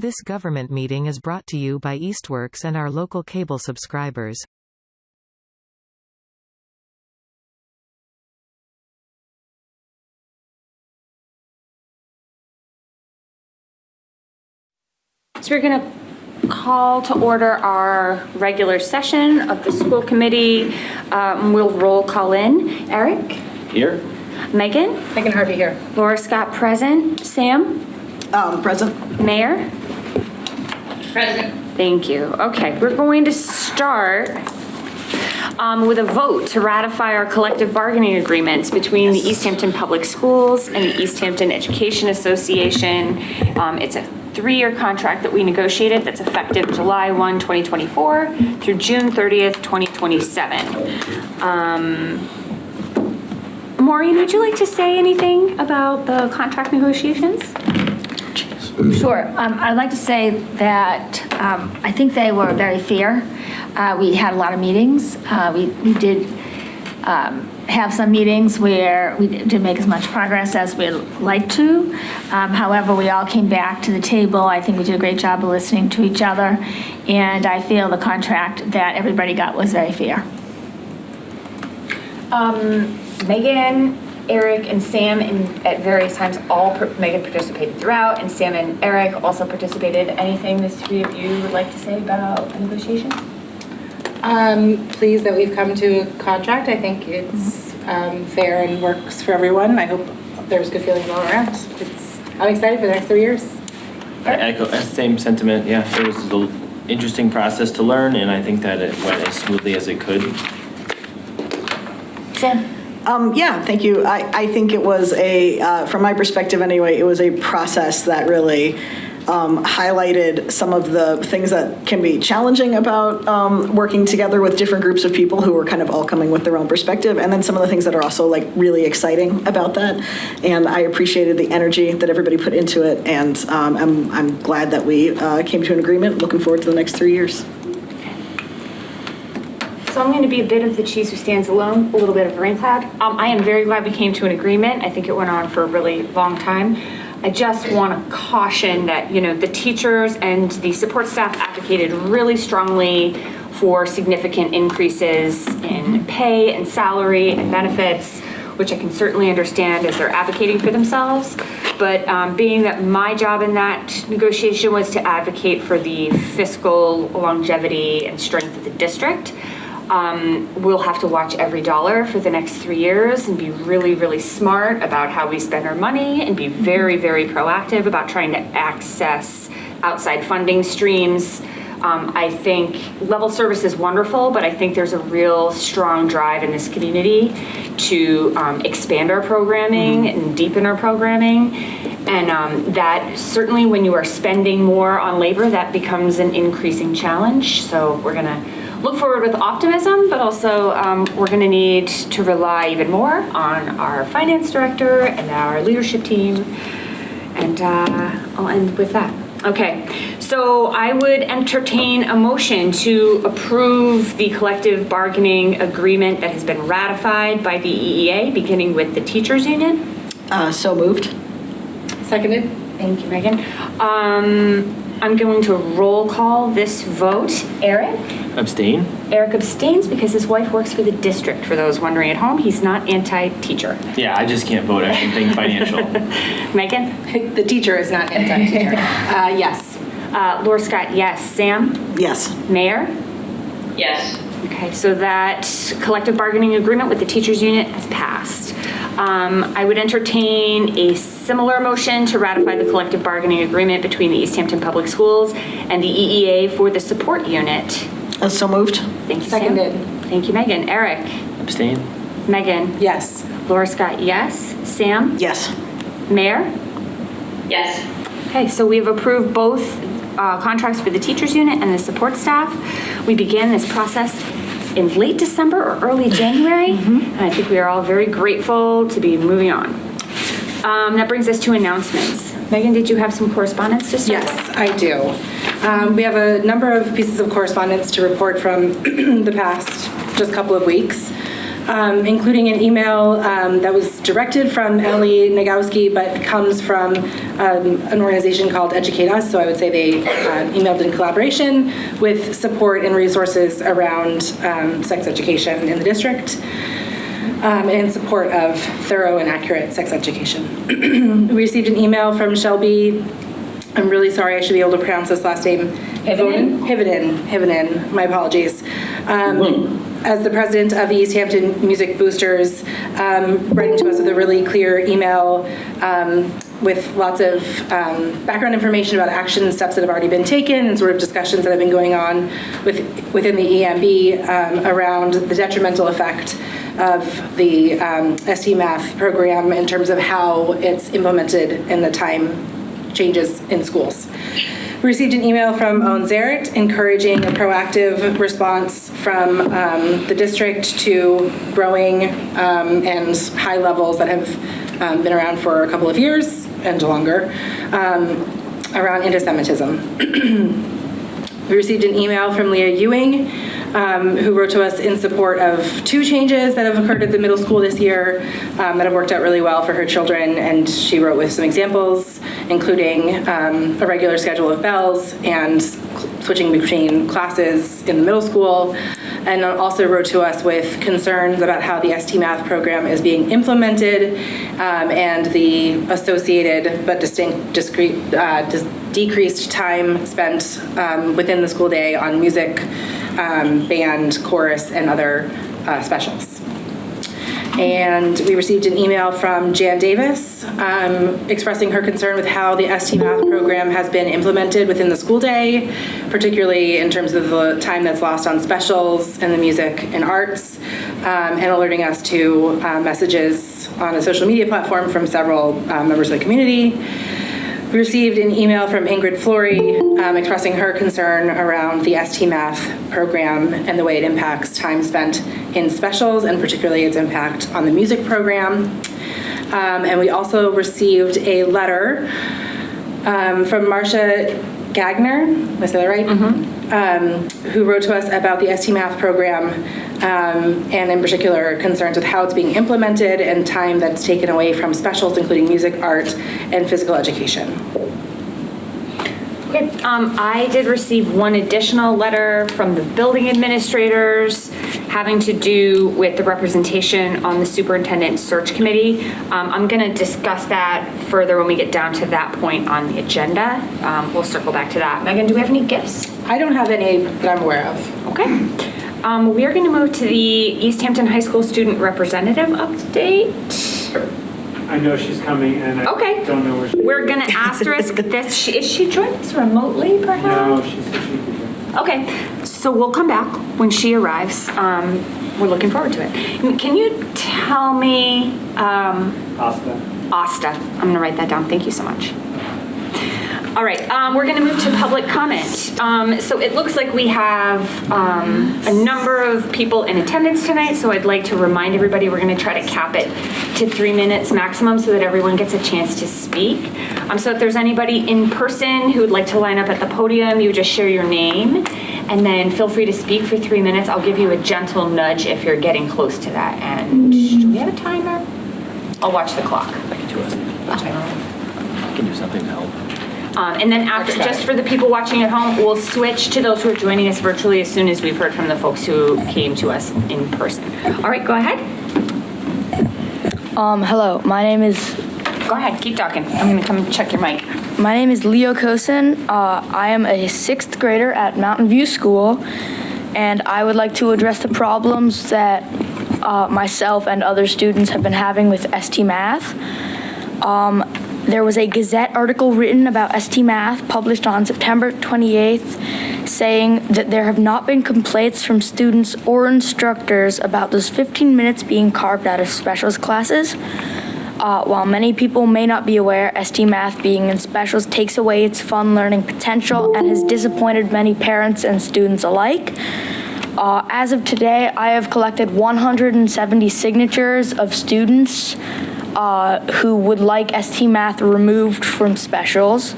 This government meeting is brought to you by Eastworks and our local cable subscribers. So we're going to call to order our regular session of the school committee. We'll roll call in. Eric? Here. Megan? Megan Harvey here. Laura Scott present. Sam? Present. Mayor? Present. Thank you. Okay, we're going to start with a vote to ratify our collective bargaining agreements between the Easthampton Public Schools and the Easthampton Education Association. It's a 3-year contract that we negotiated that's effective July 1, 2024 through June 30th, 2027. Maureen, would you like to say anything about the contract negotiations? Sure. I'd like to say that I think they were very fair. We had a lot of meetings. We did have some meetings where we didn't make as much progress as we'd like to. However, we all came back to the table. I think we did a great job of listening to each other. And I feel the contract that everybody got was very fair. Megan, Eric, and Sam, at various times, Megan participated throughout, and Sam and Eric also participated. Anything the three of you would like to say about the negotiations? Pleased that we've come to a contract. I think it's fair and works for everyone. I hope there's good feelings all around. I'm excited for the next 3 years. I echo that same sentiment. Yeah, it was an interesting process to learn, and I think that it went as smoothly as it could. Sam? Yeah, thank you. I think it was from my perspective anyway, it was a process that really highlighted some of the things that can be challenging about working together with different groups of people who are kind of all coming with their own perspective, and then some of the things that are also like really exciting about that. And I appreciated the energy that everybody put into it, and I'm glad that we came to an agreement. Looking forward to the next 3 years. So I'm going to be a bit of the cheese who stands alone, a little bit of a rain cloud. I am very glad we came to an agreement. I think it went on for a really long time. I just want to caution that, the teachers and the support staff advocated really strongly for significant increases in pay and salary and benefits, which I can certainly understand as they're advocating for themselves. But being that my job in that negotiation was to advocate for the fiscal longevity and strength of the district, we'll have to watch every dollar for the next 3 years and be really, really smart about how we spend our money and be very, very proactive about trying to access outside funding streams. I think level service is wonderful, but I think there's a real strong drive in this community to expand our programming and deepen our programming. And that certainly when you are spending more on labor, that becomes an increasing challenge. So we're gonna look forward with optimism, but also we're going to need to rely even more on our finance director and our leadership team. And I'll end with that. Okay, so I would entertain a motion to approve the collective bargaining agreement that has been ratified by the EEA, beginning with the teachers union. So moved. Seconded. Thank you, Megan. I'm going to roll call this vote. Eric? Abstain. Eric abstains because his wife works for the district, for those wondering at home. He's not anti-teacher. Yeah, I just can't vote. Anything financial. Megan? The teacher is not anti-teacher. Yes. Laura Scott, yes. Sam? Yes. Mayor? Yes. Okay, so that collective bargaining agreement with the teachers unit has passed. I would entertain a similar motion to ratify the collective bargaining agreement between the Easthampton Public Schools and the EEA for the support unit. So moved. Thank you, Seconded. Sam. Thank you, Megan. Eric? Abstain. Megan? Yes. Laura Scott, yes. Sam? Yes. Mayor? Yes. Okay, so we have approved both contracts for the teachers unit and the support staff. We began this process in late December or early January, and I think we are all very grateful to be moving on. That brings us to announcements. Megan, did you have some correspondence to start? Yes, I do. We have a number of pieces of correspondence to report from the past just couple of weeks. including an email that was directed from Ellie Nagowski, but comes from an organization called Educate Us. So I would say they emailed in collaboration with support and resources around sex education in the district. In support of thorough and accurate sex education. We received an email from Shelby. I'm really sorry, I should be able to pronounce this last name. Hivenen, my apologies. As the president of the Easthampton Music Boosters, writing to us with a really clear email with lots of background information about action and steps that have already been taken and sort of discussions that have been going on within the EMB around the detrimental effect of the ST Math program in terms of how it's implemented in the time changes in schools. We received an email from Owen Zaret encouraging a proactive response from the district to growing and high levels that have been around for a couple of years and longer around anti-Semitism. We received an email from Leah Ewing, who wrote to us in support of 2 changes that have occurred at the middle school this year that have worked out really well for her children, and she wrote with some examples, including a regular schedule of bells and switching between classes in the middle school, and also wrote to us with concerns about how the ST Math program is being implemented and the associated but decreased time spent within the school day on music, band, chorus, and other specials. And we received an email from Jan Davis expressing her concern with how the ST Math program has been implemented within the school day, particularly in terms of the time that's lost on specials and the music and arts, and alerting us to messages on a social media platform from several members of the community. We received an email from Ingrid Flory expressing her concern around the ST Math program and the way it impacts time spent in specials, and particularly its impact on the music program. And we also received a letter from Marcia Gagner, did I say that right? Who wrote to us about the ST Math program and in particular concerns with how it's being implemented and time that's taken away from specials, including music, art, and physical education. Okay, I did receive one additional letter from the building administrators having to do with the representation on the superintendent search committee. I'm going to discuss that further when we get down to that point on the agenda. We'll circle back to that. Megan, do we have any gifts? I don't have any that I'm aware of. Okay. We are going to move to the Easthampton High School student representative update. I know she's coming, and I don't know where she is. We're going to asterisk this. Is she joining us remotely, perhaps? No, she said she could join. Okay, so we'll come back when she arrives. We're looking forward to it. Can you tell me... Asta. I'm going to write that down. Thank you so much. All right, we're going to move to public comment. So it looks like we have a number of people in attendance tonight, so I'd like to remind everybody we're going to try to cap it to 3 minutes maximum so that everyone gets a chance to speak. So if there's anybody in person who would like to line up at the podium, you just share your name, and then feel free to speak for 3 minutes. I'll give you a gentle nudge if you're getting close to that. And do we have a timer? I'll watch the clock. I can do it. I can do something to help. And then after, just for the people watching at home, we'll switch to those who are joining us virtually as soon as we've heard from the folks who came to us in person. All right, go ahead. Hello, my name is... Go ahead, keep talking. I'm gonna come check your mic. My name is Leo Kosen. I am a 6th grader at Mountain View School, and I would like to address the problems that myself and other students have been having with ST Math. There was a Gazette article written about ST Math published on September 28th saying that there have not been complaints from students or instructors about those 15 minutes being carved out of specials classes. While many people may not be aware, ST Math being in specials takes away its fun learning potential and has disappointed many parents and students alike. As of today, I have collected 170 signatures of students who would like ST Math removed from specials.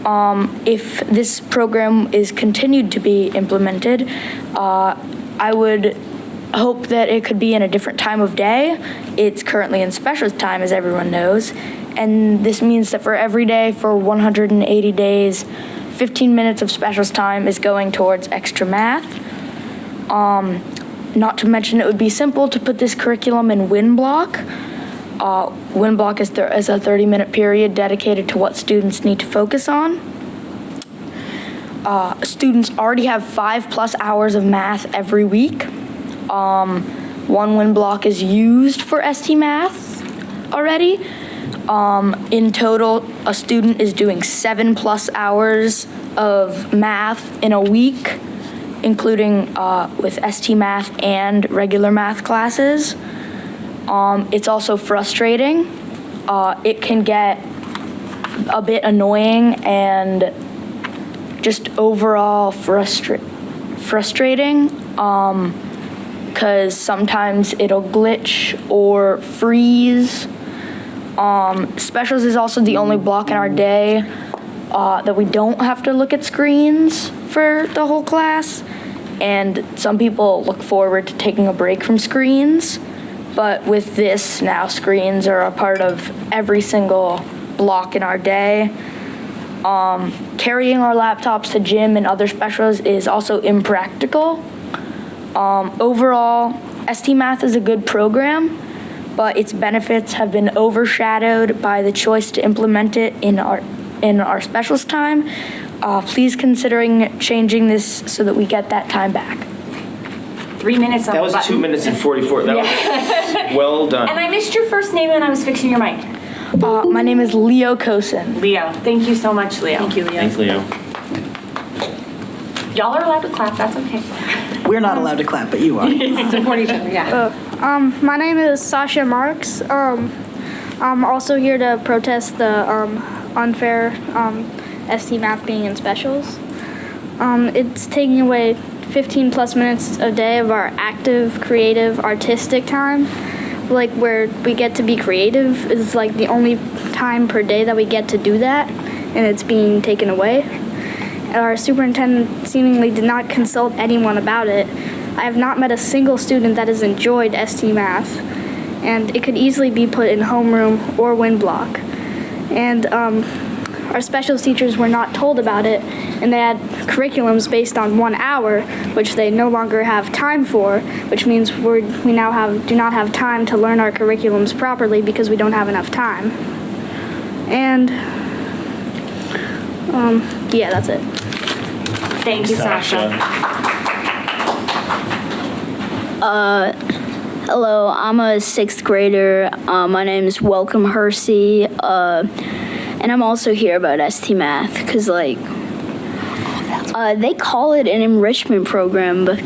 If this program is continued to be implemented, I would hope that it could be in a different time of day. It's currently in specialist time, as everyone knows, and this means that for every day for 180 days, 15 minutes of specialist time is going towards extra math. Not to mention, it would be simple to put this curriculum in WIN block. WIN block is a 30-minute period dedicated to what students need to focus on. Students already have 5+ hours of math every week. One WIN block is used for ST Math already. In total, a student is doing 7+ hours of math in a week, including with ST Math and regular math classes. It's also frustrating. It can get a bit annoying and just overall frustrating, because sometimes it'll glitch or freeze. Specials is also the only block in our day that we don't have to look at screens for the whole class, and some people look forward to taking a break from screens, but with this now, screens are a part of every single block in our day. Carrying our laptops to gym and other specials is also impractical. Overall, ST Math is a good program, but its benefits have been overshadowed by the choice to implement it in our specials time. Please considering changing this so that we get that time back. 3 minutes on That the was button. 2 minutes and 44. That was well done. And I missed your first name when I was fixing your mic. My name is Leo Kosin. Leo. Thank you so much, Leo. Thank you, Leo. Thanks, Leo. Y'all are allowed to clap. That's okay. We're not allowed to clap, but you are. Support each other, yeah. My name is Sasha Marks. I'm also here to protest the unfair ST Math being in specials. It's taking away 15+ minutes a day of our active, creative, artistic time. Like where we get to be creative is like the only time per day that we get to do that, and it's being taken away. Our superintendent seemingly did not consult anyone about it. I have not met a single student that has enjoyed ST Math, and it could easily be put in homeroom or WIN block. And our specials teachers were not told about it, and they had curriculums based on 1 hour, which they no longer have time for, which means we now do not have time to learn our curriculums properly because we don't have enough time. And yeah, that's it. Thank you, Sasha. Hello, I'm a 6th grader. My name is Welcome Hersey, and I'm also here about ST Math because, like, they call it an enrichment program, but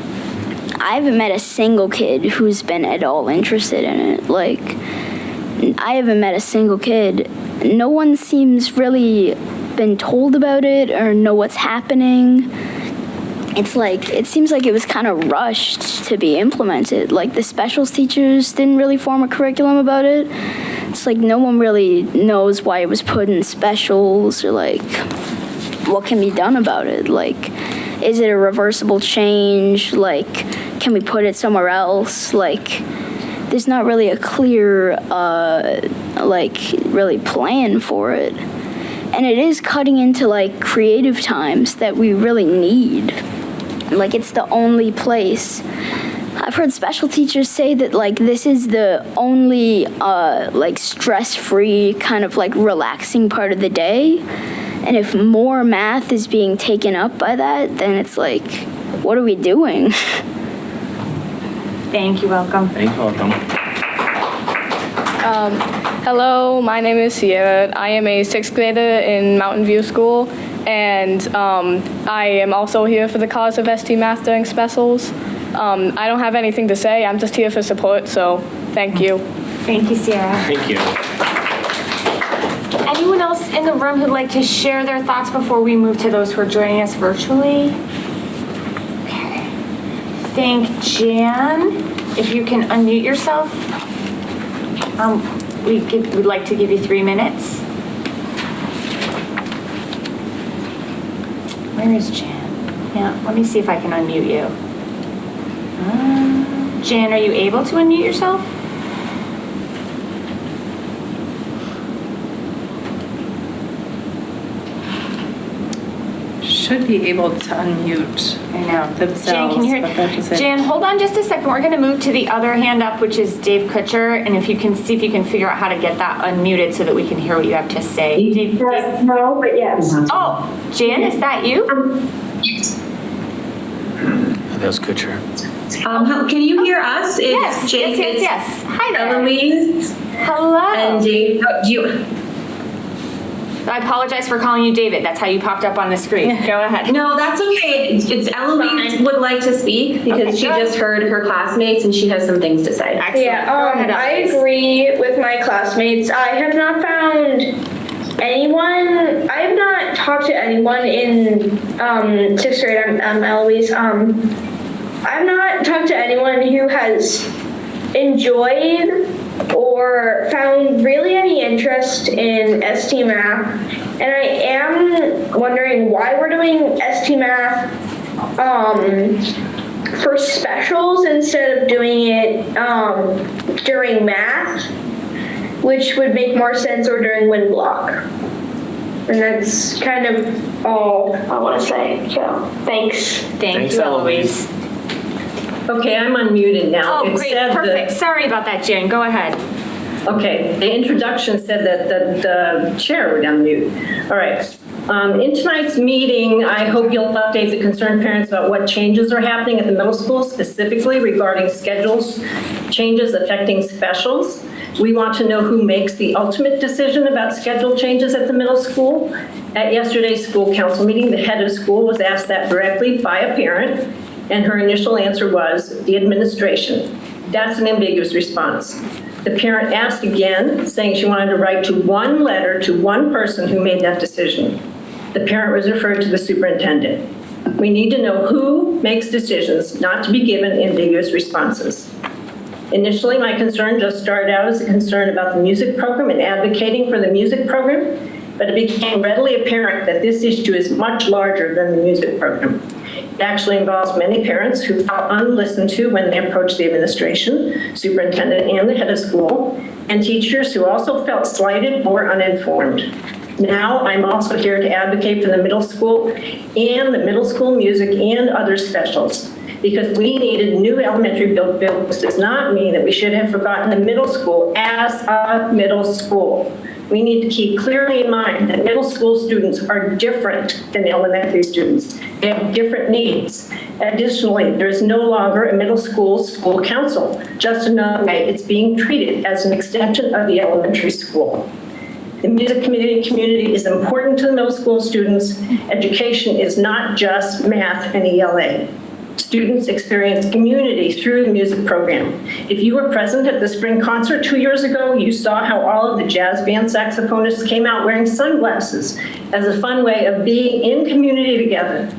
I haven't met a single kid who's been at all interested in it. Like, I haven't met a single kid. No one seems really been told about it or know what's happening. It's like, it seems like it was kind of rushed to be implemented. Like, the specials teachers didn't really form a curriculum about it. It's like no one really knows why it was put in specials or like what can be done about it. Like, is it a reversible change? Like, can we put it somewhere else? Like, there's not really a clear, really plan for it. And it is cutting into, like, creative times that we really need. Like, it's the only place. I've heard special teachers say that, like, this is the only, stress-free kind of, like, relaxing part of the day. And if more math is being taken up by that, then it's like, what are we doing? Thank you, welcome. Thank you, welcome. Hello, my name is Sierra. I am a 6th grader in Mountain View School, and I am also here for the cause of ST Math during specials. I don't have anything to say. I'm just here for support, so thank you. Thank you, Sierra. Thank you. Anyone else in the room who'd like to share their thoughts before we move to those who are joining us virtually? Okay. Thank Jan. If you can unmute yourself. We'd like to give you 3 minutes. Where is Jan? Yeah, let me see if I can unmute you. Jan, are you able to unmute yourself? Should be able to unmute themselves. Jan, can you hear? But that doesn't- Jan, hold on just a second. We're going to move to the other hand up, which is Dave Kutcher, and if you can see if you can figure out how to get that unmuted so that we can hear what you have to say. Dave, No, but yes. Oh, Jan, is that you? That was Kutcher. Can you hear us? It's Yes, Jake. yes. Hi there. Eloise. Hello. And Dave. Do you? I apologize for calling you David. That's how you popped up on the screen. Go ahead. No, that's okay. It's Eloise would like to speak because she just heard her classmates and she has some things to say. Excellent. Yeah, Go ahead, I Eloise. agree with my classmates. I have not found anyone, I have not talked to anyone in 6th grade. I'm Eloise. I've not talked to anyone who has enjoyed or found really any interest in ST Math. And I am wondering why we're doing ST Math for specials instead of doing it during math, which would make more sense, or during wind block. And that's kind of all I want to say. So thanks. Thank you, Eloise. Okay, I'm unmuted now. Oh, great, perfect. Sorry about that, Jen. Go ahead. Okay, the introduction said that the chair would unmute. All right. In tonight's meeting, I hope you'll update the concerned parents about what changes are happening at the middle school, specifically regarding schedules, changes affecting specials. We want to know who makes the ultimate decision about schedule changes at the middle school. At yesterday's school council meeting, the head of school was asked that directly by a parent, and her initial answer was the administration. That's an ambiguous response. The parent asked again, saying she wanted to write to one letter to one person who made that decision. The parent was referred to the superintendent. We need to know who makes decisions, not to be given ambiguous responses. Initially, my concern just started out as a concern about the music program and advocating for the music program, but it became readily apparent that this issue is much larger than the music program. It actually involves many parents who felt unlistened to when they approached the administration, superintendent, and the head of school, and teachers who also felt slighted or uninformed. Now, I'm also here to advocate for the middle school and the middle school music and other specials, because we needed new elementary buildings does not mean that we should have forgotten the middle school as a middle school. We need to keep clearly in mind that middle school students are different than elementary students. They have different needs. Additionally, there is no longer a middle school council, just another way it's being treated as an extension of the elementary school. The music community is important to the middle school students. Education is not just math and ELA. Students experience community through the music program. If you were present at the spring concert 2 years ago, you saw how all of the jazz band saxophonists came out wearing sunglasses as a fun way of being in community together.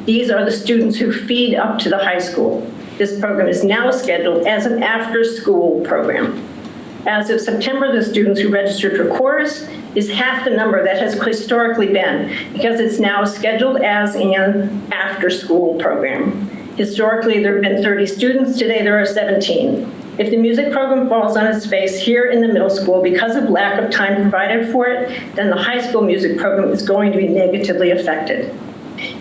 These are the students who feed up to the high school. This program is now scheduled as an after-school program. As of September, the students who registered for chorus is half the number that has historically been, because it's now scheduled as an after-school program. Historically, there have been 30 students. Today, there are 17. If the music program falls on its face here in the middle school because of lack of time provided for it, then the high school music program is going to be negatively affected.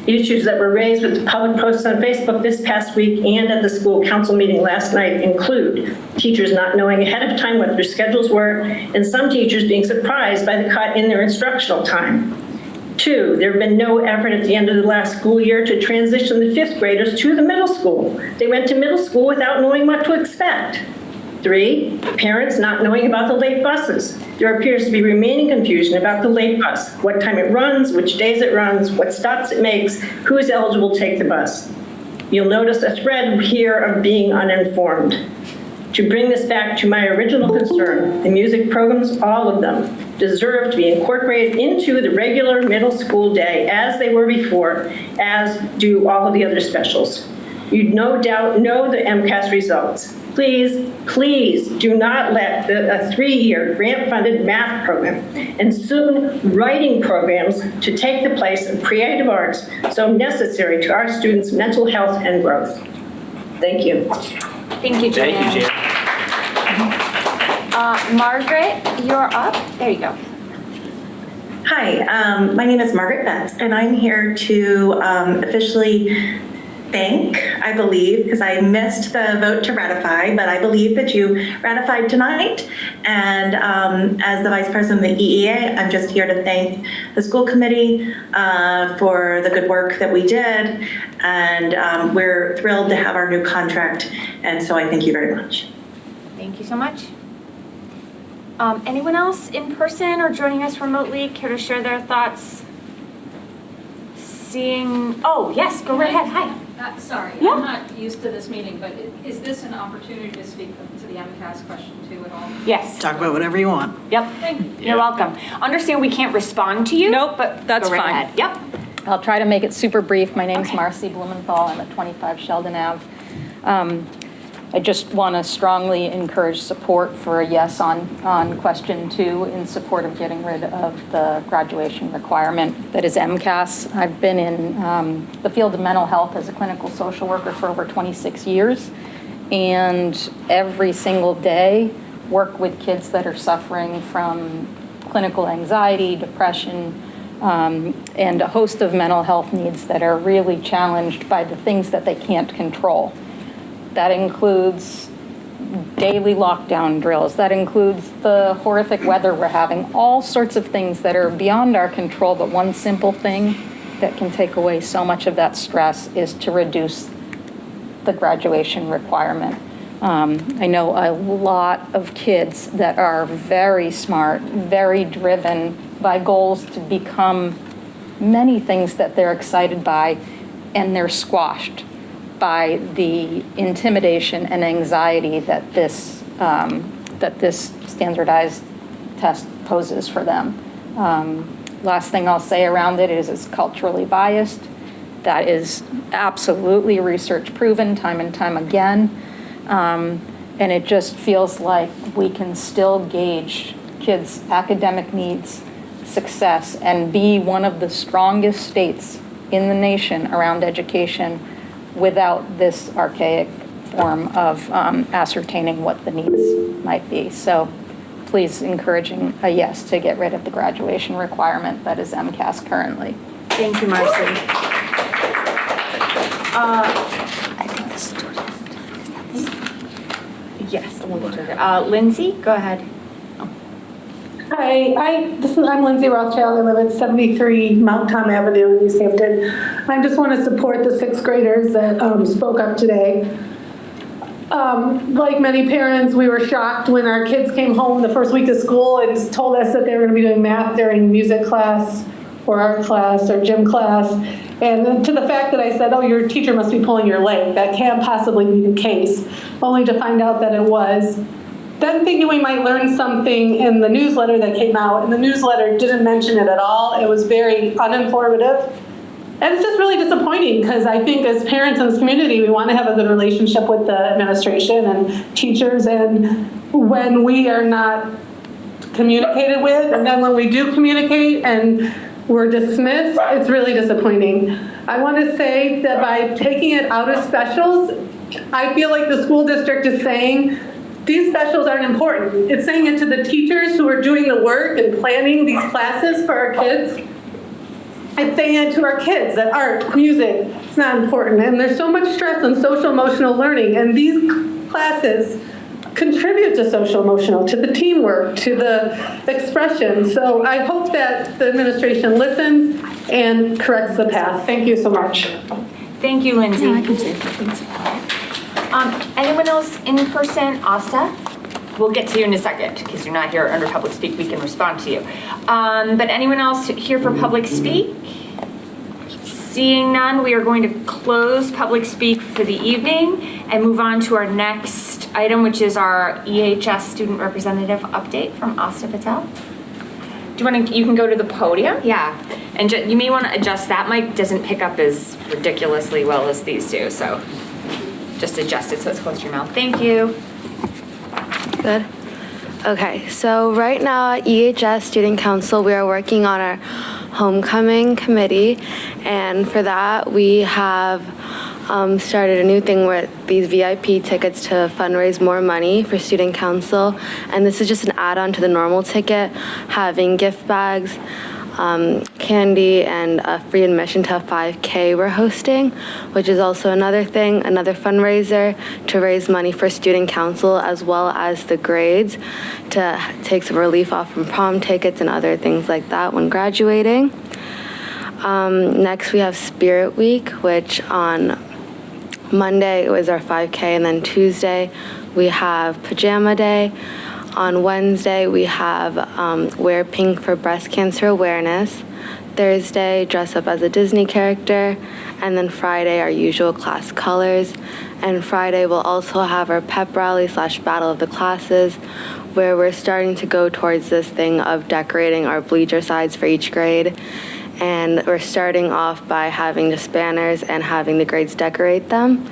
Issues that were raised with the public posts on Facebook this past week and at the school council meeting last night include teachers not knowing ahead of time what their schedules were, and some teachers being surprised by the cut in their instructional time. 2, there have been no effort at the end of the last school year to transition the 5th graders to the middle school. They went to middle school without knowing what to expect. 3, parents not knowing about the late buses. There appears to be remaining confusion about the late bus, what time it runs, which days it runs, what stops it makes, who is eligible to take the bus. You'll notice a thread here of being uninformed. To bring this back to my original concern, the music programs, all of them, deserve to be incorporated into the regular middle school day as they were before, as do all of the other specials. You no doubt know the MCAS results. Please, please do not let a 3-year grant-funded math program and soon writing programs to take the place of creative arts so necessary to our students' mental health and growth. Thank you. Thank you, Jan. Thank you, Jan. Margaret, you're up. There you go. Hi, my name is Margaret Betts, and I'm here to officially thank, I believe, because I missed the vote to ratify, but I believe that you ratified tonight. And as the Vice President of the EEA, I'm just here to thank the school committee for the good work that we did. And we're thrilled to have our new contract. And so I thank you very much. Thank you so much. Anyone else in person or joining us remotely care to share their thoughts? Oh, yes, go right ahead. Hi. Sorry, Yeah. I'm not used to this meeting, but is this an opportunity to speak to the MCAS question too at all? Yes. Talk about whatever you want. Yep. You're welcome. Understand we can't respond to you. Nope, but that's go right fine. ahead. Yep. I'll try to make it super brief. My name's Marcy Blumenthal. I'm at 25 Sheldon Ave. I just want to strongly encourage support for a yes on question 2 in support of getting rid of the graduation requirement that is MCAS. I've been in the field of mental health as a clinical social worker for over 26 years, and every single day work with kids that are suffering from clinical anxiety, depression, and a host of mental health needs that are really challenged by the things that they can't control. That includes daily lockdown drills. That includes the horrific weather we're having, all sorts of things that are beyond our control, but one simple thing that can take away so much of that stress is to reduce the graduation requirement. I know a lot of kids that are very smart, very driven by goals to become many things that they're excited by, and they're squashed by the intimidation and anxiety that this standardized test poses for them. Last thing I'll say around it is it's culturally biased. That is absolutely research proven time and time again. And it just feels like we can still gauge kids' academic needs, success, and be one of the strongest states in the nation around education without this archaic form of ascertaining what the needs might be. So please encouraging a yes to get rid of the graduation requirement that is MCAS currently. Thank you, Marcy. Yes, Lindsay, go ahead. Hi, I'm Lindsay Rothschild. I live at 73 Mount Tom Avenue in Easthampton. I just want to support the 6th graders that spoke up today. Like many parents, we were shocked when our kids came home the first week of school and told us that they were going to be doing math during music class or art class or gym class. And to the fact that I said, oh, your teacher must be pulling your leg. That can't possibly be the case, only to find out that it was. Then thinking we might learn something in the newsletter that came out, and the newsletter didn't mention it at all. It was very uninformative. And it's just really disappointing because I think as parents in this community, we want to have a good relationship with the administration and teachers. And when we are not communicated with, and then when we do communicate and we're dismissed, it's really disappointing. I want to say that by taking it out of specials, I feel like the school district is saying, these specials aren't important. It's saying it to the teachers who are doing the work and planning these classes for our kids. It's saying it to our kids that art, music, it's not important. And there's so much stress on social emotional learning, and these classes contribute to social emotional, to the teamwork, to the expression. So I hope that the administration listens and corrects the path. Thank you so much. Thank you, Lindsay. No, I can say things. Anyone else in person? Asta? We'll get to you in a second because you're not here under public speak. We can respond to you. But anyone else here for public speak? Seeing none, we are going to close public speak for the evening and move on to our next item, which is our EHS student representative update from Asta Patel. Do you want to? You can go to the podium. Yeah, and you may want to adjust that mic. Doesn't pick up as ridiculously well as these do, so just adjust it so it's close to your mouth. Thank you. Good. Okay, so right now at EHS Student Council, we are working on our homecoming committee, and for that we have started a new thing with these VIP tickets to fundraise more money for student council. And this is just an add-on to the normal ticket, having gift bags, candy, and a free admission to a 5K we're hosting, which is also another thing, another fundraiser to raise money for student council as well as the grades to take some relief off from prom tickets and other things like that when graduating. Next, we have Spirit Week, which on Monday it was our 5K, and then Tuesday we have Pajama Day. On Wednesday, we have Wear Pink for Breast Cancer Awareness. Thursday, dress up as a Disney character. And then Friday, our usual class colors. And Friday, we'll also have our pep rally / battle of the classes, where we're starting to go towards this thing of decorating our bleacher sides for each grade. And we're starting off by having just banners and having the grades decorate them.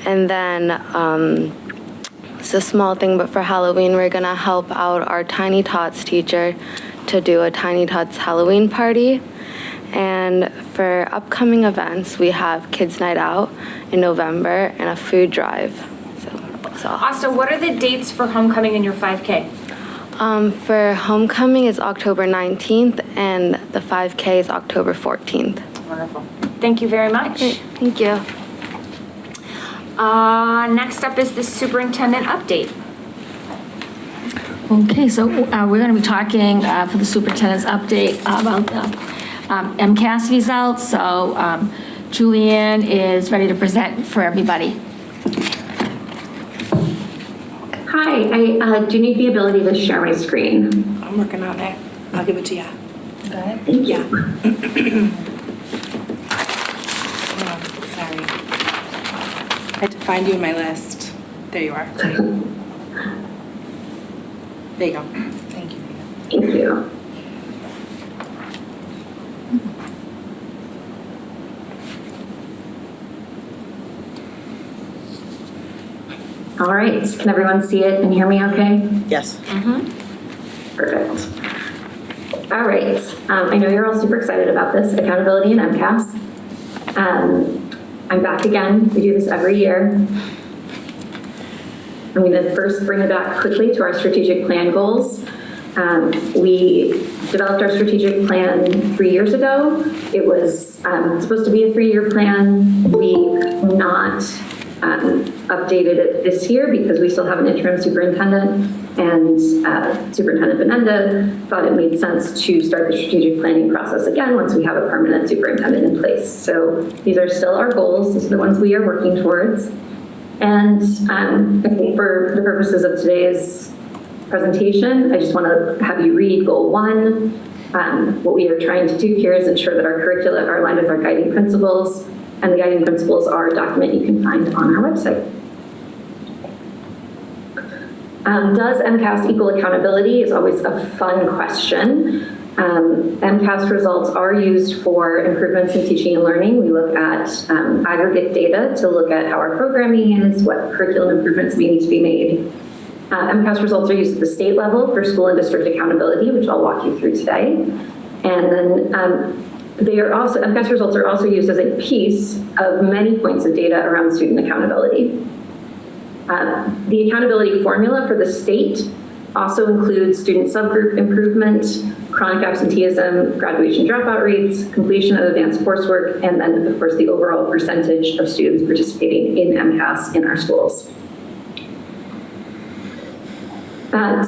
And then, it's a small thing, but for Halloween, we're gonna help out our Tiny Tots teacher to do a Tiny Tots Halloween party. And for upcoming events, we have Kids Night Out in November and a food drive. So Asta, what are the dates for homecoming and your 5K? For homecoming is October 19th and the 5K is October 14th. Wonderful. Thank you very much. Great. Thank you. Next up is the superintendent update. Okay, so we're going to be talking for the superintendent's update about the MCAS results. So Julianne is ready to present for everybody. Hi, I do need the ability to share my screen. I'm working on it. I'll give it to you. Go ahead. Thank you. Sorry. I had to find you in my list. There you are. There you go. Thank you. Thank you. All right, can everyone see it and hear me okay? Yes. Perfect. All right, I know you're all super excited about this, accountability in MCAS. I'm back again, we do this every year. I'm gonna first bring it back quickly to our strategic plan goals. We developed our strategic plan 3 years ago. It was supposed to be a 3-year plan. We not updated it this year because we still have an interim superintendent, and Superintendent Benenda thought it made sense to start the strategic planning process again once we have a permanent superintendent in place. So these are still our goals. These are the ones we are working towards. And I think for the purposes of today's presentation, I just want to have you read goal 1. What we are trying to do here is ensure that our curricula are aligned with our guiding principles, and the guiding principles are a document you can find on our website. Does MCAS equal accountability is always a fun question. MCAS results are used for improvements in teaching and learning. We look at aggregate data to look at how our programming is, what curriculum improvements may need to be made. MCAS results are used at the state level for school and district accountability, which I'll walk you through today. And then MCAS results are also used as a piece of many points of data around student accountability. The accountability formula for the state also includes student subgroup improvement, chronic absenteeism, graduation dropout rates, completion of advanced coursework, and then, of course, the overall percentage of students participating in MCAS in our schools.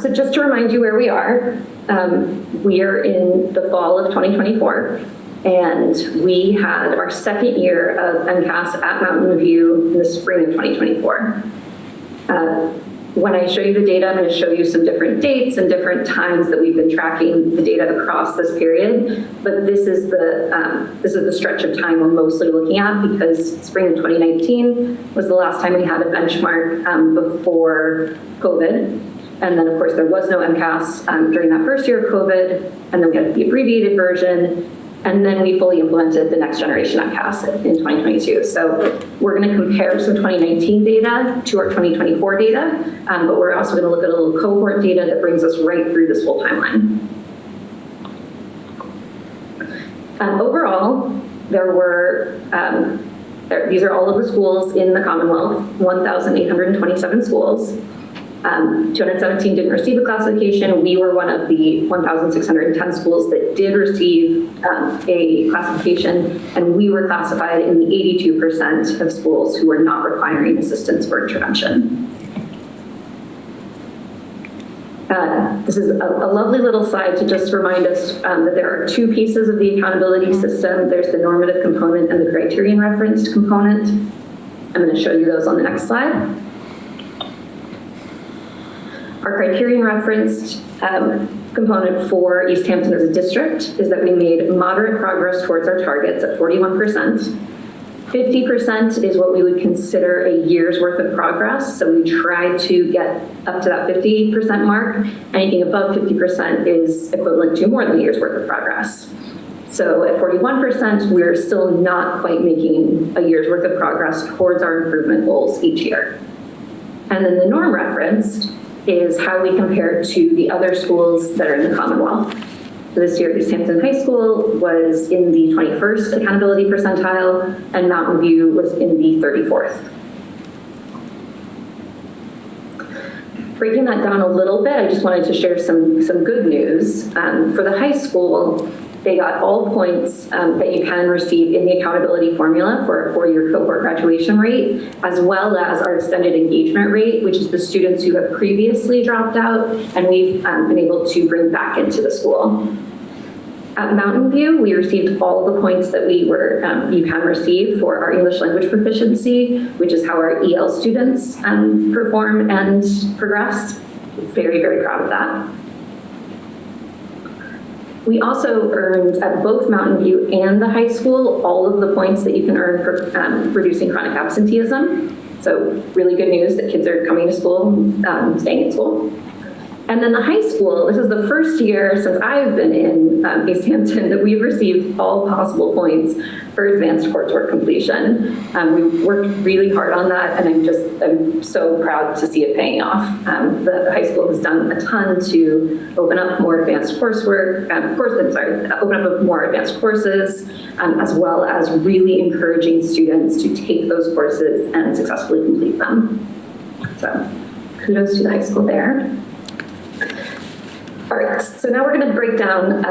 So just to remind you where we are in the fall of 2024, and we had our second year of MCAS at Mountain View in the spring of 2024. When I show you the data, I'm going to show you some different dates and different times that we've been tracking the data across this period. But this is the stretch of time we're mostly looking at, because spring of 2019 was the last time we had a benchmark before COVID. And then, of course, there was no MCAS during that first year of COVID, and then we had the abbreviated version. And then we fully implemented the next generation MCAS in 2022. So we're going to compare some 2019 data to our 2024 data, but we're also going to look at a little cohort data that brings us right through this whole timeline. Overall, there were These are all of the schools in the Commonwealth, 1,827 schools. 217 didn't receive a classification. We were one of the 1,610 schools that did receive a classification, and we were classified in the 82% of schools who were not requiring assistance for intervention. This is a lovely little slide to just remind us that there are two pieces of the accountability system. There's the normative component and the criterion referenced component. I'm going to show you those on the next slide. Our criterion referenced component for Easthampton as a district is that we made moderate progress towards our targets at 41%. 50% is what we would consider a year's worth of progress. So we try to get up to that 50% mark. Anything above 50% is equivalent to more than a year's worth of progress. So at 41%, we're still not quite making a year's worth of progress towards our improvement goals each year. And then the norm referenced is how we compare to the other schools that are in the Commonwealth. So this year, Easthampton High School was in the 21st accountability percentile, and Mountain View was in the 34th. Breaking that down a little bit, I just wanted to share some good news. For the high school, they got all points that you can receive in the accountability formula for a 4-year cohort graduation rate, as well as our extended engagement rate, which is the students who have previously dropped out and we've been able to bring back into the school. At Mountain View, we received all the points that you can receive for our English language proficiency, which is how our EL students perform and progress. Very, very proud of that. We also earned at both Mountain View and the high school all of the points that you can earn for reducing chronic absenteeism. So really good news that kids are coming to school, staying in school. And then the high school, this is the first year since I've been in Easthampton that we've received all possible points for advanced coursework completion. We worked really hard on that, and I'm so proud to see it paying off. The high school has done a ton to open up more advanced coursework, open up more advanced courses, as well as really encouraging students to take those courses and successfully complete them. So kudos to the high school there. All right, so now we're going to break down,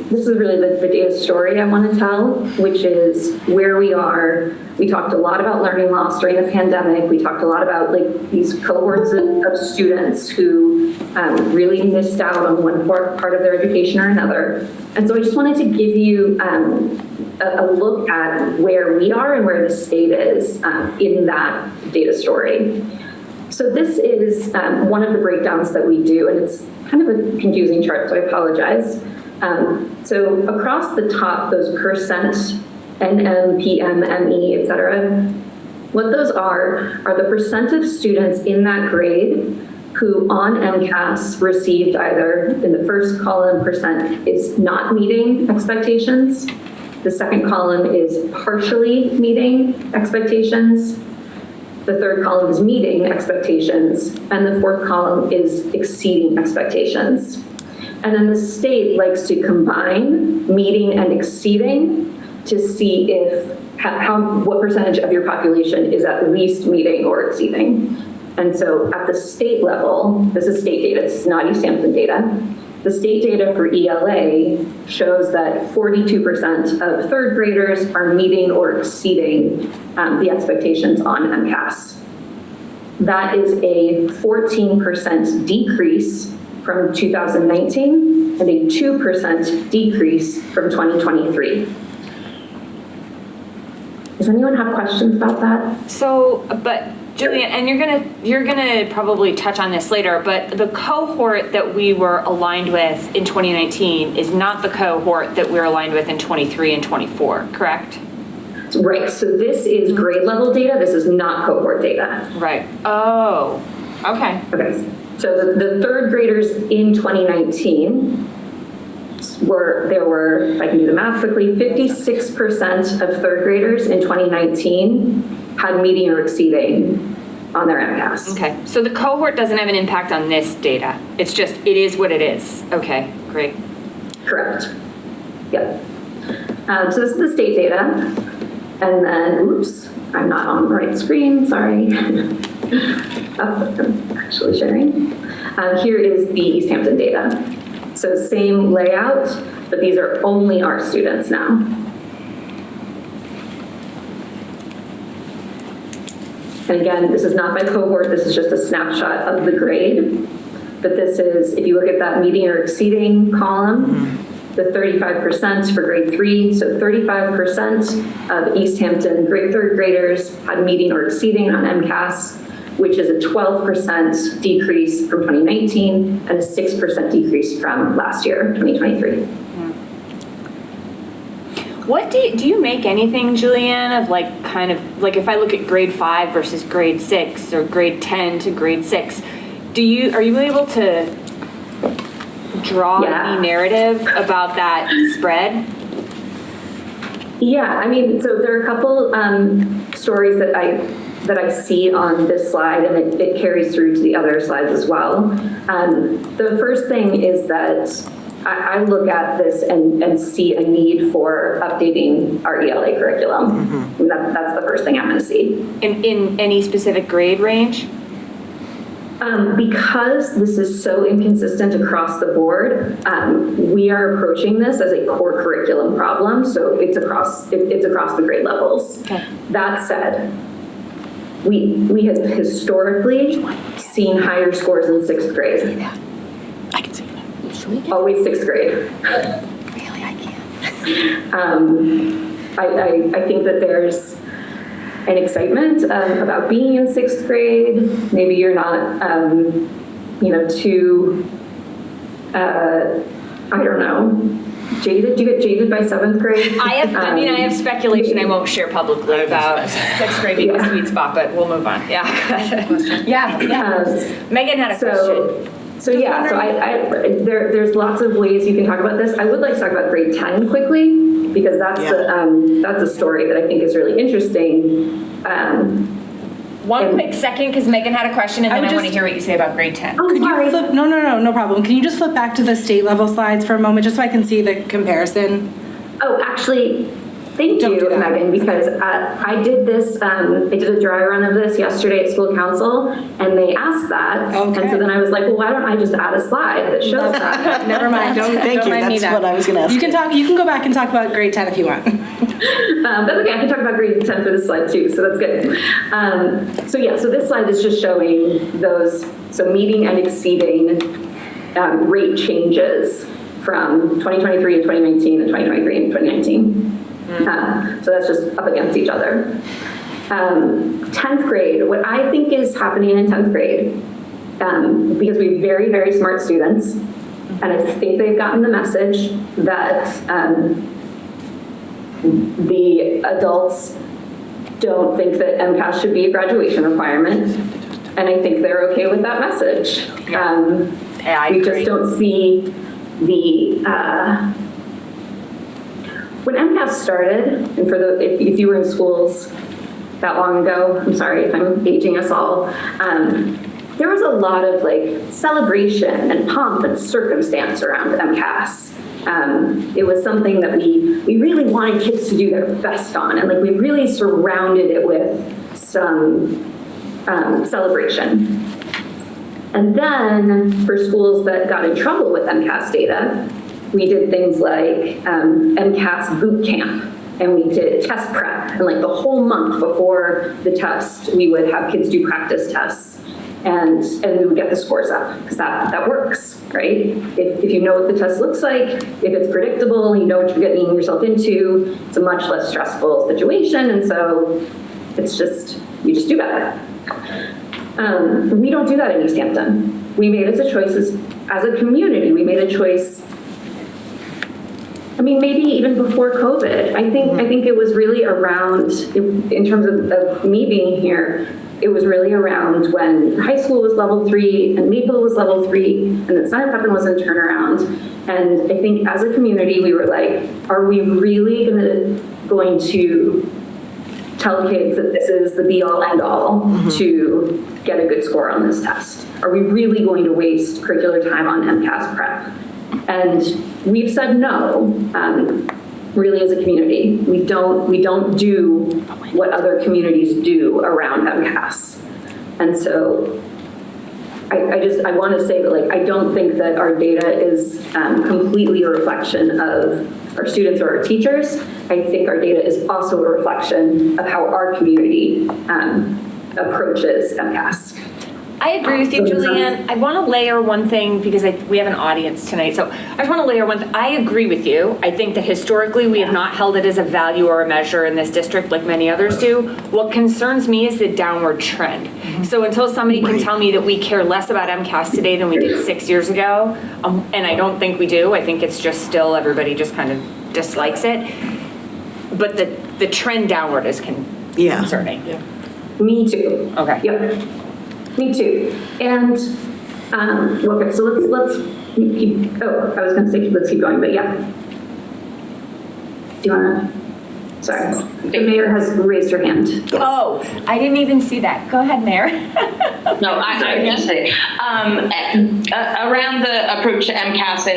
this is really the data story I want to tell, which is where we are. We talked a lot about learning loss during the pandemic. We talked a lot about these cohorts of students who really missed out on one part of their education or another. And so I just wanted to give you a look at where we are and where the state is in that data story. So this is one of the breakdowns that we do, and it's kind of a confusing chart, so I apologize. So across the top, those percent, NM, PM, ME, et cetera, what those are the percent of students in that grade who on MCAS received either, in the first column, percent is not meeting expectations. The second column is partially meeting expectations. The third column is meeting expectations, and the fourth column is exceeding expectations. And then the state likes to combine meeting and exceeding to see if what percentage of your population is at least meeting or exceeding. And so at the state level, this is state data, this is not Easthampton data. The state data for ELA shows that 42% of third graders are meeting or exceeding the expectations on MCAS. That is a 14% decrease from 2019 and a 2% decrease from 2023. Does anyone have questions about that? So, but Julian, and you're gonna probably touch on this later, but the cohort that we were aligned with in 2019 is not the cohort that we're aligned with in 23 and 24, correct? Right, so this is grade level data, this is not cohort data. Right, oh, okay. Okay, so the third graders in 2019 there were, if I can do the math quickly, 56% of third graders in 2019 had meeting or exceeding on their MCAS. Okay, so the cohort doesn't have an impact on this data. It's just, it is what it is. Okay, great. Correct. Yep. So this is the state data. And then, oops, I'm not on the right screen, sorry. I'm actually sharing. Here is the Easthampton data. So same layout, but these are only our students now. And again, this is not by cohort, this is just a snapshot of the grade. But this is, if you look at that meeting or exceeding column, the 35% for grade 3, so 35% of Easthampton grade 3rd graders had meeting or exceeding on MCAS, which is a 12% decrease from 2019 and a 6% decrease from last year, 2023. What do you make anything, Julianne, of like kind of like if I look at grade 5 versus grade 6 or grade 10 to grade 6, are you able to draw any narrative about that spread? Yeah, I mean, so there are a couple stories that I see on this slide, and it carries through to the other slides as well. The first thing is that I look at this and see a need for updating our ELA curriculum. And that's the first thing I'm going to see. In any specific grade range? Because this is so inconsistent across the board, we are approaching this as a core curriculum problem. So it's across the grade levels. Okay. That said, we have historically seen higher scores in 6th grade. I can see that. Always 6th grade. Really, I can't. I think that there's an excitement about being in 6th grade. Maybe you're not, too, I don't know, jaded. Do you get jaded by 7th grade? I have speculation I won't share publicly about 6th grade being a sweet spot, but we'll move on. Yeah. Megan had a question. So there's lots of ways you can talk about this. I would like to talk about grade 10 quickly, because that's a story that I think is really interesting. One quick second, because Megan had a question, and then I want to hear what you say about grade 10. Could you flip? No problem. Can you just flip back to the state level slides for a moment, just so I can see the comparison? Oh, actually, thank you, Megan, because I did this, I did a dry run of this yesterday at school council, and they asked that. Okay. And so then I was like, well, why don't I just add a slide that shows that? Never mind. Don't mind me. That's what I was going to ask. You can go back and talk about grade 10 if you want. That's okay. I can talk about grade 10 for this slide too, so that's good. So this slide is just showing those, so meeting and exceeding rate changes from 2023 and 2019 and 2023 and 2019. So that's just up against each other. 10th grade, what I think is happening in 10th grade, because we have very, very smart students, and I think they've gotten the message that the adults don't think that MCAS should be a graduation requirement, and I think they're okay with that message. We just don't see the when MCAS started, and for if you were in schools that long ago, I'm sorry if I'm aging us all, there was a lot of like celebration and pomp and circumstance around MCAS. It was something that we really wanted kids to do their best on, and like we really surrounded it with some celebration. And then for schools that got in trouble with MCAS data, we did things like MCAS boot camp, and we did test prep, and like the whole month before the test, we would have kids do practice tests, and we would get the scores up, because that works, right? If you know what the test looks like, if it's predictable, you know what you're getting yourself into, it's a much less stressful situation, and so you just do better. We don't do that in Easthampton. We made as a community, we made a choice. I mean, maybe even before COVID. I think it was really around, in terms of me being here, it was really around when high school was level 3 and Maple was level 3 and then Sun Pepin was in turnaround. And I think as a community, we were like, are we really going to tell kids that this is the be all end all to get a good score on this test? Are we really going to waste curricular time on MCAS prep? And we've said no. really as a community. We don't do what other communities do around MCAS. And so I want to say that, like, I don't think that our data is completely a reflection of our students or our teachers. I think our data is also a reflection of how our community approaches MCAS. I agree with you, Julianne. I want to layer one thing because we have an audience tonight. So I just want to layer one. I agree with you. I think that historically we have not held it as a value or a measure in this district like many others do. What concerns me is the downward trend. So until somebody can tell me that we care less about MCAS today than we did 6 years ago, and I don't think we do. I think it's just still everybody just kind of dislikes it. But the trend downward is concerning. Yeah. Me too. Okay. Yep. Me too. And okay, so let's keep. Oh, I was going to say let's keep going, but yeah. Do you want to? Sorry, the mayor has raised her hand. Yes. Oh, I didn't even see that. Go ahead, Mayor. No, I was going to say around the approach to MCAS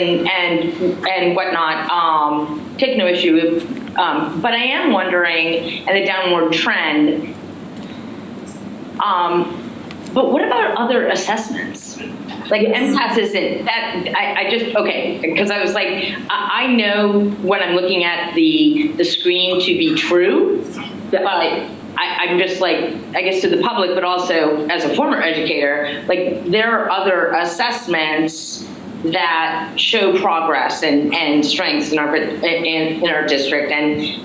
and whatnot. Take no issue with, but I am wondering, and the downward trend. But what about other assessments? Like MCAS isn't that, I just, okay, because I was like, I know when I'm looking at the screen to be true, but I'm just like, I guess to the public, but also as a former educator, like there are other assessments that show progress and strengths in our district. And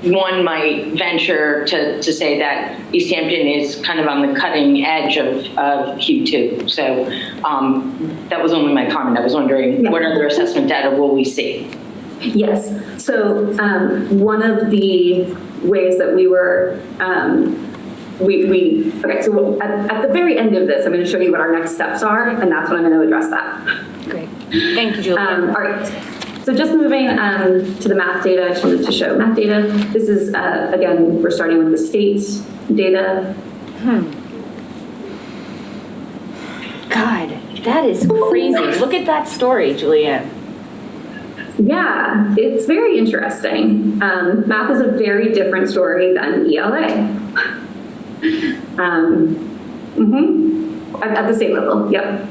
one might venture to say that Easthampton is kind of on the cutting edge of Q2. So that was only my comment. I was wondering what other assessment data will we see? Yes. So one of the ways that we were, okay, so at the very end of this, I'm going to show you what our next steps are, and that's when I'm going to address that. Great. Thank you, Julia. All right. So just moving to the math data, I just wanted to show math data. This is, again, we're starting with the state's data. God, that is crazy. Look at that story, Julianne. Yeah, it's very interesting. Math is a very different story than ELA. At the state level, yep.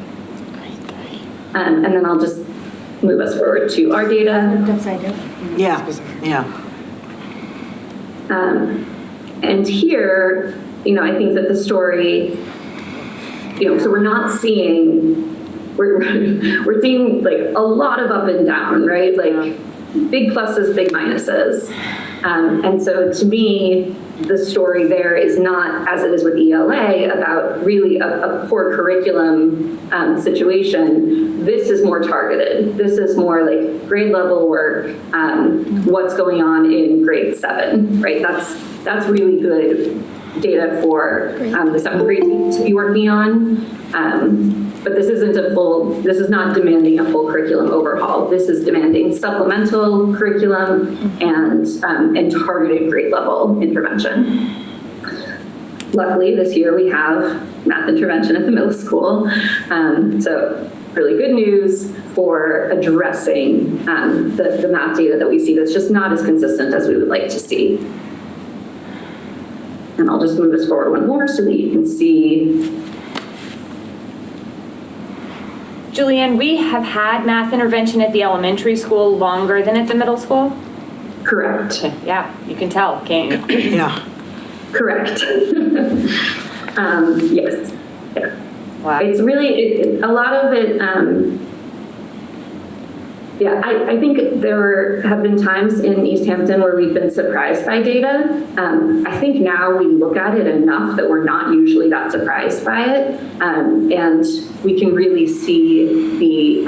And then I'll just move us forward to our data. Yeah. And here, I think that the story, so we're not seeing, we're seeing like a lot of up and down, right? Like big pluses, big minuses. And so to me, the story there is not, as it is with ELA, about really a core curriculum situation. This is more targeted. This is more like grade level work, what's going on in grade 7, right? That's really good data for the 7th grade team to be working on. But this is not demanding a full curriculum overhaul. This is demanding supplemental curriculum and targeted grade level intervention. Luckily, this year we have math intervention at the middle school. So really good news for addressing the math data that we see that's just not as consistent as we would like to see. And I'll just move us forward one more so that you can see. Julianne, we have had math intervention at the elementary school longer than at the middle school? Correct. Yeah, you can tell, can't you? Yeah. Correct. Yes. Yeah. Wow. It's really, a lot of it, I think there have been times in Easthampton where we've been surprised by data. I think now we look at it enough that we're not usually that surprised by it. And we can really see the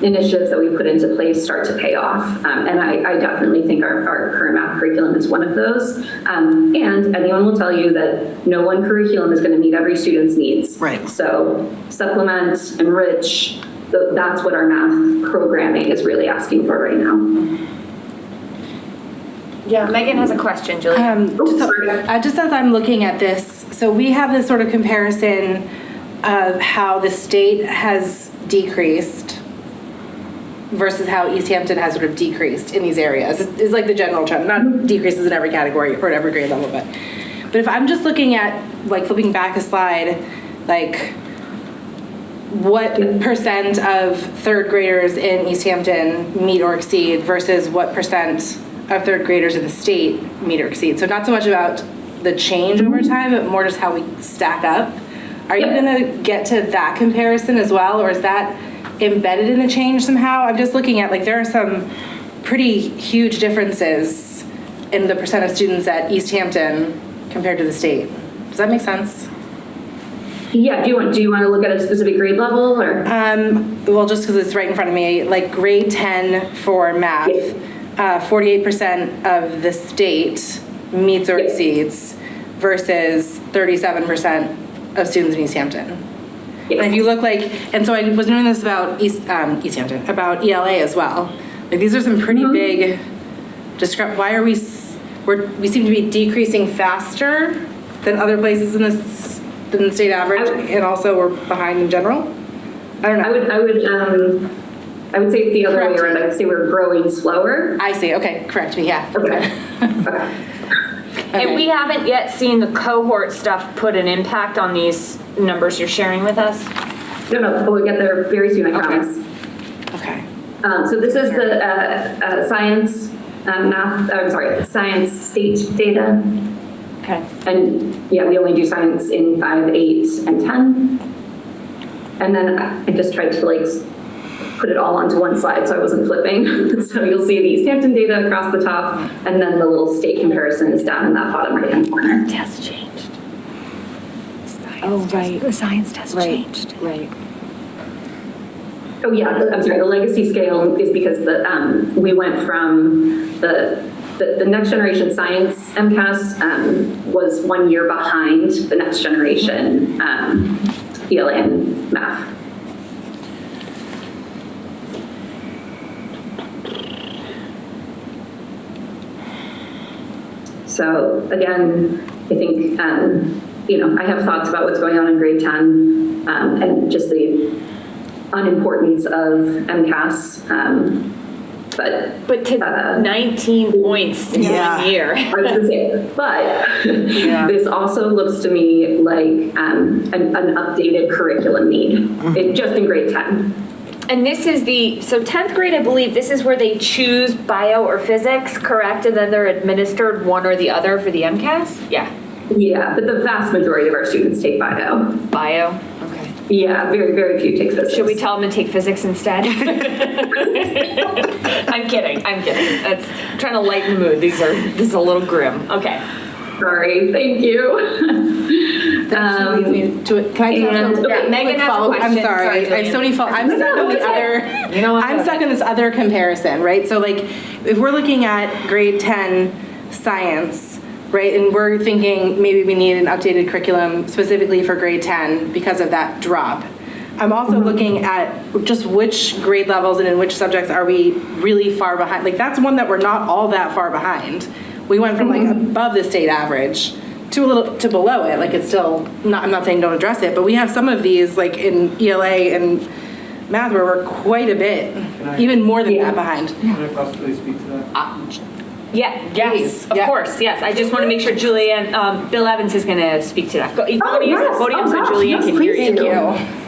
initiatives that we put into place start to pay off. And I definitely think our current math curriculum is one of those. And anyone will tell you that no one curriculum is going to meet every student's needs. Right. So supplement, enrich, that's what our math programming is really asking for right now. Yeah, Megan has a question, Julie. Just as I'm looking at this, so we have this sort of comparison of how the state has decreased versus how Easthampton has sort of decreased in these areas is like the general trend, not decreases in every category or at every grade level, but if I'm just looking at, like, flipping back a slide, like, what percent of third graders in Easthampton meet or exceed versus what percent of third graders in the state meet or exceed. So not so much about the change over time, but more just how we stack up. Are you gonna get to that comparison as well, or is that embedded in the change somehow? I'm just looking at, like, there are some pretty huge differences in the percent of students at Easthampton compared to the state. Does that make sense? Yeah, do you want to look at a specific grade level, or? Well, just because it's right in front of me, like grade 10 for math, 48% of the state meets or exceeds versus 37% of students in Easthampton. And if you look like, and so I was doing this about Easthampton, about ELA as well. Like, these are some pretty big why are we seem to be decreasing faster than other places in than the state average, and also we're behind in general? I don't know. I would say it's the other way around. I would say we're growing slower. I see. Okay, correct me. Yeah. Okay. And we haven't yet seen the cohort stuff put an impact on these numbers you're sharing with us? No, we'll get there very soon, I promise. Okay. So this is the science science state data. Okay. And yeah, we only do science in 5, 8, and 10. And then I just tried to, like, put it all onto one slide so I wasn't flipping. So you'll see the Easthampton data across the top, and then the little state comparisons down in that bottom right-hand corner. Test changed. Right. The science test changed. Right. Oh yeah, I'm sorry, the legacy scale is because we went from the next generation science MCAS was 1 year behind the next generation ELA and math. So again, I think, I have thoughts about what's going on in grade 10 and just the unimportance of MCAS. But to 19 points in 1 year. I was gonna say, but this also looks to me like an updated curriculum need, just in grade 10. And this is so 10th grade, I believe, this is where they choose bio or physics, correct? And then they're administered one or the other for the MCAS? Yeah. Yeah, but the vast majority of our students take bio. Bio? Okay. Yeah, very, very few take physics. Should we tell them to take physics instead? I'm kidding. I'm trying to lighten the mood. This is a little grim. Okay. Sorry, thank you. Can I Megan has a question. I'm sorry. I have so many I'm stuck on this other. I'm stuck on this other comparison, right? So, like, if we're looking at grade 10 science, right, and we're thinking maybe we need an updated curriculum specifically for grade 10 because of that drop. I'm also looking at just which grade levels and in which subjects are we really far behind. Like, that's one that we're not all that far behind. We went from like above the state average to below it. Like, it's still not, I'm not saying don't address it, but we have some of these, like in ELA and math, where we're quite a bit, even more than that behind. Can I possibly speak to that? Yes, of course, yes. I just want to make sure Julianne, Bill Evans is going to speak to that. Go use the podium so Julianne can hear you. Thank you.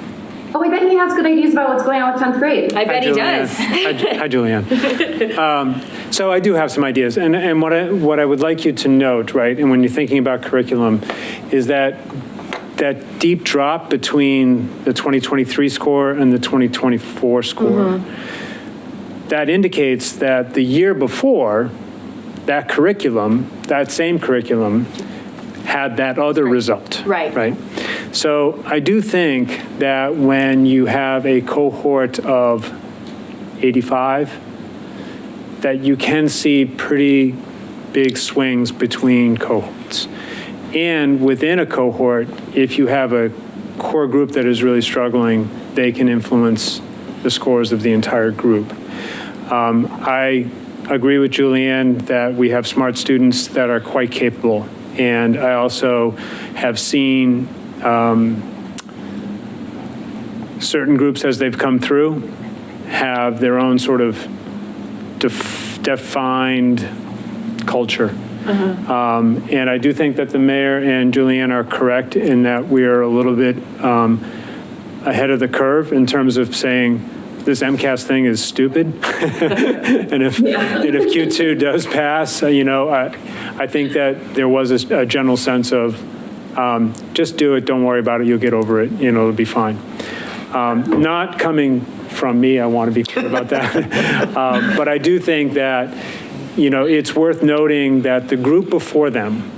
Oh, I bet he has good ideas about what's going on with 10th grade. I bet he does. Hi, Julianne. So I do have some ideas, and what I would like you to note, right, and when you're thinking about curriculum, is that deep drop between the 2023 score and the 2024 score. That indicates that the year before, that same curriculum, had that other result. Right. So I do think that when you have a cohort of 85, that you can see pretty big swings between cohorts. And within a cohort, if you have a core group that is really struggling, they can influence the scores of the entire group. I agree with Julianne that we have smart students that are quite capable. And I also have seen certain groups as they've come through have their own sort of defined culture. And I do think that the mayor and Julianne are correct in that we are a little bit ahead of the curve in terms of saying this MCAS thing is stupid. and if Q2 does pass, I think that there was a general sense of just do it, don't worry about it, you'll get over it, it'll be fine. Not coming from me, I want to be clear about that. But I do think that, it's worth noting that the group before them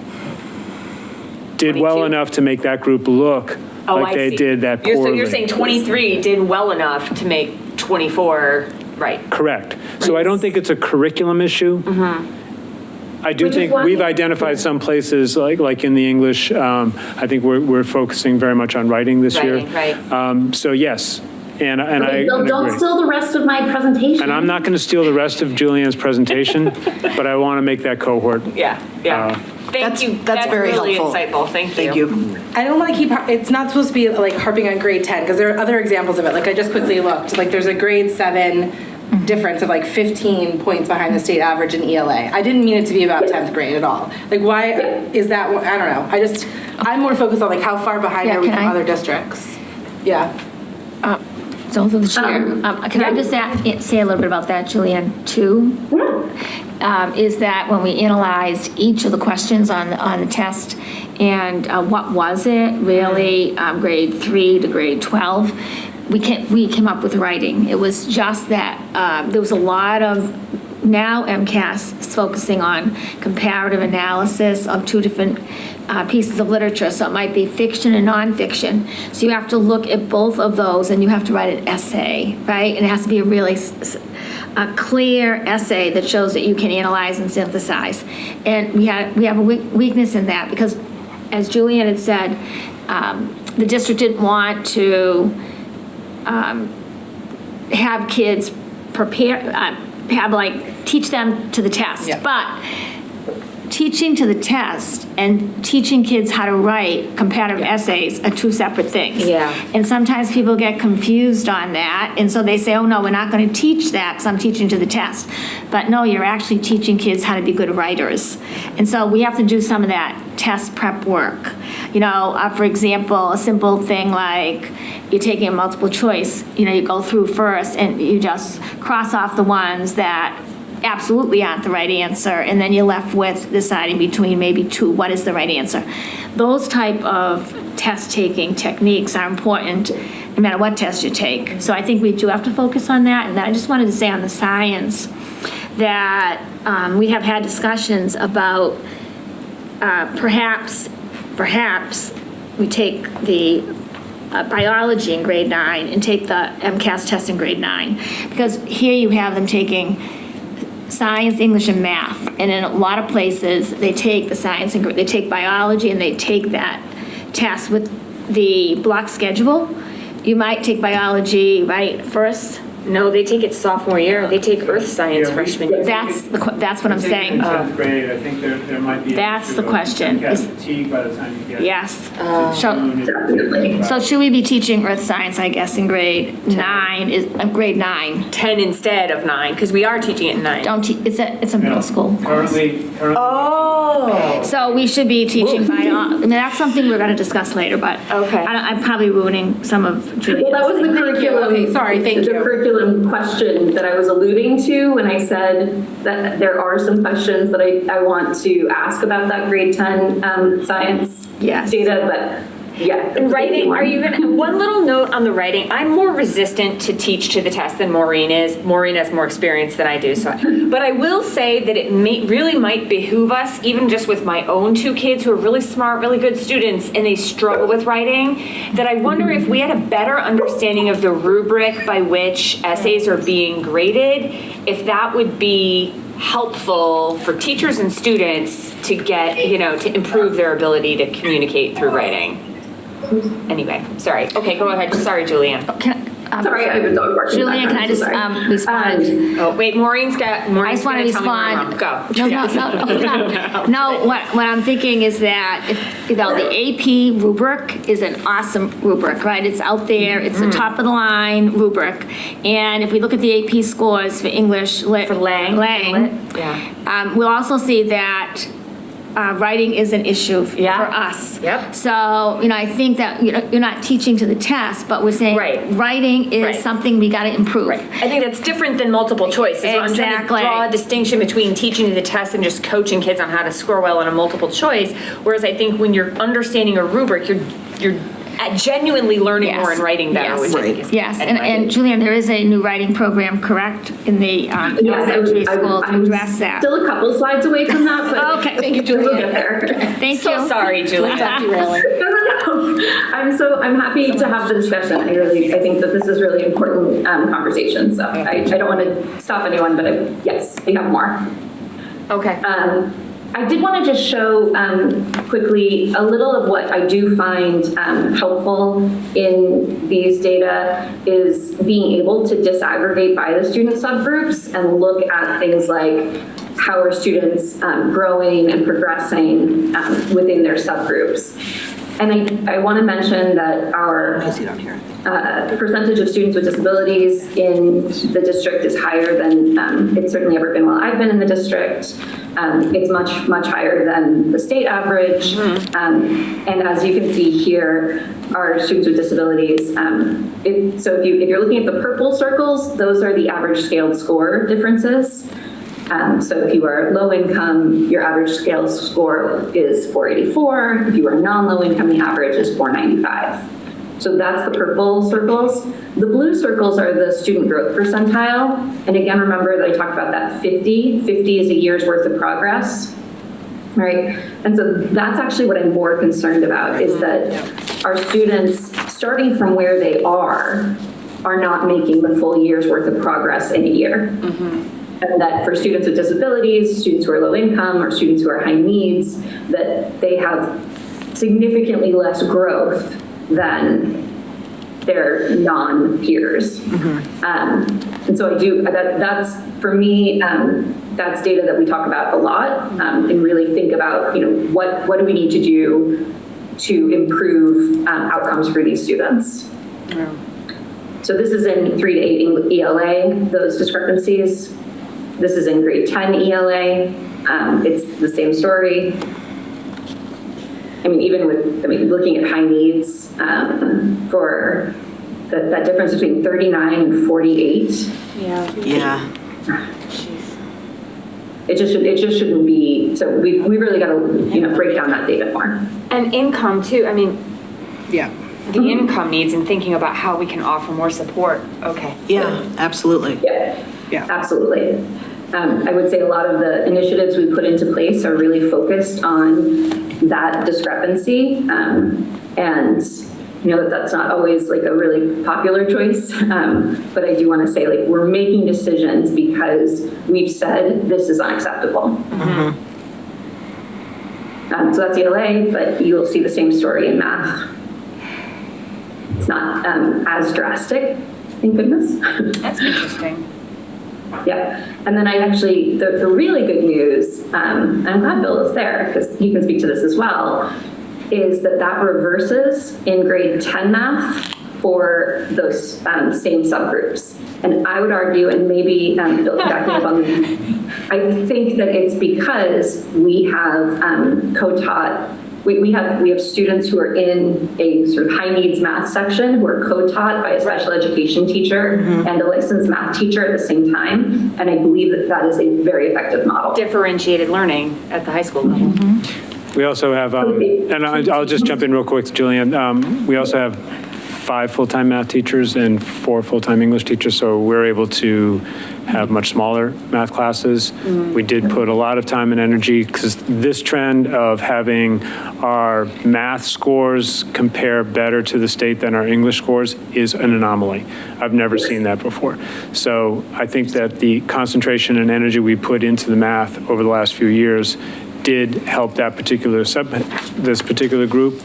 did well enough to make that group look like they did that poorly. So you're saying 23 did well enough to make 24 right? Correct. So I don't think it's a curriculum issue. I do think we've identified some places, like in the English, I think we're focusing very much on writing this year. Right. So yes, and Okay, I don't agree. steal the rest of my presentation. And I'm not going to steal the rest of Julianne's presentation, but I want to make that cohort. Yeah. Thank you. That's very really helpful. insightful. Thank you. I don't want to keep, it's not supposed to be like harping on grade 10, because there are other examples of it. Like I just quickly looked, like there's a grade 7 difference of like 15 points behind the state average in ELA. I didn't mean it to be about 10th grade at all. Like why is that, I don't know. I'm more focused on like how far behind are we from other districts? Yeah. So through the chair, can I just say a little bit about that, Julianne, too? Is that when we analyzed each of the questions on the test and what was it really, grade 3 to grade 12, we came up with writing. It was just that there was a lot of, now MCAS is focusing on comparative analysis of two different pieces of literature, so it might be fiction and nonfiction. So you have to look at both of those and you have to write an essay, right? And it has to be a really clear essay that shows that you can analyze and synthesize. And we have a weakness in that because, as Julianne had said, the district didn't want to have kids prepare, teach them to the test. Yeah. But teaching to the test and teaching kids how to write comparative essays are two separate things. Yeah. And sometimes people get confused on that, and so they say, oh no, we're not going to teach that because I'm teaching to the test. But no, you're actually teaching kids how to be good writers. And so we have to do some of that test prep work. For example, a simple thing like you're taking a multiple choice, you go through first and you just cross off the ones that absolutely aren't the right answer, and then you're left with deciding between maybe two, what is the right answer. Those type of test-taking techniques are important no matter what test you take. So I think we do have to focus on that, and then I just wanted to say on the science that we have had discussions about perhaps we take the biology in grade 9 and take the MCAS test in grade 9, because here you have them taking science, English, and math. And in a lot of places, they take the science and they take biology and they take that test with the block schedule. You might take biology, right, first? No, they take it sophomore year. They take earth science freshman year. That's what I'm saying. In 10th grade, I think there might be. That's the question. Fatigue by the time you get. Yes. So should we be teaching earth science, I guess, in grade 9, grade 9? 10 instead of 9, because we are teaching it in 9. It's a middle school course. Oh. So we should be teaching biology. That's something we're going to discuss later, but I'm probably ruining some of Julia's. Well, that was the curriculum. Okay, sorry, thank you. The curriculum question that I was alluding to when I said that there are some questions that I want to ask about that grade 10 science data, but yeah. Writing, are you gonna, one little note on the writing, I'm more resistant to teach to the test than Maureen is. Maureen has more experience than I do, but I will say that it really might behoove us, even just with my own 2 kids who are really smart, really good students, and they struggle with writing, that I wonder if we had a better understanding of the rubric by which essays are being graded, if that would be helpful for teachers and students to get, to improve their ability to communicate through writing. Anyway, sorry. Okay, go ahead. Sorry, Julianne. Sorry, I have a dog barking. Julian, can I just respond? Oh, wait, Maureen's I just want to respond. Go. No, what I'm thinking is that, the AP rubric is an awesome rubric, right? It's out there, it's the top of the line rubric. And if we look at the AP scores for English, Lit, For Lang. yeah. We'll also see that writing is an issue for us. Yep. So, I think that you're not teaching to the test, but we're saying writing is something we got to improve. Right. I think that's different than multiple choice. I'm trying to draw a distinction between teaching to the test and just coaching kids on how to score well in a multiple choice. Whereas I think when you're understanding a rubric, you're genuinely learning more and writing better. Which I think is and Julian, there is a new writing program, correct, in the elementary school to address that. Still a couple slides away from that, but okay, thank you, Julian. We'll get there. Thank you. So sorry, Julian. I'm happy to have the discussion. I think that this is really important conversation. So I don't want to stop anyone, but yes, we have more. Okay. I did want to just show quickly a little of what I do find helpful in these data is being able to disaggregate by the student subgroups and look at things like how are students growing and progressing within their subgroups. And I want to mention that our percentage of students with disabilities in the district is higher than it's certainly ever been while I've been in the district. It's much, much higher than the state average. And as you can see here, our students with disabilities, so if you're looking at the purple circles, those are the average scaled score differences. So if you are low income, your average scale score is 484. If you are non-low income, the average is 495. So that's the purple circles. The blue circles are the student growth percentile. And again, remember that I talked about that 50. 50 is a year's worth of progress, right? And so that's actually what I'm more concerned about is that our students, starting from where they are not making the full year's worth of progress in a year. And that for students with disabilities, students who are low income, or students who are high needs, that they have significantly less growth than their non-peers. And so I do, that's, for me, that's data that we talk about a lot and really think about, what do we need to do to improve outcomes for these students. So this is in 3 to 8 ELA, those discrepancies. This is in grade 10 ELA. It's the same story. Even with, looking at high needs for that difference between 39 and 48. Yeah. It just shouldn't be. So we really got to break down that data more. And income too. Yeah. The income needs and thinking about how we can offer more support. Okay. Yeah, absolutely. Yeah, absolutely. I would say a lot of the initiatives we put into place are really focused on that discrepancy. And that's not always like a really popular choice. But I do want to say we're making decisions because we've said this is unacceptable. So that's ELA, but you'll see the same story in math. It's not as drastic, thank goodness. That's interesting. Yeah, and then the really good news, and I'm glad Bill is there because he can speak to this as well, is that reverses in grade 10 math for those same subgroups. And I would argue, and maybe Bill can back me up on this, I think that it's because we have co-taught. We have students who are in a sort of high needs math section who are co-taught by a special education teacher and a licensed math teacher at the same time. And I believe that is a very effective model. Differentiated learning at the high school level. We also have, and I'll just jump in real quick, Julian. We also have 5 full-time math teachers and 4 full-time English teachers, so we're able to have much smaller math classes. We did put a lot of time and energy because this trend of having our math scores compare better to the state than our English scores is an anomaly. I've never seen that before. So I think that the concentration and energy we put into the math over the last few years did help that particular this particular group.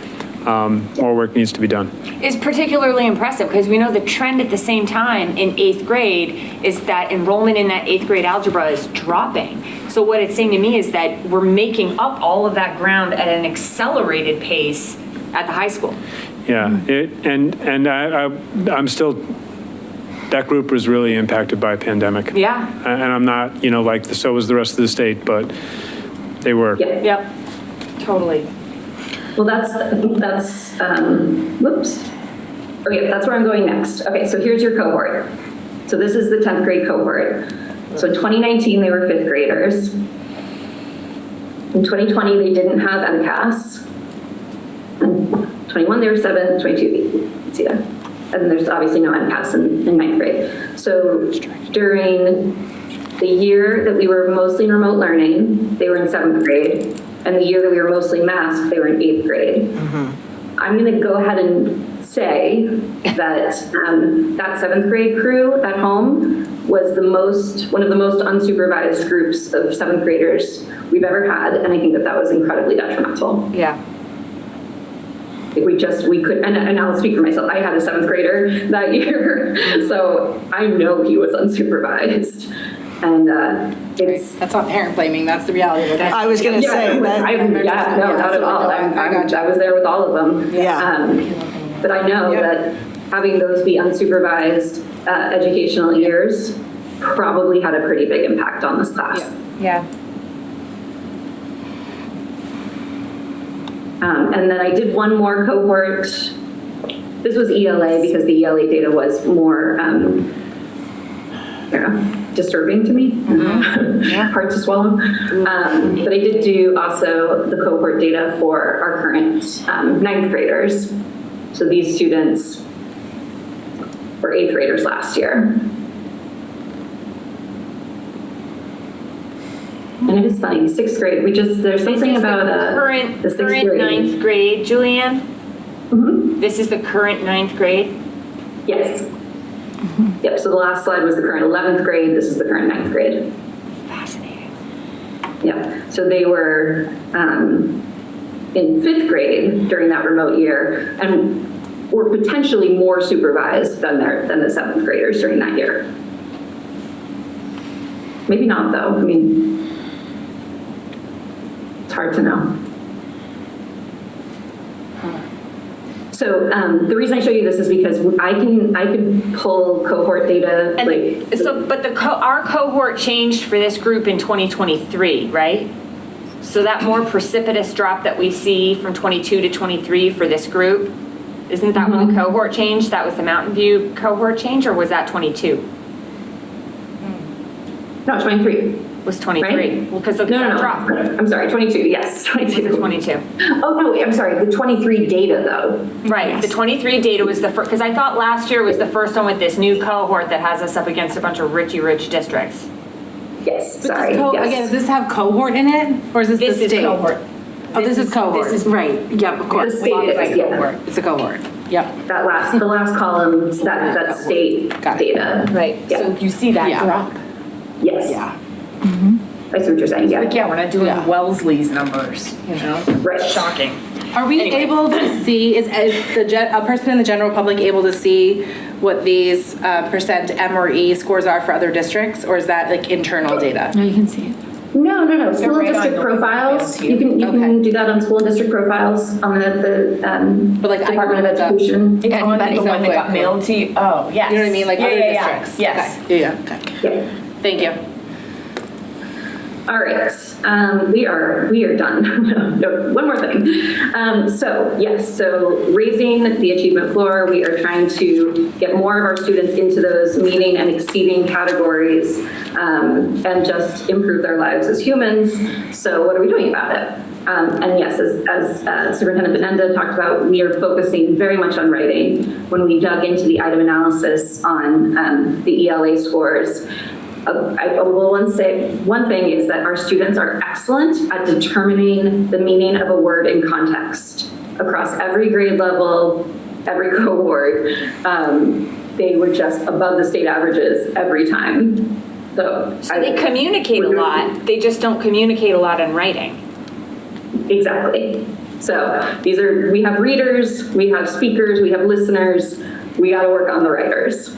more work needs to be done. Is particularly impressive because we know the trend at the same time in 8th grade is that enrollment in that 8th grade algebra is dropping. So what it's saying to me is that we're making up all of that ground at an accelerated pace at the high school. Yeah, I'm still, that group was really impacted by a pandemic. Yeah. And I'm not, like, so was the rest of the state, but they were. Yep, totally. Well, that's whoops. Okay, that's where I'm going next. Okay, so here's your cohort. So this is the 10th grade cohort. So in 2019, they were 5th graders. In 2020, they didn't have MCAS. And 21, they were 7, 22, you can see that. And then there's obviously no MCAS in 9th grade. So during the year that we were mostly remote learning, they were in 7th grade. And the year that we were mostly masked, they were in 8th grade. I'm going to go ahead and say that that 7th grade crew at home was one of the most unsupervised groups of 7th graders we've ever had, and I think that was incredibly detrimental. Yeah. We could, and I'll speak for myself. I had a 7th grader that year, so I know he was unsupervised. And that's not parent blaming. That's the reality of it. I was going to say that. No, not at all. I was there with all of them. Yeah. But I know that having those be unsupervised educational years probably had a pretty big impact on this class. Yeah. And then I did one more cohort. This was ELA because the ELA data was more disturbing to me, hard to swallow. But I did do also the cohort data for our current 9th graders. So these students were 8th graders last year. And it is funny, 6th grade, there's something about the current 9th grade, Julianne? This is the current 9th grade? Yes. Yep, so the last slide was the current 11th grade, this is the current 9th grade. Fascinating. Yep, so they were in 5th grade during that remote year and were potentially more supervised than the 7th graders during that year. Maybe not though, I mean, it's hard to know. So the reason I show you this is because I can pull cohort data. Our cohort changed for this group in 2023, right? So that more precipitous drop that we see from 22 to 23 for this group, isn't that when the cohort changed? That was the Mountain View cohort change, or was that 22? No, 23. Was 23. Right? Well, because of the drop. I'm sorry, 22, yes, 22. 22. Oh, no, I'm sorry, the 23 data though. Right, yes. The 23 data was the first, because I thought last year was the first one with this new cohort that has us up against a bunch of rich districts. Yes, but sorry. Again, does this have cohort in it, or is this the state? Is cohort. Oh, this is cohort. This is right. Yep, of course. The state is cohort. It's a cohort. Yep. The last column, that state data. Right. Yeah. So you see that drop. Yes. Yeah. I see what you're saying. Yeah. We're not doing Wellesley's numbers. Right. Shocking. Are we able to see? Is a person in the general public able to see what these percent M or E scores are for other districts, or is that like internal data? No, you can see it. No. School and district profiles. You can do that on school and district profiles on the but like Department of Education. It's on the one that got mailed to you. Oh, yes. You know what I mean? Like other districts. Yes. Okay. Yeah. Okay. Thank you. All right, we are done. No, one more thing. So raising the achievement floor, we are trying to get more of our students into those meeting and exceeding categories and just improve their lives as humans. So what are we doing about it? And yes, as Superintendent Benenda talked about, we are focusing very much on writing. When we dug into the item analysis on the ELA scores, I will say one thing is that our students are excellent at determining the meaning of a word in context across every grade level, every cohort. They were just above the state averages every time. So they communicate a lot. They just don't communicate a lot in writing. Exactly. So we have readers, we have speakers, we have listeners, we got to work on the writers.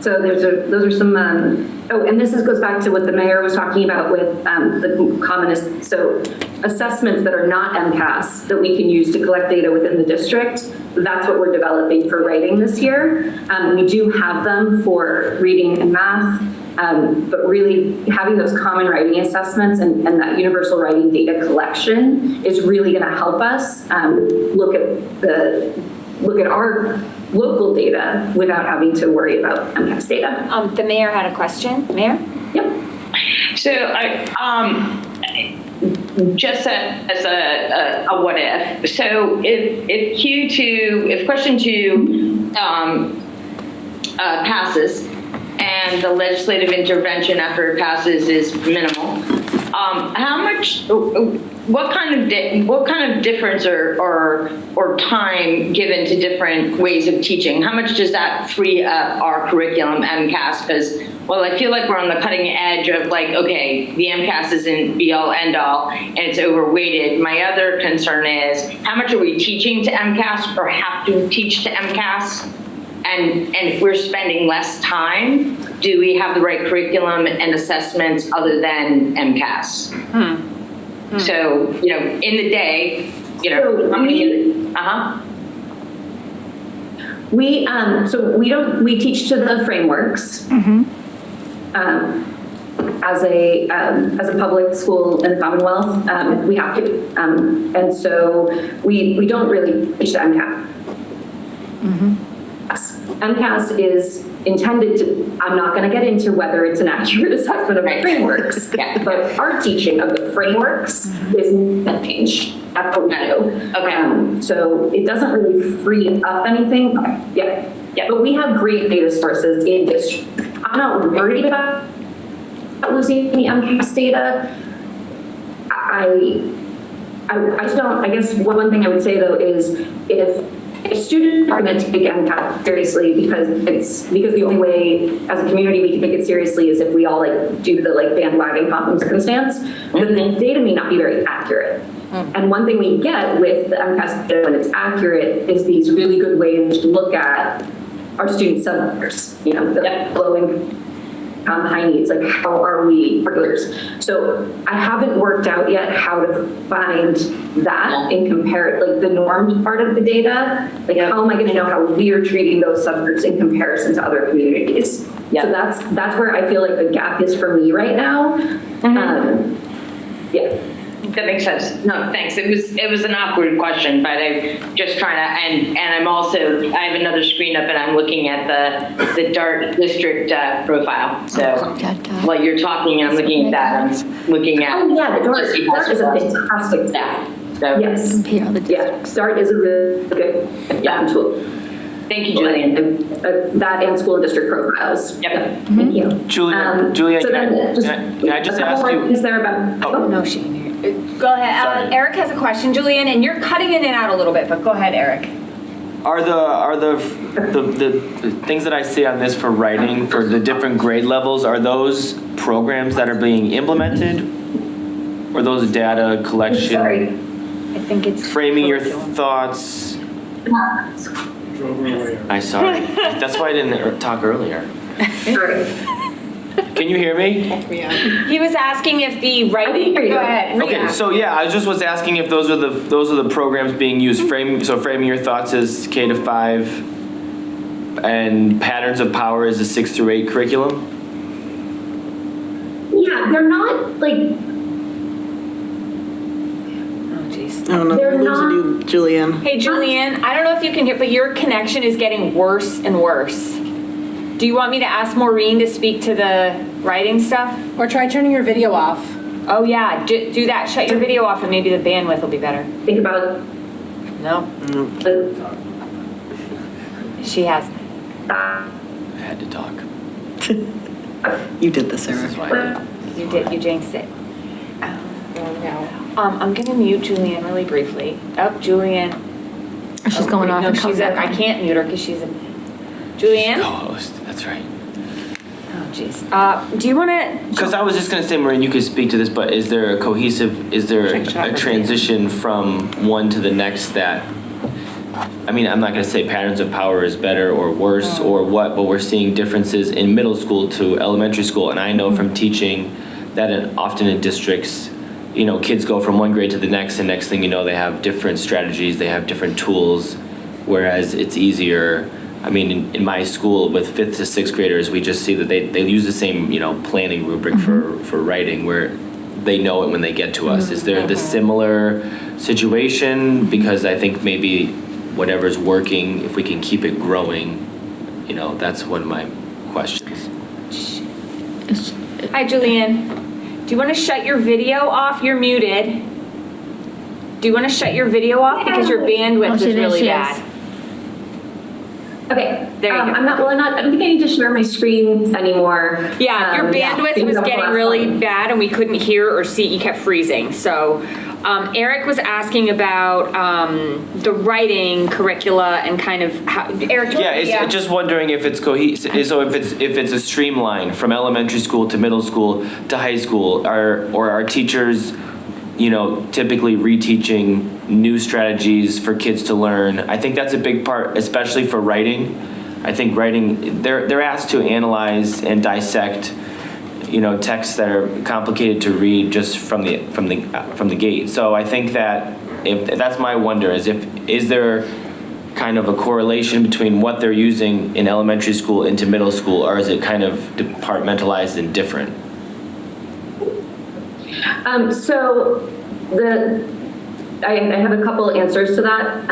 So those are some, and this goes back to what the mayor was talking about with the commonest, so assessments that are not MCAS that we can use to collect data within the district, that's what we're developing for writing this year. We do have them for reading and math, but really having those common writing assessments and that universal writing data collection is really going to help us look at our local data without having to worry about MCAS data. The mayor had a question. Mayor? Yep. So just as a what if, so if question 2 passes and the legislative intervention after it passes is minimal, what kind of difference or time given to different ways of teaching? How much does that free up our curriculum MCAS? Because, well, I feel like we're on the cutting edge of like, okay, the MCAS isn't be all end all and it's overweighted. My other concern is how much are we teaching to MCAS or have to teach to MCAS? And if we're spending less time, do we have the right curriculum and assessments other than MCAS? So, in the day, we teach to the frameworks as a public school in the Commonwealth. We have to, and so we don't really teach to MCAS. MCAS is intended to, I'm not going to get into whether it's an accurate assessment of the frameworks, but our teaching of the frameworks is not changed. That's what we do. Okay. So it doesn't really free up anything. Yeah. But we have great data sources in district. I'm not worried about losing the MCAS data. I just don't, I guess one thing I would say though is if students are going to take MCAS seriously because the only way as a community we can take it seriously is if we all do the bandwagon common circumstance, then the data may not be very accurate. And one thing we get with the MCAS data when it's accurate is these really good ways to look at our student subgroups, the low income, high needs, how are we regulars? So I haven't worked out yet how to find that and compare it, the normed part of the data. How am I going to know how we are treating those subgroups in comparison to other communities? So that's where I feel like the gap is for me right now. That makes sense. No, thanks. It was an awkward question, but I'm just trying to, and I'm also, I have another screen up and I'm looking at the DART district profile. So while you're talking, I'm looking at that. I'm looking at. Oh yeah, the DART is a fantastic stat. So yes. DART is a really good tool. Thank you, Julian. That and school district profiles. Yep. Thank you. Julian, so can I just ask you? Is there about? Oh no, she can hear. Go ahead. Eric has a question, Julian, and you're cutting in and out a little bit, but go ahead, Eric. Are the things that I see on this for writing for the different grade levels, are those programs that are being implemented, or those data collection? Sorry, I think it's framing your thoughts. I'm sorry. That's why I didn't talk earlier. Can you hear me? He was asking if the writing. Go ahead. Okay, so I was asking if those are the programs being used. Framing your thoughts is K to 5, and patterns of power is a 6 through 8 curriculum. Yeah, they're not I don't know. They're We're losing you, Julian. Hey, Julian, I don't know if you can hear, but your connection is getting worse and worse. Do you want me to ask Maureen to speak to the writing stuff? Or try turning your video off. Oh yeah, do that. Shut your video off and maybe the bandwidth will be better. Think about it. No. She has. I had to talk. You did this, Sarah. You did. You jinxed it. Oh no. I'm gonna mute Julian really briefly. Oh, Julian. She's going off. No, I can't mute her because she's a. Julian. Co-host. That's right. Oh, geez. Do you want to? Because I was just going to say, Maureen, you could speak to this, but is there a transition from one to the next that, I mean, I'm not going to say patterns of power is better or worse or what, but we're seeing differences in middle school to elementary school. And I know from teaching that often in districts, you know, kids go from one grade to the next, and next thing you know, they have different strategies, they have different tools, whereas it's easier. I mean, in my school with 5th to 6th graders, we just see that they use the same, you know, planning rubric for writing, where they know it when they get to us. Is there the similar situation? Because I think maybe whatever's working, if we can keep it growing, you know, that's one of my questions. Hi, Julianne. Do you want to shut your video off? You're muted. Do you want to shut your video off because your bandwidth is really bad? Okay. There you go. I don't think I need to share my screen anymore. Yeah, your bandwidth was getting really bad and we couldn't hear or see. You kept freezing. So Eric was asking about the writing curricula and kind of how, Eric. Yeah, just wondering if it's cohesive. So if it's a streamline from elementary school to middle school to high school, or are teachers, you know, typically reteaching new strategies for kids to learn? I think that's a big part, especially for writing. I think writing, they're asked to analyze and dissect, you know, texts that are complicated to read just from the gate. So I think that if that's my wonder, is there kind of a correlation between what they're using in elementary school into middle school, or is it kind of departmentalized and different? I have a couple answers to that.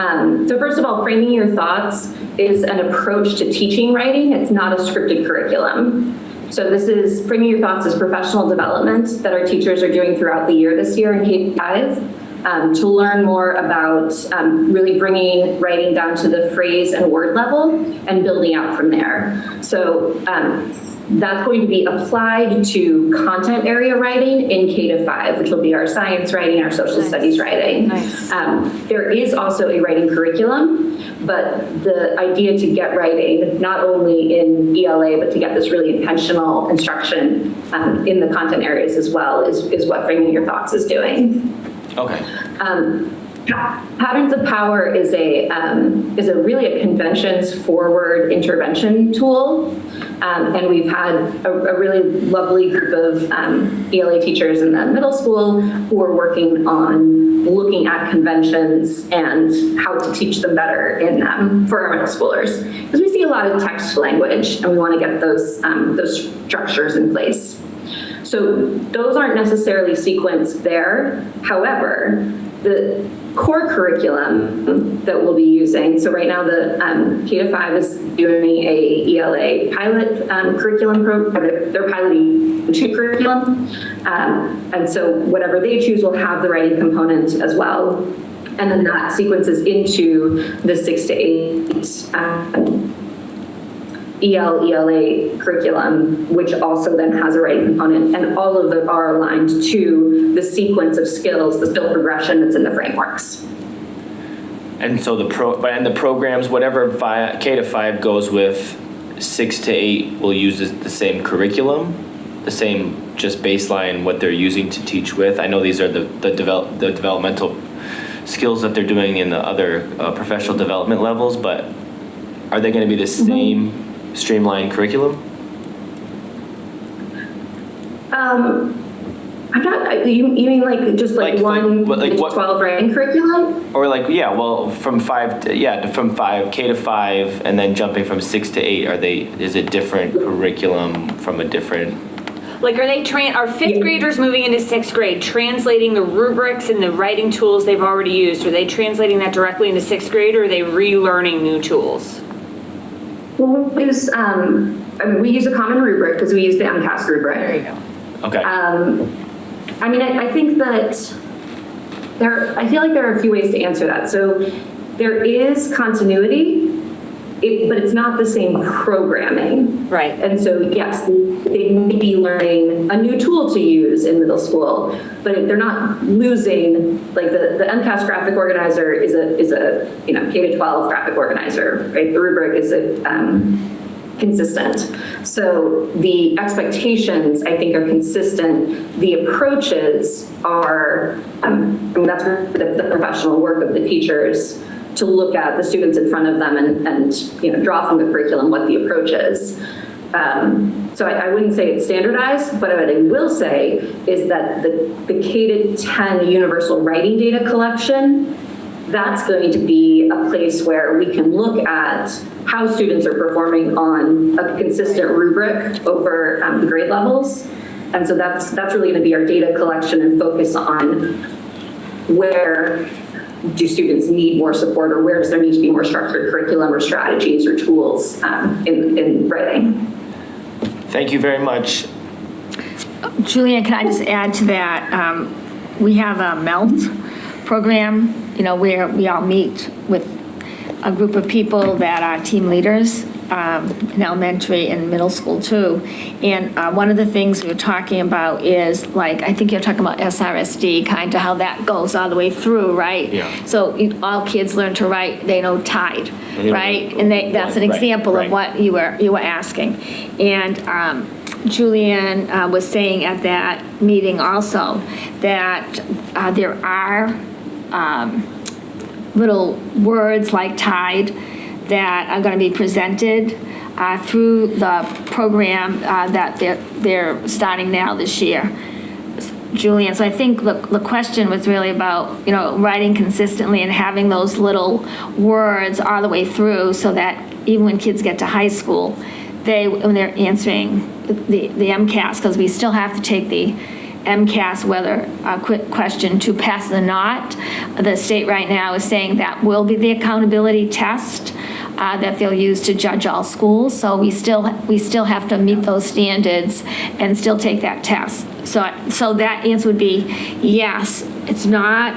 So first of all, framing your thoughts is an approach to teaching writing. It's not a scripted curriculum. So this is framing your thoughts as professional development that our teachers are doing throughout the year this year in K-5 to learn more about really bringing writing down to the phrase and word level and building out from there. So that's going to be applied to content area writing in K-5, which will be our science writing, our social studies writing. Nice. There is also a writing curriculum, but the idea to get writing, not only in ELA, but to get this really intentional instruction in the content areas as well is what Framing Your Thoughts is doing. Okay. Patterns of Power is really a conventions forward intervention tool. And we've had a really lovely group of ELA teachers in the middle school who are working on looking at conventions and how to teach them better in them for our middle schoolers. Because we see a lot of text language and we want to get those structures in place. So those aren't necessarily sequenced there. However, the core curriculum that we'll be using, so right now the K-5 is doing a ELA pilot curriculum program. They're piloting 2 curriculum. And so whatever they choose will have the writing component as well. And then that sequences into the 6 to 8 ELA curriculum, which also then has a writing component, and all of them are aligned to the sequence of skills, the skill progression that's in the frameworks. And so the programs, whatever K-5 goes with, 6 to 8 will use the same curriculum, the same just baseline what they're using to teach with. I know these are the developmental skills that they're doing in the other professional development levels, but are they going to be the same streamlined curriculum? I'm not. You mean like just like one 12 writing curriculum? Or like from 5 K-5, and then jumping from 6 to 8. Is it different curriculum from a different? Like, are 5th graders moving into 6th grade translating the rubrics and the writing tools they've already used? Are they translating that directly into 6th grade, or are they relearning new tools? Well, we use a common rubric because we use the MCAS rubric. There you go. Okay. I think that I feel like there are a few ways to answer that. So there is continuity, but it's not the same programming. Right. And so, yes, they may be learning a new tool to use in middle school, but they're not losing, like the MCAS graphic organizer is a K-12 graphic organizer, right? The rubric is consistent. So the expectations, I think, are consistent. The approaches are, that's the professional work of the teachers to look at the students in front of them and draw from the curriculum what the approach is. So I wouldn't say it's standardized, but what I will say is that the K-10 universal writing data collection, that's going to be a place where we can look at how students are performing on a consistent rubric over the grade levels. And so that's really going to be our data collection and focus on where do students need more support, or where does there need to be more structured curriculum or strategies or tools in writing. Thank you very much. Julian, can I just add to that? We have a MELT program, where we all meet with a group of people that are team leaders in elementary and middle school too. And one of the things we were talking about is, like, I think you're talking about SRSD, kind of how that goes all the way through, right? Yeah. So all kids learn to write, they know tide, right? And that's an Right, example right. of what you were asking. And Julian was saying at that meeting also that there are little words like tide that are going to be presented through the program that they're starting now this year. Julian, so I think the question was really about, writing consistently and having those little words all the way through, so that even when kids get to high school, when they're answering the MCAS, because we still have to take the MCAS weather question to pass the NOT. The state right now is saying that will be the accountability test that they'll use to judge all schools. So we still have to meet those standards and still take that test. So that answer would be yes. It's not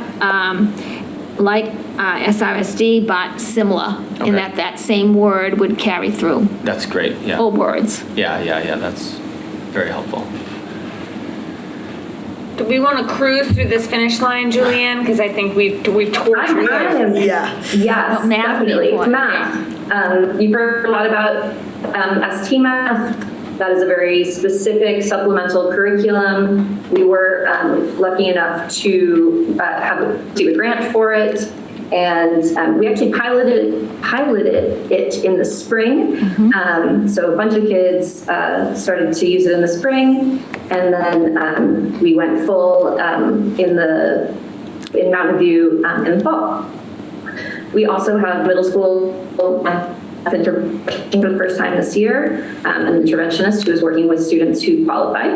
like SRSD, but similar in that same word would carry through. That's great. Yeah. All words. Yeah. That's very helpful. Do we want to cruise through this finish line, Julianne? Because I think we've tortured it. Yes, definitely. Math. You've heard a lot about ST Math. That is a very specific supplemental curriculum. We were lucky enough to receive a grant for it. And we actually piloted it in the spring. So a bunch of kids started to use it in the spring, and then we went full in Mountain View in the fall. We also have middle school intervention for the first time this year, an interventionist who is working with students who qualify.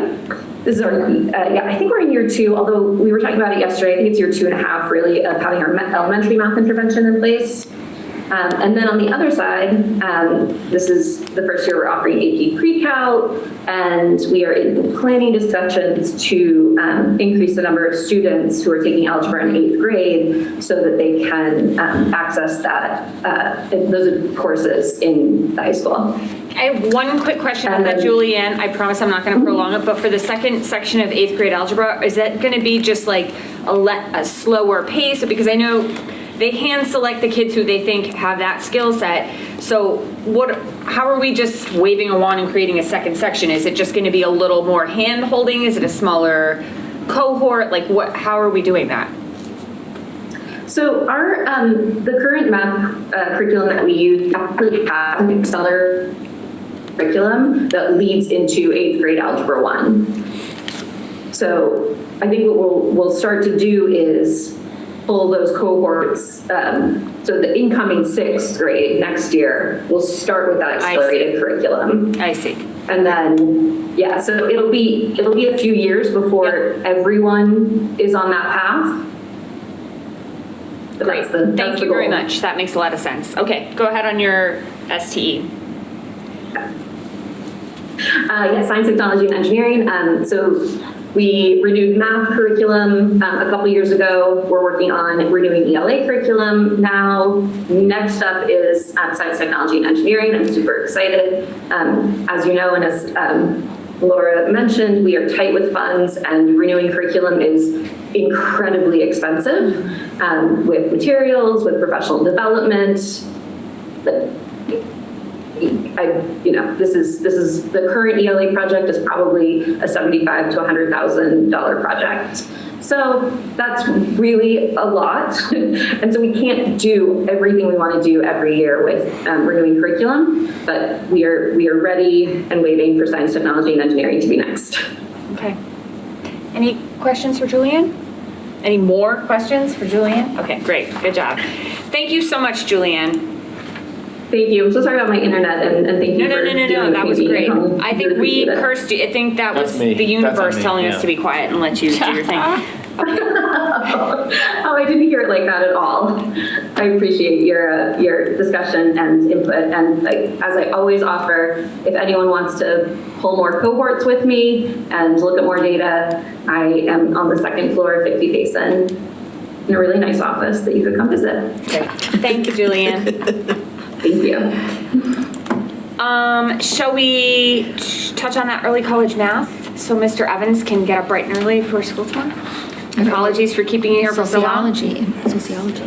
This is our, I think we're in year 2, although we were talking about it yesterday. I think it's year 2.5 really of having our elementary math intervention in place. And then on the other side, this is the first year we're offering AP Pre-Cal, and we are in planning discussions to increase the number of students who are taking algebra in 8th grade so that they can access those courses in the high school. I have one quick question about that, Julianne. I promise I'm not going to prolong it, but for the second section of 8th grade algebra, is that going to be just like a slower pace? Because I know they hand select the kids who they think have that skill set. So how are we just waving a wand and creating a second section? Is it just going to be a little more hand holding? Is it a smaller cohort? Like how are we doing that? So our the current math curriculum that we use actually has an accelerator curriculum that leads into 8th grade Algebra 1. So I think what we'll start to do is pull those cohorts. So the incoming 6th grade next year, we'll start with that accelerated curriculum. I see. And then, so it'll be a few years before everyone is on that path. Great. Thank you very much. That makes a lot of sense. Okay, go ahead on your STE. Science, technology, and engineering. So we renewed math curriculum a couple years ago. We're working on renewing ELA curriculum now. Next up is science, technology, and engineering. I'm super excited. As you know, and as Laura mentioned, we are tight with funds, and renewing curriculum is incredibly expensive with materials, with professional development. this is the current ELA project is probably a $75,000 to $100,000 project. So that's really a lot. And so we can't do everything we want to do every year with renewing curriculum, but we are ready and waiting for science, technology, and engineering to be next. Okay. Any questions for Julianne? Any more questions for Julianne? Okay, great. Good job. Thank you so much, Julianne. Thank you. I'm so sorry about my internet, and thank you for doing That was the great. meeting. I think we cursed you. I think that was the universe telling us to be quiet and let you do your thing. Oh, I didn't hear it like that at all. I appreciate your discussion and input. And as I always offer, if anyone wants to pull more cohorts with me and look at more data, I am on the second floor of 50 Basin in a really nice office that you could come visit. Okay. Thank you, Julianne. Thank you. Shall we touch on that early college math so Mr. Evans can get up bright and early for school tomorrow? Apologies for keeping you here for so long. Sociology.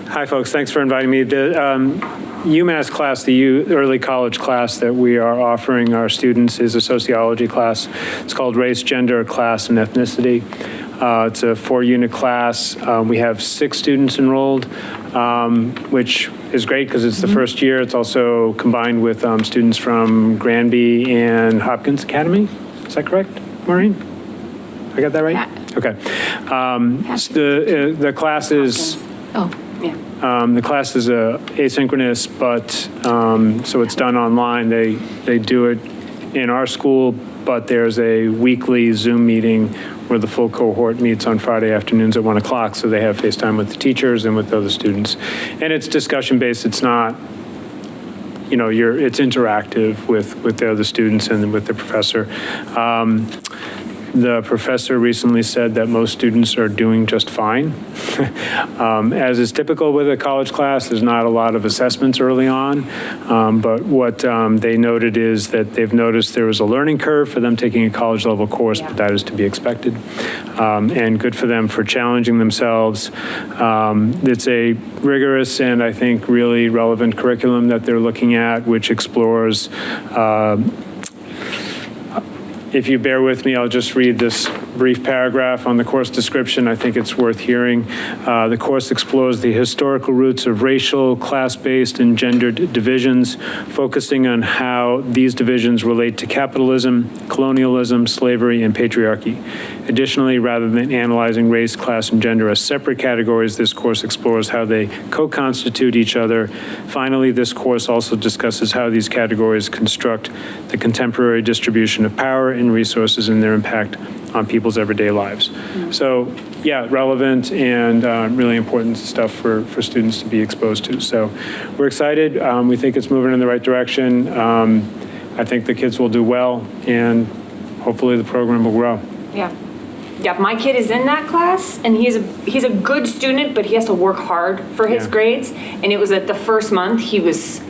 Hi, folks. Thanks for inviting me. The UMass class, the early college class that we are offering our students is a sociology class. It's called Race, Gender, Class, and Ethnicity. It's a 4-unit class. We have 6 students enrolled, which is great because it's the first year. It's also combined with students from Granby and Hopkins Academy. Is that correct, Maureen? I got that right? Yeah. Okay. The class is... the class is asynchronous, but so it's done online. They do it in our school, but there's a weekly Zoom meeting where the full cohort meets on Friday afternoons at 1 o'clock. So they have FaceTime with the teachers and with other students. And it's discussion based. It's not, it's interactive with the other students and with the professor. The professor recently said that most students are doing just fine. As is typical with a college class, there's not a lot of assessments early on, but what they noted is that they've noticed there was a learning curve for them taking a college level course, but that is to be expected, and good for them for challenging themselves. It's a rigorous and I think really relevant curriculum that they're looking at, which explores if you bear with me, I'll just read this brief paragraph on the course description. I think it's worth hearing. The course explores the historical roots of racial, class-based, and gendered divisions, focusing on how these divisions relate to capitalism, colonialism, slavery, and patriarchy. Additionally, rather than analyzing race, class, and gender as separate categories, this course explores how they co-constitute each other. Finally, this course also discusses how these categories construct the contemporary distribution of power and resources and their impact on people's everyday lives. So yeah, relevant and really important stuff for students to be exposed to. So we're excited. We think it's moving in the right direction. I think the kids will do well and hopefully the program will grow. Yeah. Yeah, my kid is in that class and he's a good student, but he has to work hard for his grades. And it was at the first month he was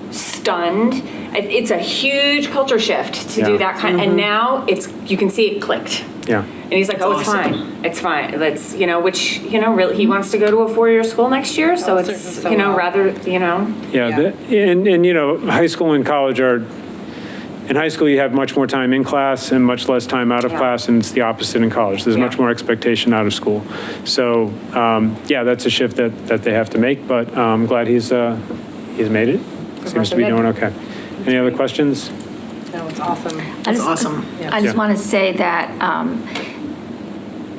stunned. It's a huge culture shift to do that kind, and now you can see it clicked. Yeah. And he's like, it's fine. It's fine. Let's, which, really, he wants to go to a 4-year school next year. So it's, rather. Yeah. High school and college are, in high school you have much more time in class and much less time out of class, and it's the opposite in college. There's much more expectation out of school. So, that's a shift that they have to make, but I'm glad he's made it. Seems to be doing okay. Any other questions? No, it's awesome. It's awesome. I just want to say that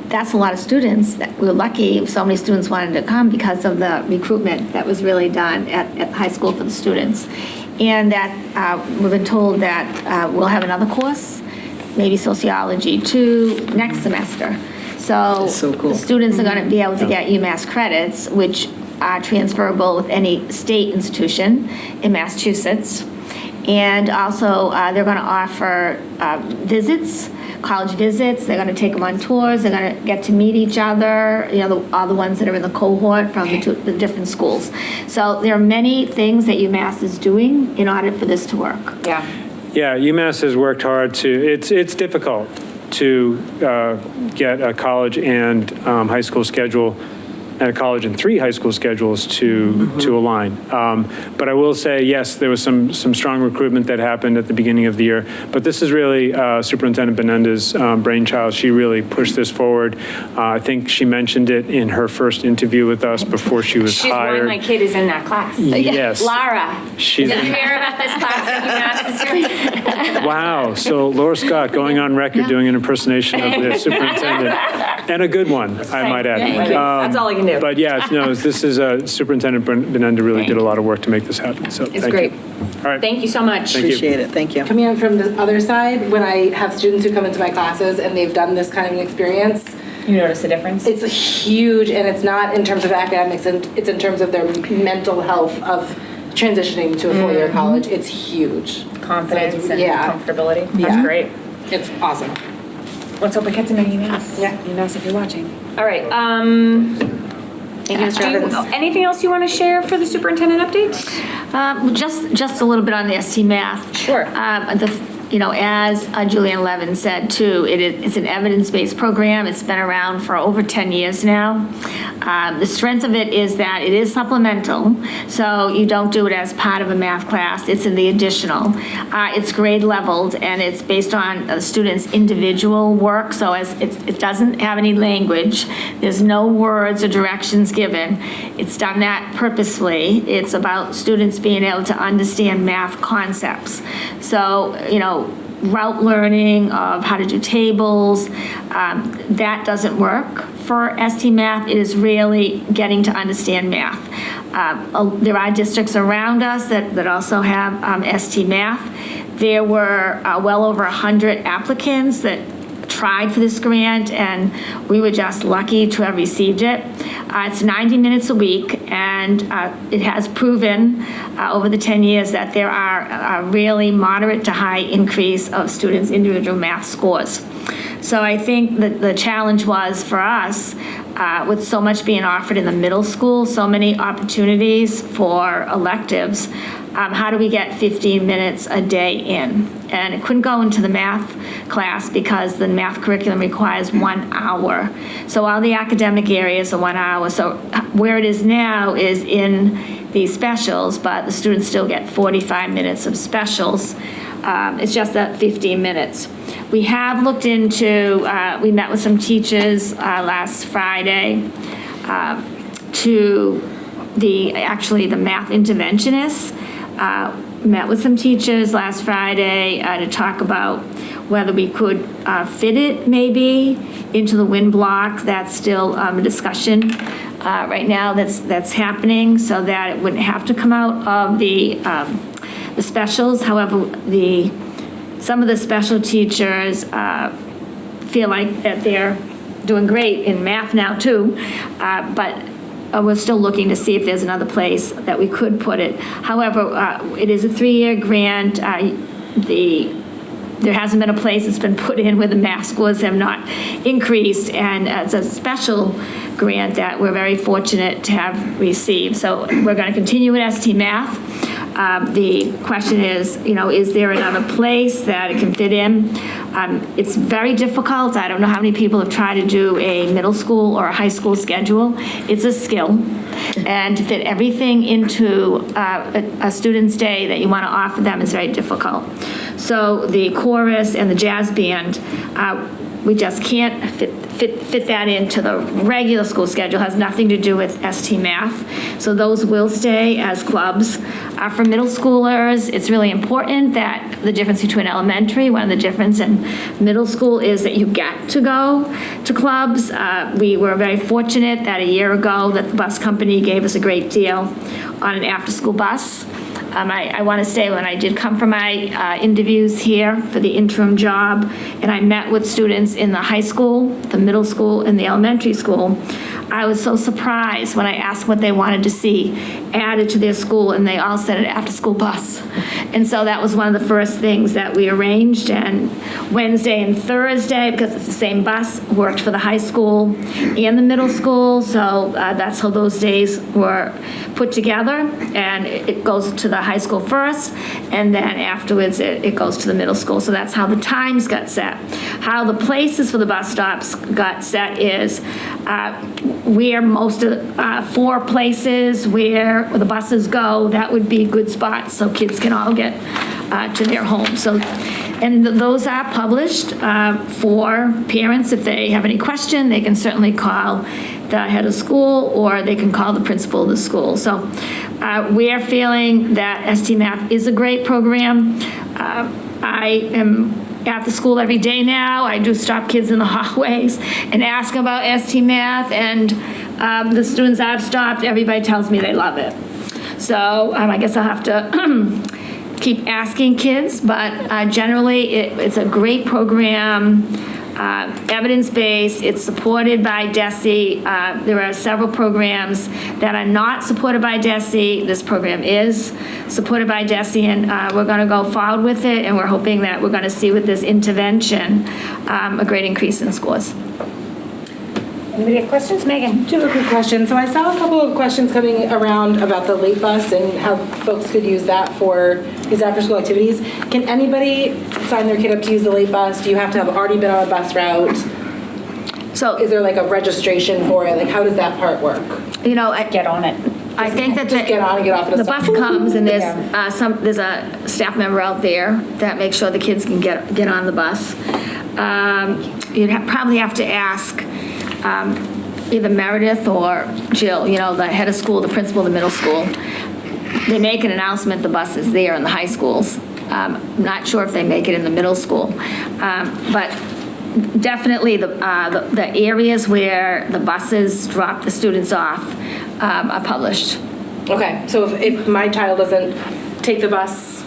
that's a lot of students. That we're lucky so many students wanted to come because of the recruitment that was really done at high school for the students. And that we've been told that we'll have another course, maybe sociology too, next semester. So cool. The students are going to be able to get UMass credits, which are transferable with any state institution in Massachusetts. And also, they're going to offer visits, college visits. They're going to take them on tours. They're going to get to meet each other, all the ones that are in the cohort from the different schools. So there are many things that UMass is doing in order for this to work. Yeah. Yeah, UMass has worked hard it's difficult to get a college and high school schedule at a college and 3 high school schedules to align. But I will say, yes, there was some strong recruitment that happened at the beginning of the year, but this is really Superintendent Benenda's brainchild. She really pushed this forward. I think she mentioned it in her first interview with us before she was She's hired. why my kid is in that class. Yes. Lara. She's Did you hear about this class that you Wow, so Laura Scott going on record doing an impersonation of the superintendent, and a good one, I might add. Thank you. That's all I can do. But yeah, no, this is Superintendent Benenda really did a lot of work to make this happen, so It's thank great. you. All right. Thank you so much. Thank you. Appreciate it, thank you. Coming in from the other side, when I have students who come into my classes and they've done this kind of an experience. You notice the difference? It's huge, and it's not in terms of academics, and it's in terms of their mental health of transitioning to a full-year college. It's huge. Confidence and yeah. comfortability. That's Yeah. great. It's awesome. Let's hope it gets into emails. Yeah. Emails if you're watching. All right. Thank you, Mr. Evans. Anything else you want to share for the superintendent update? Just a little bit on the ST Math. Sure. As Julian Levin said too, it's an evidence-based program. It's been around for over 10 years now. The strength of it is that it is supplemental, so you don't do it as part of a math class. It's in the additional. It's grade leveled, and it's based on the student's individual work, so it doesn't have any language. There's no words or directions given. It's done that purposefully. It's about students being able to understand math concepts. So, route learning of how to do tables, that doesn't work for ST Math. It is really getting to understand math. There are districts around us that also have ST Math. There were well over 100 applicants that tried for this grant, and we were just lucky to have received it. It's 90 minutes a week, and it has proven over the 10 years that there are a really moderate to high increase of students' individual math scores. So I think that the challenge was for us, with so much being offered in the middle school, so many opportunities for electives, how do we get 15 minutes a day in? And it couldn't go into the math class because the math curriculum requires 1 hour. So all the academic areas are 1 hour. So where it is now is in these specials, but the students still get 45 minutes of specials. It's just that 15 minutes. We have looked into, we met with some teachers last Friday to the math interventionists. Met with some teachers last Friday to talk about whether we could fit it maybe into the WIN block. That's still a discussion right now that's happening, so that it wouldn't have to come out of the specials. However, some of the special teachers feel like that they're doing great in math now too, but we're still looking to see if there's another place that we could put it. However, it is a 3-year grant. There hasn't been a place that's been put in where the math scores have not increased, and it's a special grant that we're very fortunate to have received. So we're going to continue with ST Math. The question is there another place that it can fit in? It's very difficult. I don't know how many people have tried to do a middle school or a high school schedule. It's a skill. And to fit everything into a student's day that you want to offer them is very difficult. So the chorus and the jazz band, we just can't fit that into the regular school schedule. It has nothing to do with ST Math. So those will stay as clubs. For middle schoolers, it's really important that the difference between elementary, one of the difference in middle school is that you get to go to clubs. We were very fortunate that a year ago that the bus company gave us a great deal on an after-school bus. I want to say when I did come for my interviews here for the interim job, and I met with students in the high school, the middle school, and the elementary school, I was so surprised when I asked what they wanted to see added to their school, and they all said an after-school bus. And so that was one of the first things that we arranged, and Wednesday and Thursday, because it's the same bus, worked for the high school and the middle school, so that's how those days were put together, and it goes to the high school first, and then afterwards it goes to the middle school. So that's how the times got set. How the places for the bus stops got set is where most of, 4 places where the buses go, that would be good spots so kids can all get to their homes. So, and those are published for parents. If they have any question, they can certainly call the head of school or they can call the principal of the school. So we're feeling that ST Math is a great program. I am at the school every day now. I do stop kids in the hallways and ask them about ST Math, and the students I've stopped, everybody tells me they love it. So I guess I'll have to keep asking kids, but generally it's a great program, evidence-based. It's supported by DESE. There are several programs that are not supported by DESE. This program is supported by DESE, and we're going to go forward with it, and we're hoping that we're going to see with this intervention a great increase in scores. Anybody have questions? Megan? Two quick questions. So I saw a couple of questions coming around about the late bus and how folks could use that for these after-school activities. Can anybody sign their kid up to use the late bus? Do you have to have already been on a bus route? So is there like a registration for it? Like how does that part work? You know, Get on it. I think that just get on and get off at a the stop. bus comes and there's a staff member out there that makes sure the kids can get on the bus. You'd probably have to ask either Meredith or Jill, you know, the head of school, the principal of the middle school. They make an announcement the bus is there in the high schools. I'm not sure if they make it in the middle school, but definitely the areas where the buses drop the students off are published. Okay, so if my child doesn't take the bus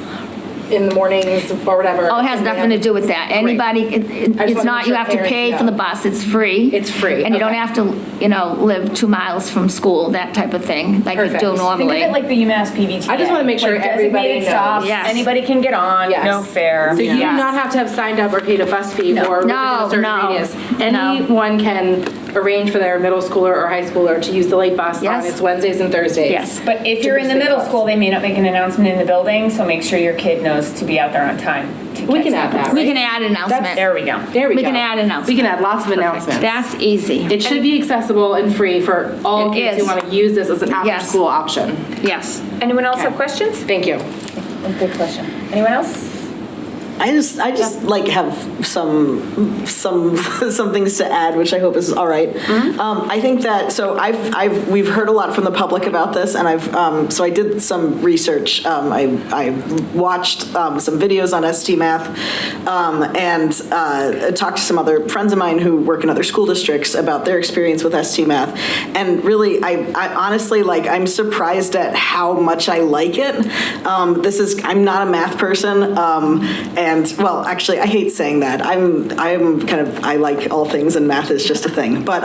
in the mornings or whatever. Oh, it has nothing to do with that. Anybody, it's not, you have to pay for the bus, it's free. It's free. And you don't have to, you know, live 2 miles from school, that type of thing, like you do normally. Think of it like the UMass PBTA. I just want to make sure like everybody knows. Stops, Yes. Anybody can get on, no fare. So you do not have to have signed up or paid a bus fee or within a certain radius. Anyone can arrange for their middle schooler or high schooler to use the late bus on its Wednesdays and Thursdays. Yes, but if you're in the middle school, they may not make an announcement in the building, so make sure your kid knows to be out there on time. We can add that. We can add an announcement. There we go. There we go. We can add an announcement. We can add lots of announcements. That's easy. It should be accessible and free for all kids who want to use this as an after-school option. Yes. Anyone else have questions? Thank you. Good question. Anyone else? I just like have some things to add, which I hope is all right. I think that we've heard a lot from the public about this, and so I did some research. I watched some videos on ST Math and talked to some other friends of mine who work in other school districts about their experience with ST Math. And really, I honestly I'm surprised at how much I like it. I'm not a math person. And well, actually, I hate saying that. I like all things, and math is just a thing. But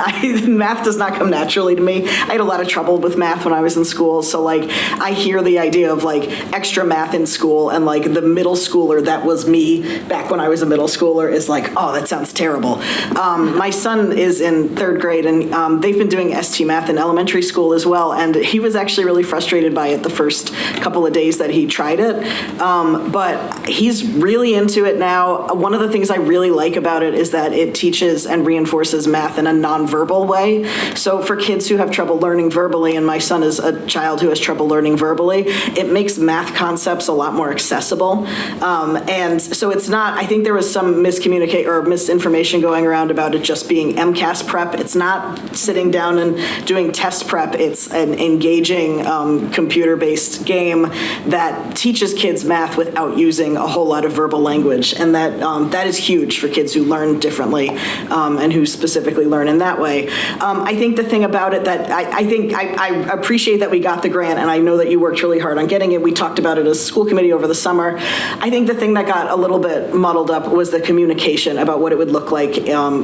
math does not come naturally to me. I had a lot of trouble with math when I was in school. So I hear the idea of extra math in school, and the middle schooler that was me back when I was a middle schooler is oh, that sounds terrible. My son is in 3rd grade, and they've been doing ST Math in elementary school as well. And he was actually really frustrated by it the first couple of days that he tried it. But he's really into it now. One of the things I really like about it is that it teaches and reinforces math in a nonverbal way. So for kids who have trouble learning verbally, and my son is a child who has trouble learning verbally, it makes math concepts a lot more accessible. And so it's not, I think there was some misinformation going around about it just being MCAS prep. It's not sitting down and doing test prep. It's an engaging computer-based game that teaches kids math without using a whole lot of verbal language, and that is huge for kids who learn differently and who specifically learn in that way. I think the thing about it that I appreciate that we got the grant, and I know that you worked really hard on getting it. We talked about it as a school committee over the summer. I think the thing that got a little bit muddled up was the communication about what it would look like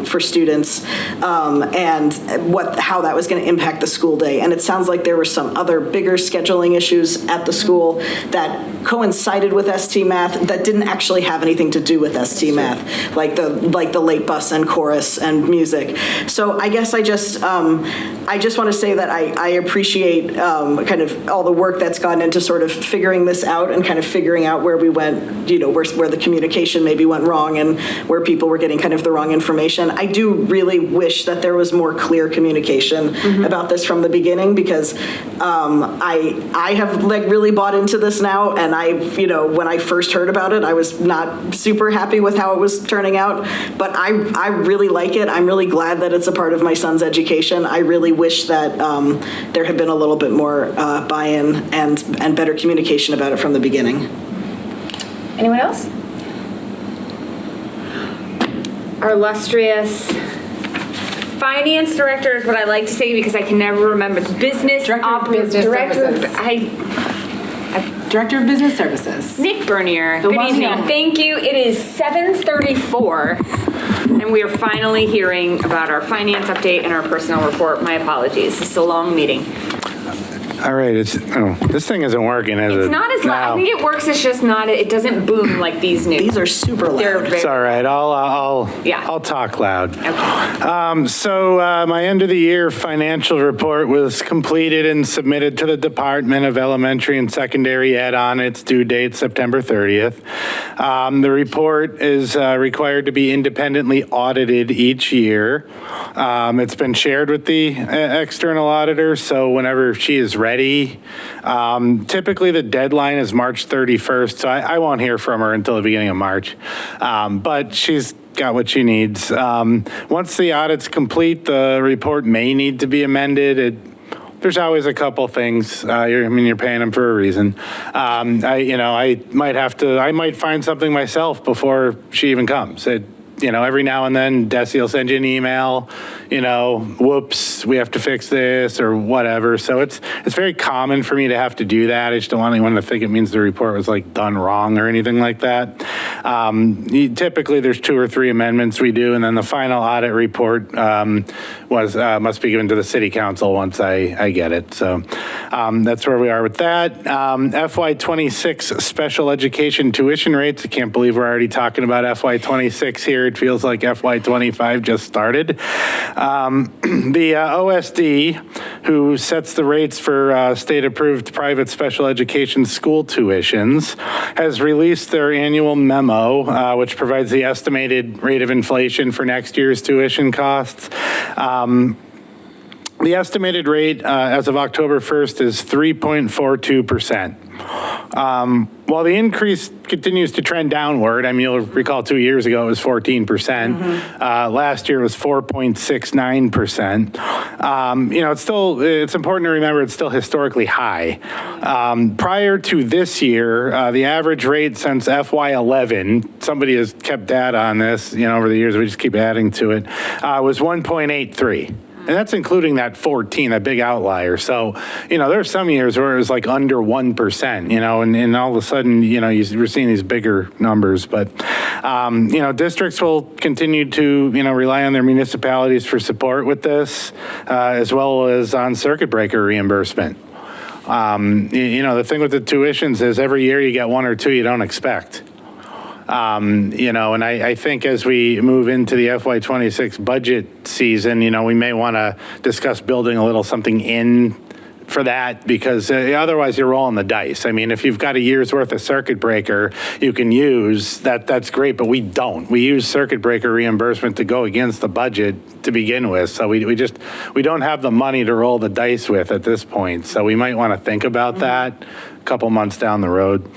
for students and how that was going to impact the school day. And it sounds like there were some other bigger scheduling issues at the school that coincided with ST Math that didn't actually have anything to do with ST Math, like the late bus and chorus and music. So I guess I just want to say that I appreciate kind of all the work that's gone into sort of figuring this out and kind of figuring out where we went, where the communication maybe went wrong and where people were getting kind of the wrong information. I do really wish that there was more clear communication about this from the beginning, because I have like really bought into this now, and when I first heard about it, I was not super happy with how it was turning out, but I really like it. I'm really glad that it's a part of my son's education. I really wish that there had been a little bit more buy-in and better communication about it from the beginning. Anyone else? Our illustrious finance director is what I like to say because I can never remember. Director of Business Services. Nick Bernier. Good evening. Thank you. It is 7:34, and we are finally hearing about our finance update and our personnel report. My apologies. It's a long meeting. All right, this thing isn't working, is it? It's not as loud. I think it works. It's just not. It doesn't boom like these new. These are super loud. It's all right. I'll talk loud. Okay. So my end of the year financial report was completed and submitted to the Department of Elementary and Secondary Ed on its due date, September 30th. The report is required to be independently audited each year. It's been shared with the external auditor, so whenever she is ready. Typically the deadline is March 31st, so I won't hear from her until the beginning of March. But she's got what she needs. Once the audit's complete, the report may need to be amended. There's always a couple things. You're paying them for a reason. I might find something myself before she even comes. Every now and then, Desi will send you an email, whoops, we have to fix this or whatever. So it's very common for me to have to do that. I just don't want anyone to think it means the report was like done wrong or anything like that. Typically, there's 2 or 3 amendments we do, and then the final audit report must be given to the city council once I get it. So that's where we are with that. FY26 special education tuition rates. I can't believe we're already talking about FY26 here. It feels like FY25 just started. The OSD, who sets the rates for state-approved private special education school tuitions, has released their annual memo, which provides the estimated rate of inflation for next year's tuition costs. The estimated rate as of October 1st is 3.42%. While the increase continues to trend downward, you'll recall 2 years ago it was 14%. Last year it was 4.69%. It's important to remember it's still historically high. Prior to this year, the average rate since FY11, somebody has kept data on this, over the years, we just keep adding to it, was 1.83. And that's including that 14, that big outlier. So, there's some years where it was like under 1%, and all of a sudden, we're seeing these bigger numbers. But, districts will continue to, rely on their municipalities for support with this, as well as on circuit breaker reimbursement. The thing with the tuitions is every year you get 1 or 2 you don't expect. And I think as we move into the FY26 budget season, we may want to discuss building a little something in for that, because otherwise you're rolling the dice. If you've got a year's worth of circuit breaker you can use, that's great, but we don't. We use circuit breaker reimbursement to go against the budget to begin with. So we don't have the money to roll the dice with at this point. So we might want to think about that a couple months down the road.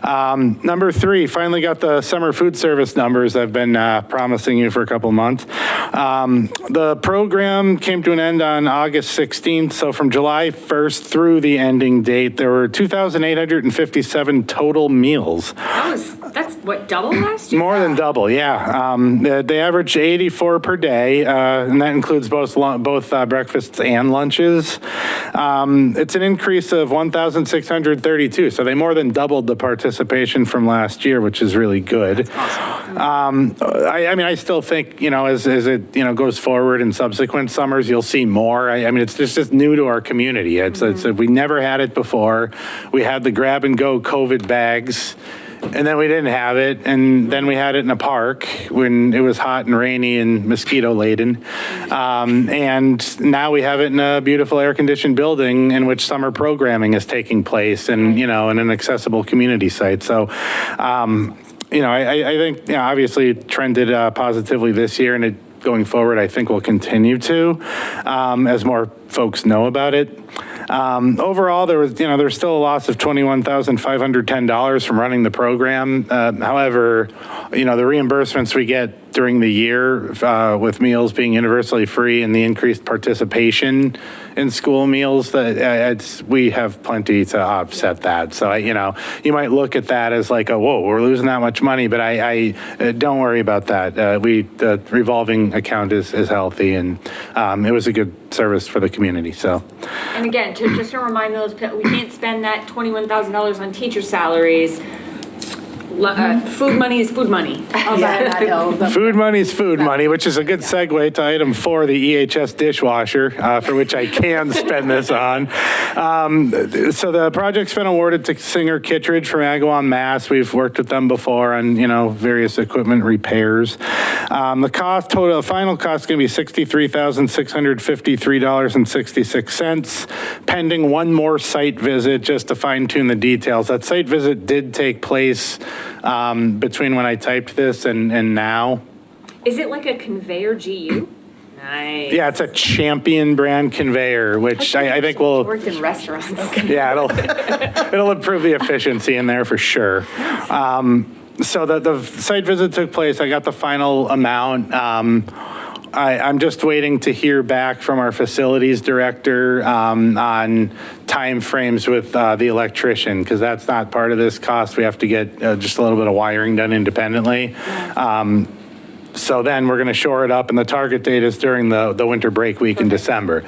Number 3, finally got the summer food service numbers I've been promising you for a couple months. The program came to an end on August 16th. So from July 1st through the ending date, there were 2,857 total meals. That's what, double last year? More than double, yeah. They average 84 per day, and that includes both breakfasts and lunches. It's an increase of 1,632, so they more than doubled the participation from last year, which is really good. That's awesome. I still think, as it goes forward in subsequent summers, you'll see more. It's just new to our community. We never had it before. We had the grab and go COVID bags. and then we didn't have it, and then we had it in a park when it was hot and rainy and mosquito laden. And now we have it in a beautiful air-conditioned building in which summer programming is taking place, and, in an accessible community site. So, I think, obviously it trended positively this year, and going forward, I think we'll continue to, as more folks know about it. Overall, there's still a loss of $21,510 from running the program. However, the reimbursements we get during the year with meals being universally free and the increased participation in school meals, we have plenty to offset that. So, you might look at that as like, whoa, we're losing that much money, but I don't worry about that. The revolving account is healthy, and it was a good service for the community, so. And again, just to remind those, we can't spend that $21,000 on teacher salaries. Food money is food money. Food money is food money, which is a good segue to item 4, the EHS dishwasher, for which I can spend this on. So the project's been awarded to Singer Kittredge from Agawam, Mass. We've worked with them before on, various equipment repairs. The final cost is going to be $63,653.66, pending one more site visit just to fine tune the details. That site visit did take place between when I typed this and now. Is it like a conveyor GU? Nice. Yeah, it's a Champion brand conveyor, which I think will. Worked in restaurants. Yeah, it'll improve the efficiency in there for sure. So the site visit took place. I got the final amount. I'm just waiting to hear back from our facilities director on timeframes with the electrician, because that's not part of this cost. We have to get just a little bit of wiring done independently. So then we're going to shore it up, and the target date is during the winter break week in December.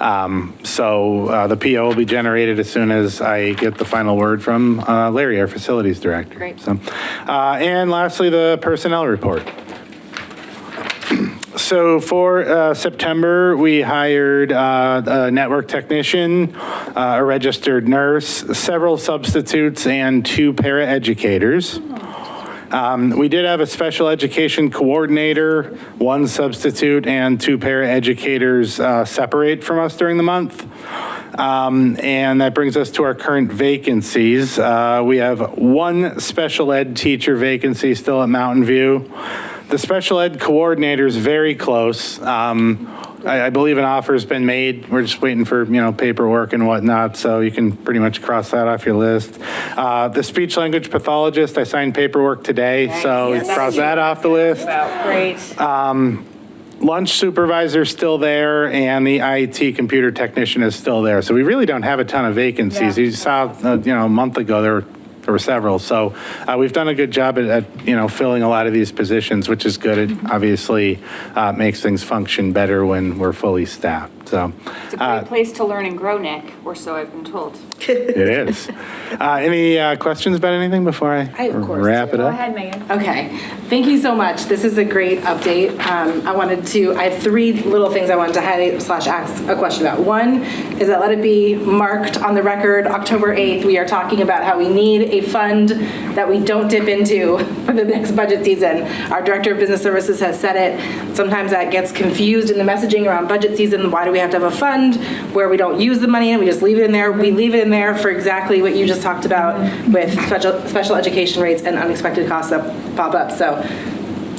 So the PO will be generated as soon as I get the final word from Larry, our facilities director. Great. So, and lastly, the personnel report. So for September, we hired a network technician, a registered nurse, several substitutes, and 2 paraeducators. We did have a special education coordinator, 1 substitute, and 2 paraeducators separate from us during the month. And that brings us to our current vacancies. We have 1 special ed teacher vacancy still at Mountain View. The special ed coordinator is very close. I believe an offer has been made. We're just waiting for, paperwork and whatnot, so you can pretty much cross that off your list. The speech language pathologist, I signed paperwork today, so cross that off the list. Great. Lunch supervisor still there, and the IT computer technician is still there. So we really don't have a ton of vacancies. You saw, a month ago, there were several. So we've done a good job at filling a lot of these positions, which is good. It obviously makes things function better when we're fully staffed. So it's a great place to learn and grow, Nick, or so I've been told. It is. Any questions about anything before I of course wrap it Go up? ahead, Megan. Okay, thank you so much. This is a great update. I have 3 little things I wanted to highlight / ask a question about. One is that let it be marked on the record, October 8th, we are talking about how we need a fund that we don't dip into for the next budget season. Our Director of Business Services has said it. Sometimes that gets confused in the messaging around budget season. Why do we have to have a fund where we don't use the money and we just leave it in there? We leave it in there for exactly what you just talked about with special education rates and unexpected costs that pop up. So,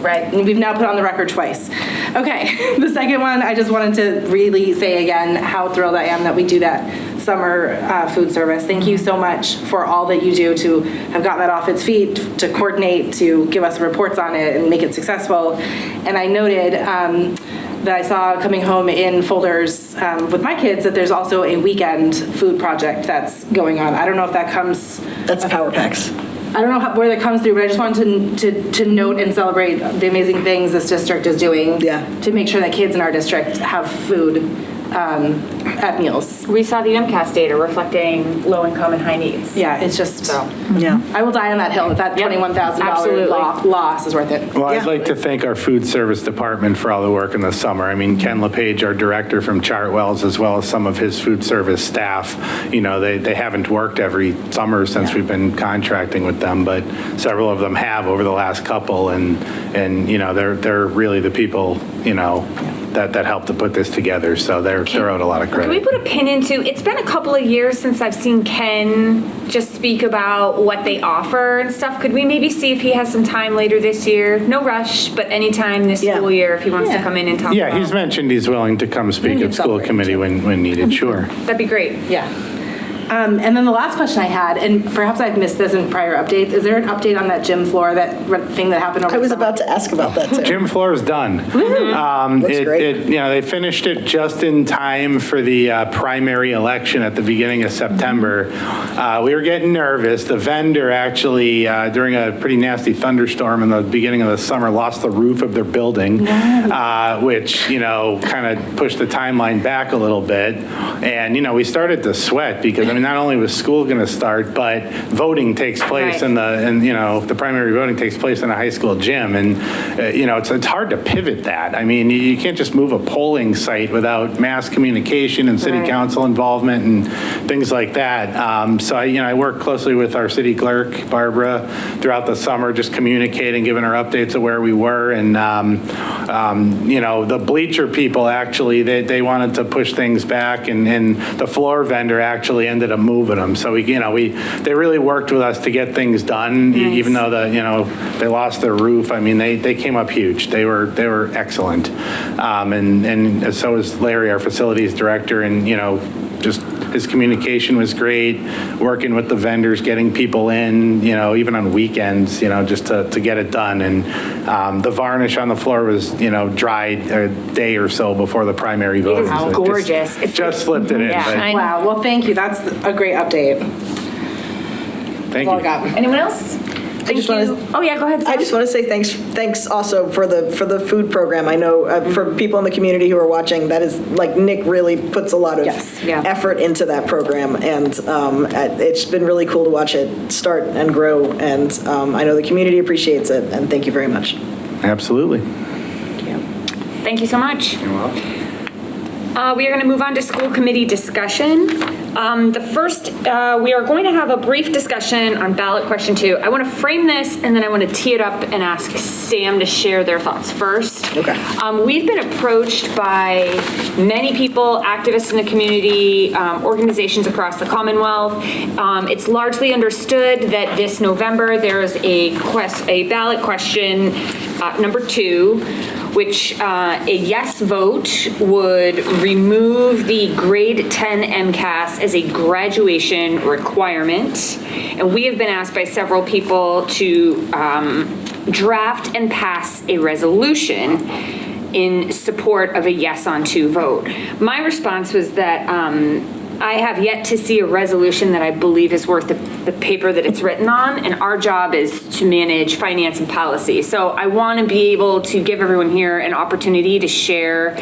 right, we've now put on the record twice. Okay, the second one, I just wanted to really say again how thrilled I am that we do that summer food service. Thank you so much for all that you do to have gotten that off its feet, to coordinate, to give us reports on it and make it successful. And I noted that I saw coming home in folders with my kids that there's also a weekend food project that's going on. I don't know if that comes... That's Power Packs. I don't know where that comes through, but I just wanted to note and celebrate the amazing things this district is doing to make sure that kids in our district have food at meals. We saw the MCAS data reflecting low income and high needs. Yeah, it's just, Yeah. I will die on that hill. That $21,000 absolutely. loss is worth it. Well, I'd like to thank our food service department for all the work in the summer. I mean, Ken LePage, our director from Chartwell's, as well as some of his food service staff, they haven't worked every summer since we've been contracting with them, but several of them have over the last couple, and they're really the people, that helped to put this together, so they're owed a lot of credit. Can we put a pin into, it's been a couple of years since I've seen Ken just speak about what they offer and stuff. Could we maybe see if he has some time later this year? No rush, but anytime this school year, if he wants to come in and talk about. Yeah, he's mentioned he's willing to come speak at school committee when needed, sure. That'd be great. Yeah. And then the last question I had, and perhaps I've missed this in prior updates, is there an update on that gym floor, that thing that happened over I was about to ask about that too. Gym floor is done. Looks great. They finished it just in time for the primary election at the beginning of September. We were getting nervous. The vendor actually, during a pretty nasty thunderstorm in the beginning of the summer, lost the roof of their building, which, kind of pushed the timeline back a little bit. And, we started to sweat because, not only was school going to start, but voting takes place the primary voting takes place in a high school gym. And, it's hard to pivot that. You can't just move a polling site without mass communication and city council involvement and things like that. So I work closely with our city clerk, Barbara, throughout the summer, just communicating, giving her updates of where we were. And, the bleacher people actually, they wanted to push things back, and the floor vendor actually ended up moving them. So they really worked with us to get things done, even though they lost their roof. They came up huge. They were excellent. And so was Larry, our facilities director, and just his communication was great, working with the vendors, getting people in, even on weekends, just to get it done. And the varnish on the floor was, dried a day or so before the primary vote. It is gorgeous. Just slipped it in. Yeah. Wow, well, thank you. That's a great update. Thank All you. I got. Anyone else? I just want to. Oh yeah, go ahead, Sam. I just want to say thanks also for the food program. I know for people in the community who are watching, that is Nick really puts a lot of effort into that program, and it's been really cool to watch it start and grow. And I know the community appreciates it. And thank you very much. Absolutely. Thank you so much. You're welcome. We are going to move on to school committee discussion. The first, we are going to have a brief discussion on ballot question 2. I want to frame this, and then I want to tee it up and ask Sam to share their thoughts first. Okay. We've been approached by many people, activists in the community, organizations across the Commonwealth. It's largely understood that this November there is a ballot question number 2, which a yes vote would remove the grade 10 MCAS as a graduation requirement. And we have been asked by several people to draft and pass a resolution in support of a yes on 2 vote. My response was that I have yet to see a resolution that I believe is worth the paper that it's written on, and our job is to manage finance and policy. So I want to be able to give everyone here an opportunity to share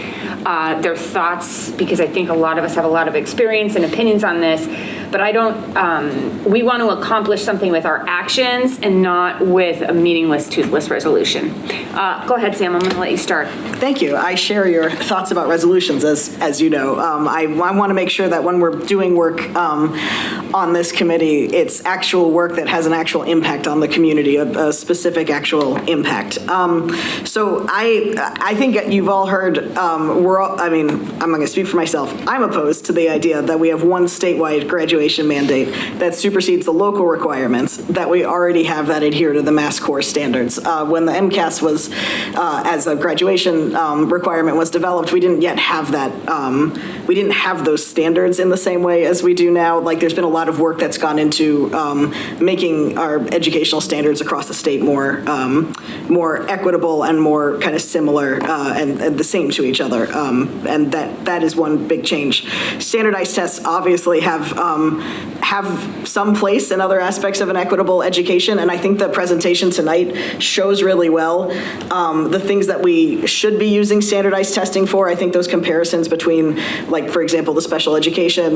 their thoughts, because I think a lot of us have a lot of experience and opinions on this, but I don't, we want to accomplish something with our actions and not with a meaningless, toothless resolution. Go ahead, Sam, I'm going to let you start. Thank you. I share your thoughts about resolutions, as you know. I want to make sure that when we're doing work on this committee, it's actual work that has an actual impact on the community, a specific actual impact. So I think you've all heard, I'm going to speak for myself. I'm opposed to the idea that we have one statewide graduation mandate that supersedes the local requirements that we already have that adhere to the Mass Core standards. When the MCAS was, as a graduation requirement was developed, we didn't yet have that, we didn't have those standards in the same way as we do now. Like, there's been a lot of work that's gone into making our educational standards across the state more equitable and more kind of similar and the same to each other. And that is one big change. Standardized tests obviously have have some place in other aspects of an equitable education, and I think the presentation tonight shows really well the things that we should be using standardized testing for. I think those comparisons between, like, for example, the special education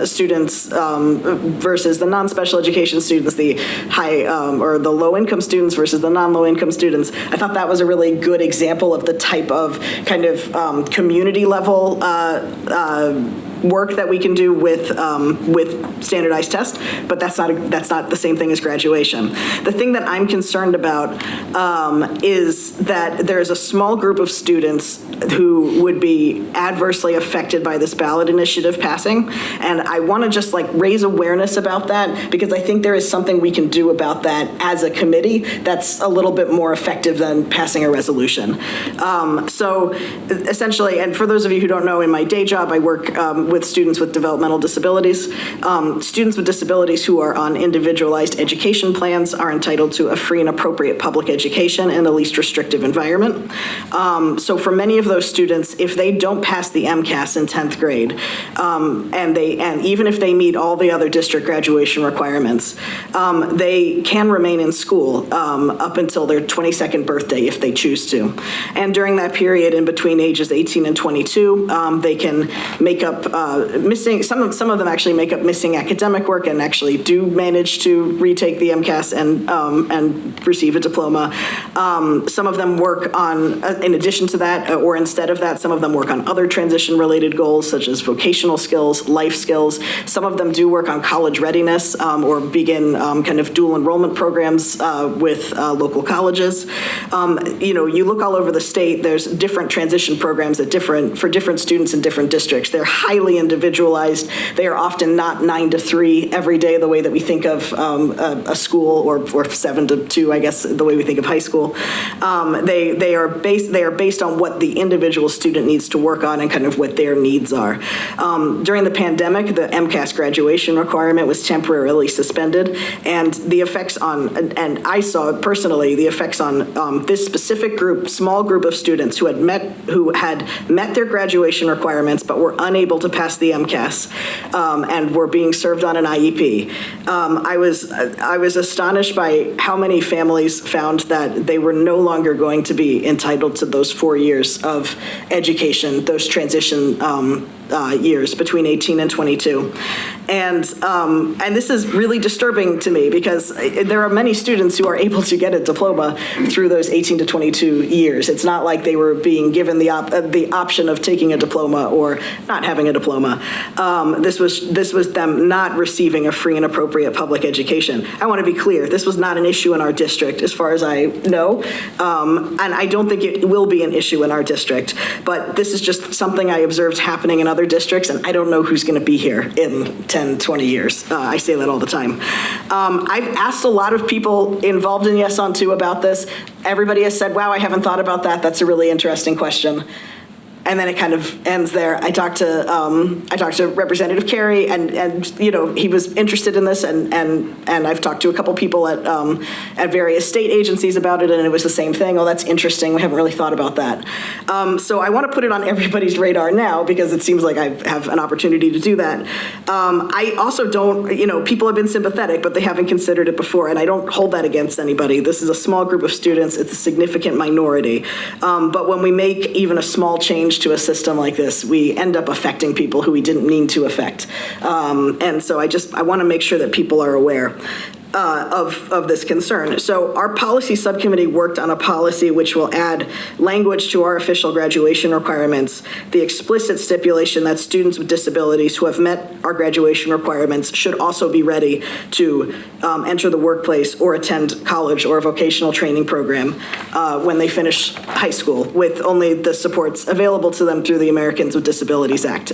students versus the non-special education students, the high or the low-income students versus the non-low-income students, I thought that was a really good example of the type of kind of community level work that we can do with standardized tests, but that's not the same thing as graduation. The thing that I'm concerned about is that there's a small group of students who would be adversely affected by this ballot initiative passing, and I want to just like raise awareness about that, because I think there is something we can do about that as a committee that's a little bit more effective than passing a resolution. So essentially, and for those of you who don't know, in my day job, I work with students with developmental disabilities. Students with disabilities who are on individualized education plans are entitled to a free and appropriate public education in the least restrictive environment. So for many of those students, if they don't pass the MCAS in 10th grade, and even if they meet all the other district graduation requirements, they can remain in school up until their 22nd birthday if they choose to. And during that period in between ages 18 and 22, they can make up missing, some of them actually make up missing academic work and actually do manage to retake the MCAS and receive a diploma. Some of them work on, in addition to that, or instead of that, some of them work on other transition-related goals such as vocational skills, life skills. Some of them do work on college readiness or begin kind of dual enrollment programs with local colleges. You look all over the state, there's different transition programs for different students in different districts. They're highly individualized. They are often not 9 to 3 every day, the way that we think of a school, or 7 to 2, I guess, the way we think of high school. They are based on what the individual student needs to work on and kind of what their needs are. During the pandemic, the MCAS graduation requirement was temporarily suspended, and the effects on, and I saw personally the effects on this specific group, small group of students who had met their graduation requirements but were unable to pass the MCAS and were being served on an IEP. I was astonished by how many families found that they were no longer going to be entitled to those 4 years of education, those transition years between 18 and 22. And this is really disturbing to me, because there are many students who are able to get a diploma through those 18 to 22 years. It's not like they were being given the option of taking a diploma or not having a diploma. This was them not receiving a free and appropriate public education. I want to be clear, this was not an issue in our district as far as I know, and I don't think it will be an issue in our district, but this is just something I observed happening in other districts, and I don't know who's going to be here in 10, 20 years. I say that all the time. I've asked a lot of people involved in Yes on 2 about this. Everybody has said, wow, I haven't thought about that. That's a really interesting question. And then it kind of ends there. I talked to Representative Carey, and he was interested in this, and I've talked to a couple people at various state agencies about it, and it was the same thing. Oh, that's interesting. We haven't really thought about that. So I want to put it on everybody's radar now, because it seems like I have an opportunity to do that. I also don't, people have been sympathetic, but they haven't considered it before, and I don't hold that against anybody. This is a small group of students. It's a significant minority. But when we make even a small change to a system like this, we end up affecting people who we didn't mean to affect. And so I want to make sure that people are aware of this concern. So our policy subcommittee worked on a policy which will add language to our official graduation requirements, the explicit stipulation that students with disabilities who have met our graduation requirements should also be ready to enter the workplace or attend college or a vocational training program when they finish high school, with only the supports available to them through the Americans with Disabilities Act.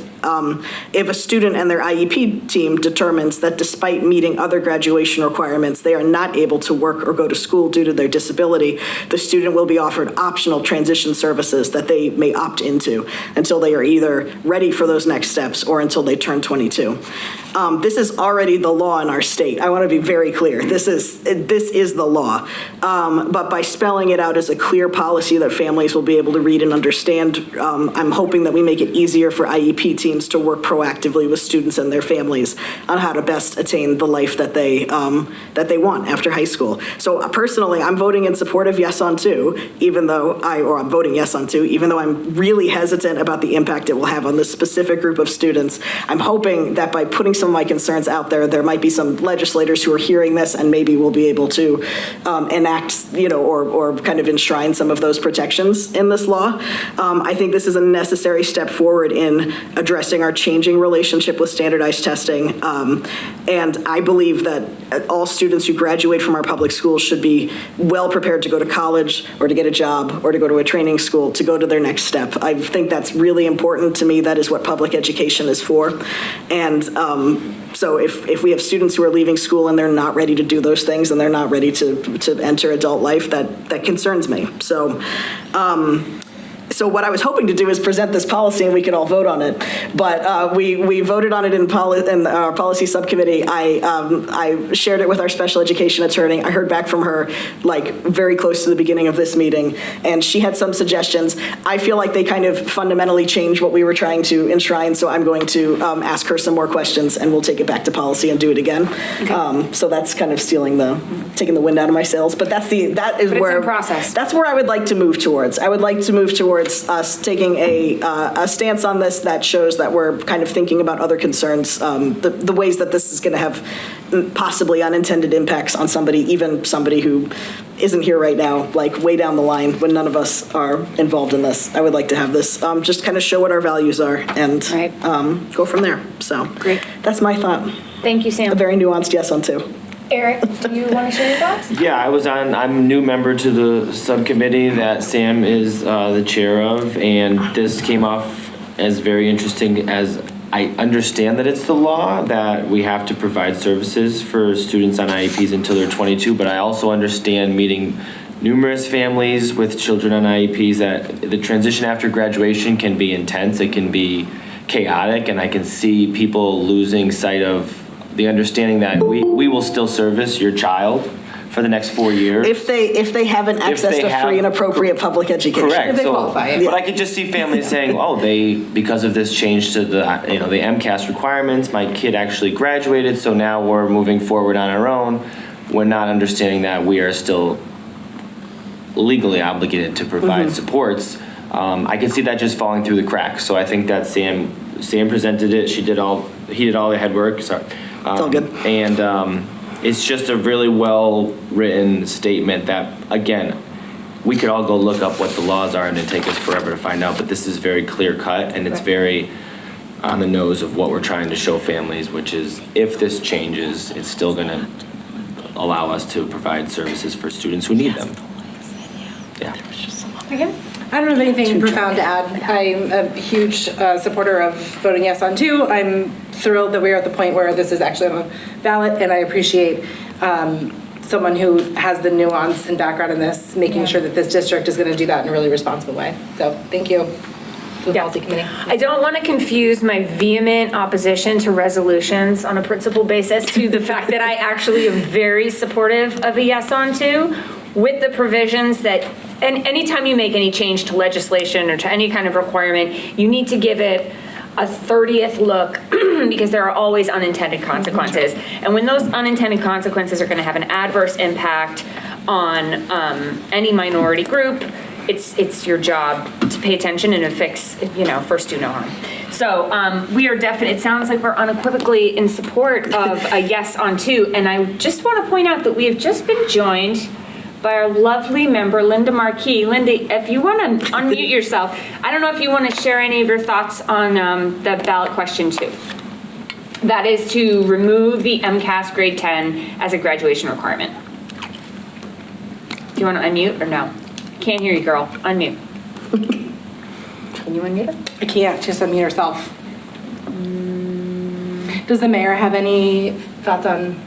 If a student and their IEP team determines that despite meeting other graduation requirements, they are not able to work or go to school due to their disability, the student will be offered optional transition services that they may opt into until they are either ready for those next steps or until they turn 22. This is already the law in our state. I want to be very clear. This is the law. But by spelling it out as a clear policy that families will be able to read and understand, I'm hoping that we make it easier for IEP teams to work proactively with students and their families on how to best attain the life that they want after high school. So personally, I'm voting in support of Yes on 2, I'm voting yes on 2, even though I'm really hesitant about the impact it will have on this specific group of students. I'm hoping that by putting some of my concerns out there, there might be some legislators who are hearing this and maybe we'll be able to enact, or kind of enshrine some of those protections in this law. I think this is a necessary step forward in addressing our changing relationship with standardized testing. And I believe that all students who graduate from our public schools should be well prepared to go to college or to get a job or to go to a training school to go to their next step. I think that's really important to me. That is what public education is for. And so if we have students who are leaving school and they're not ready to do those things and they're not ready to enter adult life, that concerns me. So what I was hoping to do is present this policy and we could all vote on it. But we voted on it in our policy subcommittee. I shared it with our special education attorney. I heard back from her very close to the beginning of this meeting, and she had some suggestions. I feel like they kind of fundamentally changed what we were trying to enshrine, so I'm going to ask her some more questions and we'll take it back to policy and do it again. Okay. So that's kind of taking the wind out of my sails. But that's where I would like to move towards. I would like to move towards us taking a stance on this that shows that we're kind of thinking about other concerns, the ways that this is going to have possibly unintended impacts on even somebody who isn't here right now, way down the line when none of us are involved in this. I would like to have this just kind of show what our values are and go from there. So great. That's my thought. Thank you, Sam. A very nuanced yes on 2. Eric, do you want to share your thoughts? Yeah, I'm a new member to the subcommittee that Sam is the chair of, and this came off as very interesting as I understand that it's the law that we have to provide services for students on IEPs until they're 22, but I also understand meeting numerous families with children on IEPs that the transition after graduation can be intense, it can be chaotic, and I can see people losing sight of the understanding that we will still service your child for the next 4 years. If they haven't accessed a free and appropriate public education. Correct. If they qualify. But I could just see families saying, because of this change to the MCAS requirements, my kid actually graduated, so now we're moving forward on our own. We're not understanding that we are still legally obligated to provide supports. I can see that just falling through the cracks. So I think that Sam presented it. He did all the head work. Sorry. It's all good. And it's just a really well-written statement that, again, we could all go look up what the laws are and it'd take us forever to find out, but this is very clear-cut and it's very on the nose of what we're trying to show families, which is if this changes, it's still going to allow us to provide services for students who need them. Yeah. Okay. I don't have anything profound to add. I'm a huge supporter of voting yes on 2. I'm thrilled that we are at the point where this is actually on the ballot, and I appreciate someone who has the nuance and background in this, making sure that this district is going to do that in a really responsible way. So thank you to the policy committee. I don't want to confuse my vehement opposition to resolutions on a principle basis to the fact that I actually am very supportive of a yes on 2 with the provisions that, and anytime you make any change to legislation or to any kind of requirement, you need to give it a 30th look because there are always unintended consequences. And when those unintended consequences are going to have an adverse impact on any minority group, it's your job to pay attention and to fix, first do no harm. So we are definitely, it sounds like we're unequivocally in support of a yes on 2. And I just want to point out that we have just been joined by our lovely member, Linda Marquis. Linda, if you want to unmute yourself, I don't know if you want to share any of your thoughts on the ballot question 2. That is to remove the MCAS grade 10 as a graduation requirement. Do you want to unmute or no? Can't hear you, girl. Unmute. Can you unmute her? I can't. Just unmute herself. Does the mayor have any thoughts on?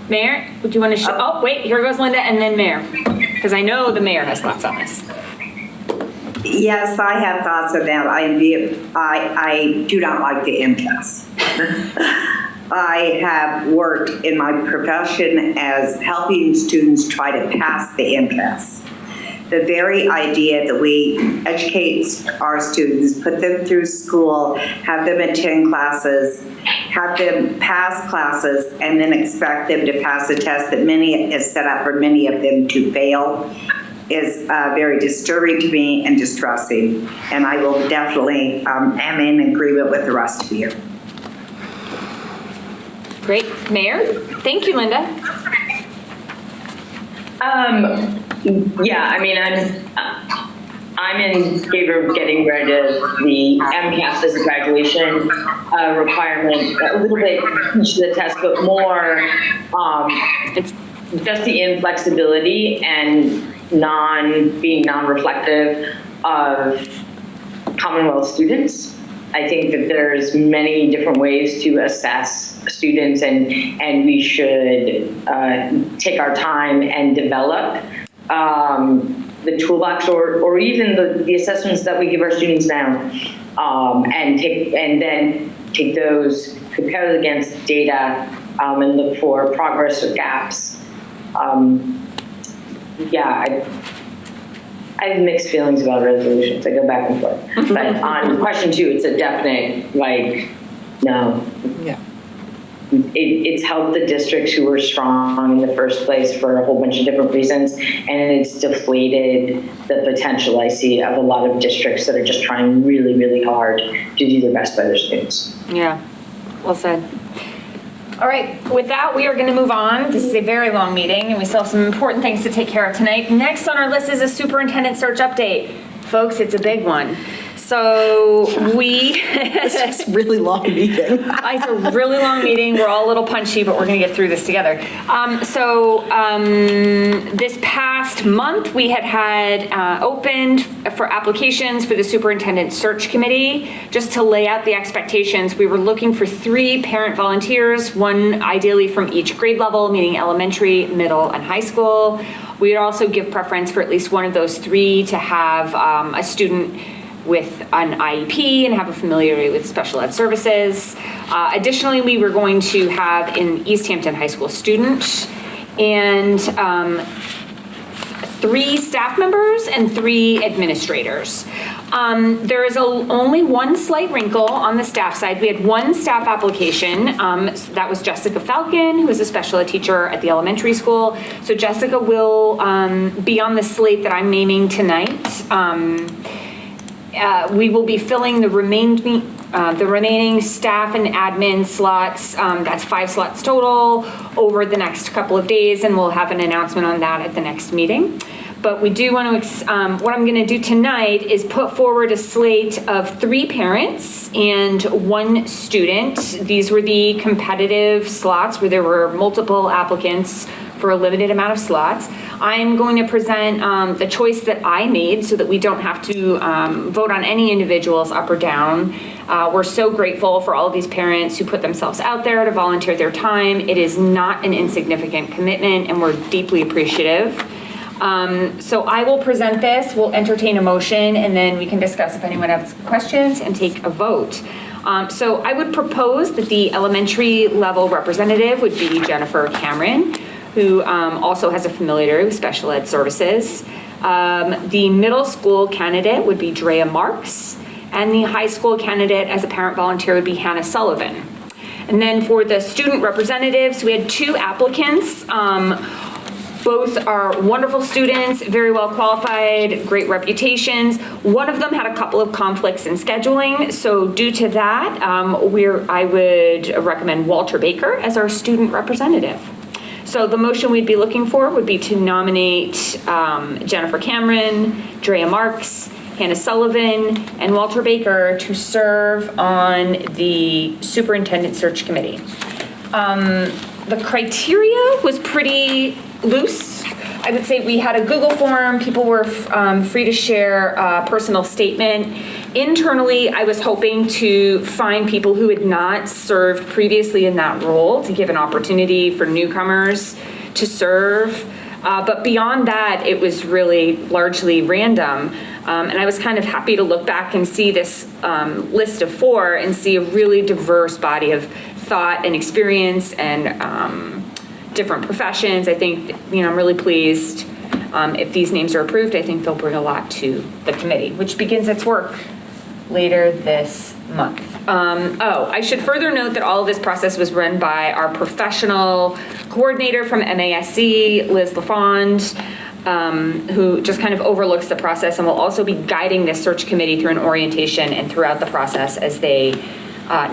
Mayor, would you want to share? Oh, wait, here goes Linda and then Mayor. Because I know the mayor has thoughts on this. Yes, I have thoughts on that. I do not like the MCAS. I have worked in my profession as helping students try to pass the MCAS. The very idea that we educate our students, put them through school, have them attend classes, have them pass classes, and then expect them to pass a test that is set up for many of them to fail is very disturbing to me and distressing. And I will definitely am in agreement with the rest of you. Great. Mayor? Thank you, Linda. Yeah, I mean, I'm in favor of getting rid of the MCAS as a graduation requirement, a little bit each of the test, but more, it's just the inflexibility and being non-reflective of Commonwealth students. I think that there's many different ways to assess students, and we should take our time and develop the toolbox or even the assessments that we give our students now, and then take those, compare it against data, and look for progress or gaps. I have mixed feelings about resolutions. I go back and forth. But on question 2, it's a definite, no. Yeah. It's helped the districts who were strong in the first place for a whole bunch of different reasons, and it's deflated the potential I see of a lot of districts that are just trying really, really hard to do their best by their students. Yeah, well said. All right, with that, we are going to move on. This is a very long meeting, and we still have some important things to take care of tonight. Next on our list is a superintendent search update. Folks, it's a big one. So This is a really long meeting. It's a really long meeting. We're all a little punchy, but we're going to get through this together. This past month, we had opened for applications for the superintendent search committee. Just to lay out the expectations, we were looking for 3 parent volunteers, one ideally from each grade level, meaning elementary, middle, and high school. We would also give preference for at least one of those 3 to have a student with an IEP and have a familiarity with special ed services. Additionally, we were going to have an Easthampton High School student and 3 staff members and 3 administrators. There is only one slight wrinkle on the staff side. We had 1 staff application. That was Jessica Falcon, who is a special ed teacher at the elementary school. So Jessica will be on the slate that I'm naming tonight. We will be filling the remaining staff and admin slots. That's 5 slots total over the next couple of days, and we'll have an announcement on that at the next meeting. But we do want to, what I'm going to do tonight is put forward a slate of 3 parents and 1 student. These were the competitive slots where there were multiple applicants for a limited amount of slots. I'm going to present the choice that I made so that we don't have to vote on any individuals up or down. We're so grateful for all of these parents who put themselves out there to volunteer their time. It is not an insignificant commitment, and we're deeply appreciative. So I will present this, we'll entertain a motion, and then we can discuss if anyone has questions and take a vote. So I would propose that the elementary level representative would be Jennifer Cameron, who also has a familiarity with special ed services. The middle school candidate would be Drea Marks, and the high school candidate as a parent volunteer would be Hannah Sullivan. And then for the student representatives, we had 2 applicants. Both are wonderful students, very well qualified, great reputations. One of them had a couple of conflicts in scheduling, so due to that, I would recommend Walter Baker as our student representative. So the motion we'd be looking for would be to nominate Jennifer Cameron, Drea Marks, Hannah Sullivan, and Walter Baker to serve on the superintendent search committee. The criteria was pretty loose. I would say we had a Google form. People were free to share a personal statement. Internally, I was hoping to find people who had not served previously in that role to give an opportunity for newcomers to serve. But beyond that, it was really largely random. And I was kind of happy to look back and see this list of 4 and see a really diverse body of thought and experience and different professions. I think, I'm really pleased. If these names are approved, I think they'll bring a lot to the committee, which begins its work later this month. I should further note that all of this process was run by our professional coordinator from MASC, Liz LaFond, who just kind of overlooks the process and will also be guiding this search committee through an orientation and throughout the process as they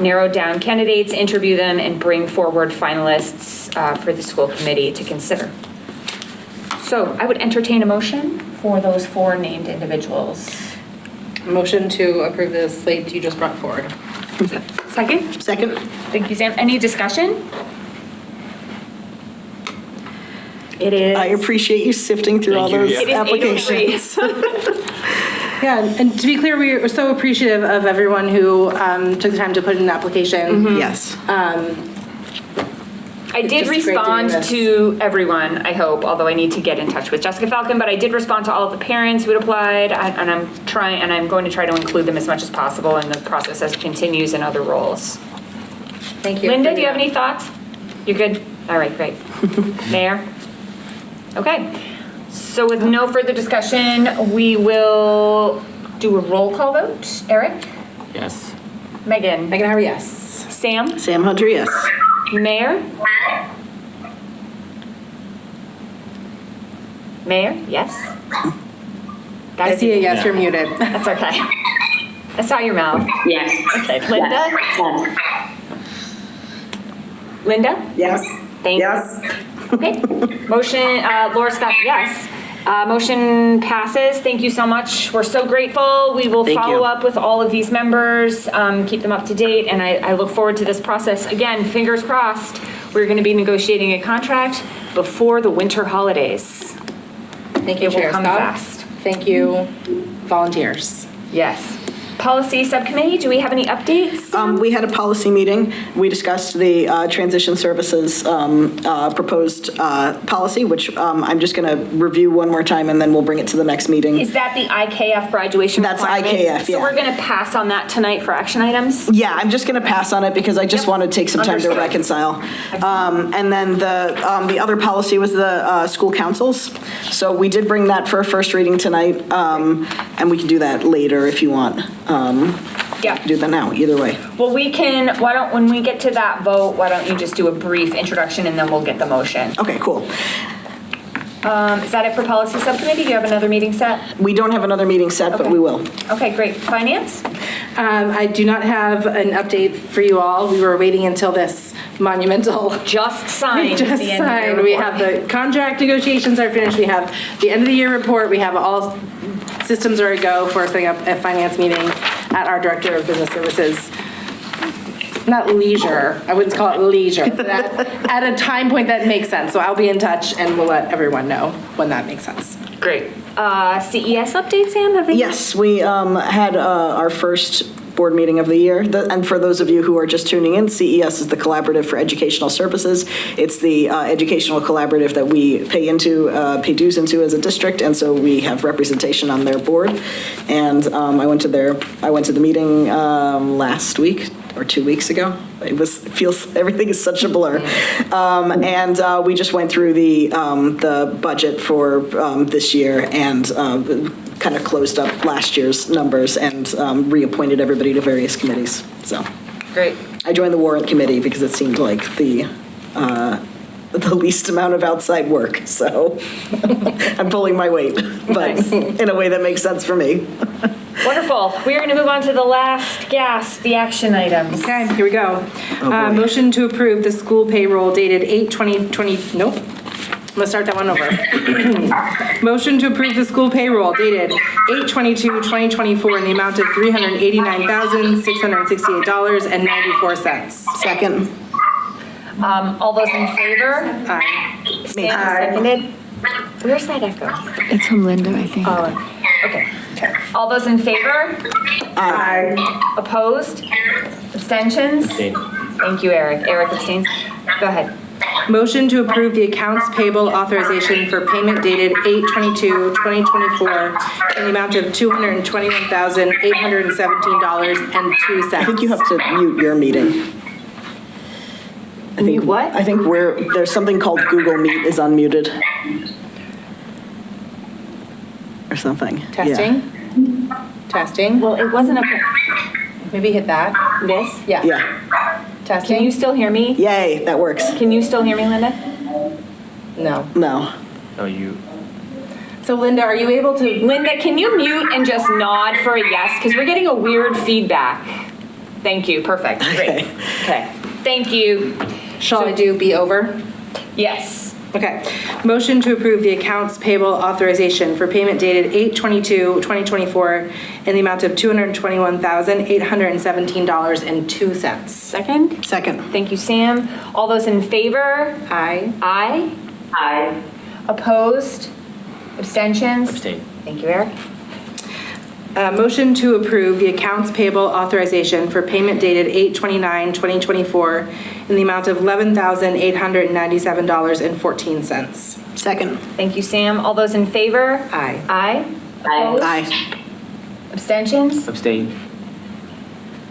narrow down candidates, interview them, and bring forward finalists for the school committee to consider. So I would entertain a motion for those 4 named individuals. Motion to approve the slate you just brought forward. Second? Second. Thank you, Sam. Any discussion? It is. I appreciate you sifting through all those applications. Yeah, and to be clear, we are so appreciative of everyone who took the time to put in an application. Yes. I did respond to everyone, I hope, although I need to get in touch with Jessica Falcon, but I did respond to all of the parents who had applied, and I'm going to try to include them as much as possible in the process as it continues in other roles. Thank you. Linda, do you have any thoughts? You're good? All right, great. Mayor? Okay. So with no further discussion, we will do a roll call vote. Eric? Yes. Megan? Megan Harvey, yes. Sam? Sam Hunter, yes. Mayor? Mayor? Yes? I see a yes, you're muted. That's okay. I saw your mouth. Yes. Okay, Linda? Yes. Linda? Yes. Thank you. Okay. Motion, Laura Scott, yes. Motion passes. Thank you so much. We're so grateful. We will follow up with all of these members, keep them up to date, and I look forward to this process. Again, fingers crossed, we're going to be negotiating a contract before the winter holidays. Thank you, It will Chair come Scott. fast. Thank you, volunteers. Yes. Policy Subcommittee, do we have any updates? We had a policy meeting. We discussed the transition services proposed policy, which I'm just going to review one more time, and then we'll bring it to the next meeting. Is that the IKF graduation requirement? That's IKF, So yeah. we're going to pass on that tonight for action items? Yeah, I'm just going to pass on it because I just want to take some time to Understood. reconcile. And then the other policy was the school councils. So we did bring that for a first reading tonight, and we can do that later if you want. Yeah. Do that now, either way. Well, when we get to that vote, why don't you just do a brief introduction and then we'll get the motion. Okay, cool. Is that it for Policy Subcommittee? Do you have another meeting set? We don't have another meeting set, but we will. Okay, great. Finance? I do not have an update for you all. We were waiting until this monumental. Just signed. Just the end of the signed. year We report. have the contract negotiations are finished. We have the end of the year report. We have all systems are a go for setting up a finance meeting at our Director of Business Services. Not leisure, I wouldn't call it leisure, but at a time point that makes sense. So I'll be in touch and we'll let everyone know when that makes sense. Great. CES update, Sam? Yes, we had our first board meeting of the year. And for those of you who are just tuning in, CES is the Collaborative for Educational Services. It's the educational collaborative that we pay dues into as a district, and so we have representation on their board. And I went to the meeting last week or 2 weeks ago. Everything is such a blur. And we just went through the budget for this year and kind of closed up last year's numbers and reappointed everybody to various committees. So great. I joined the warrant committee because it seemed like the least amount of outside work. So I'm pulling my weight, but in a way that makes sense for me. Wonderful. We are going to move on to the last gasp, the action items. Okay, here we go. Motion to approve the school payroll dated 8/20/20, nope. I'm gonna start that one over. Motion to approve the school payroll dated 8/22/2024 in the amount of $389,668.94. Second. All those in favor? Aye. Seconded. Where's that echo? It's from Linda, I think. Oh, okay. All those in favor? Aye. Opposed? Abstentions? Abstain. Thank you, Eric. Eric abstains. Go ahead. Motion to approve the accounts payable authorization for payment dated 8/22/2024 in the amount of $221,817.02. I think you have to mute your meeting. Mute what? I think there's something called Google Meet is unmuted. Or something. Yeah. Testing? Testing? Well, it wasn't a, Maybe hit that. this? Yeah. Yeah. Testing? Can you still hear me? Yay, that works. Can you still hear me, Linda? No. No. Oh, you. So Linda, are you able to? Linda, can you mute and just nod for a yes? Because we're getting a weird feedback. Thank you, perfect, great. Okay, thank you. Shall I do be over? Yes. Okay. Motion to approve the accounts payable authorization for payment dated 8/22/2024 in the amount of $221,817.02. Second? Second. Thank you, Sam. All those in favor? Aye. Aye. Aye. Opposed? Abstentions? Abstain. Thank you, Eric. Motion to approve the accounts payable authorization for payment dated 8/29/2024 in the amount of $11,897.14. Second. Thank you, Sam. All those in favor? Aye. Aye. Opposed? Aye. Abstentions? Abstain.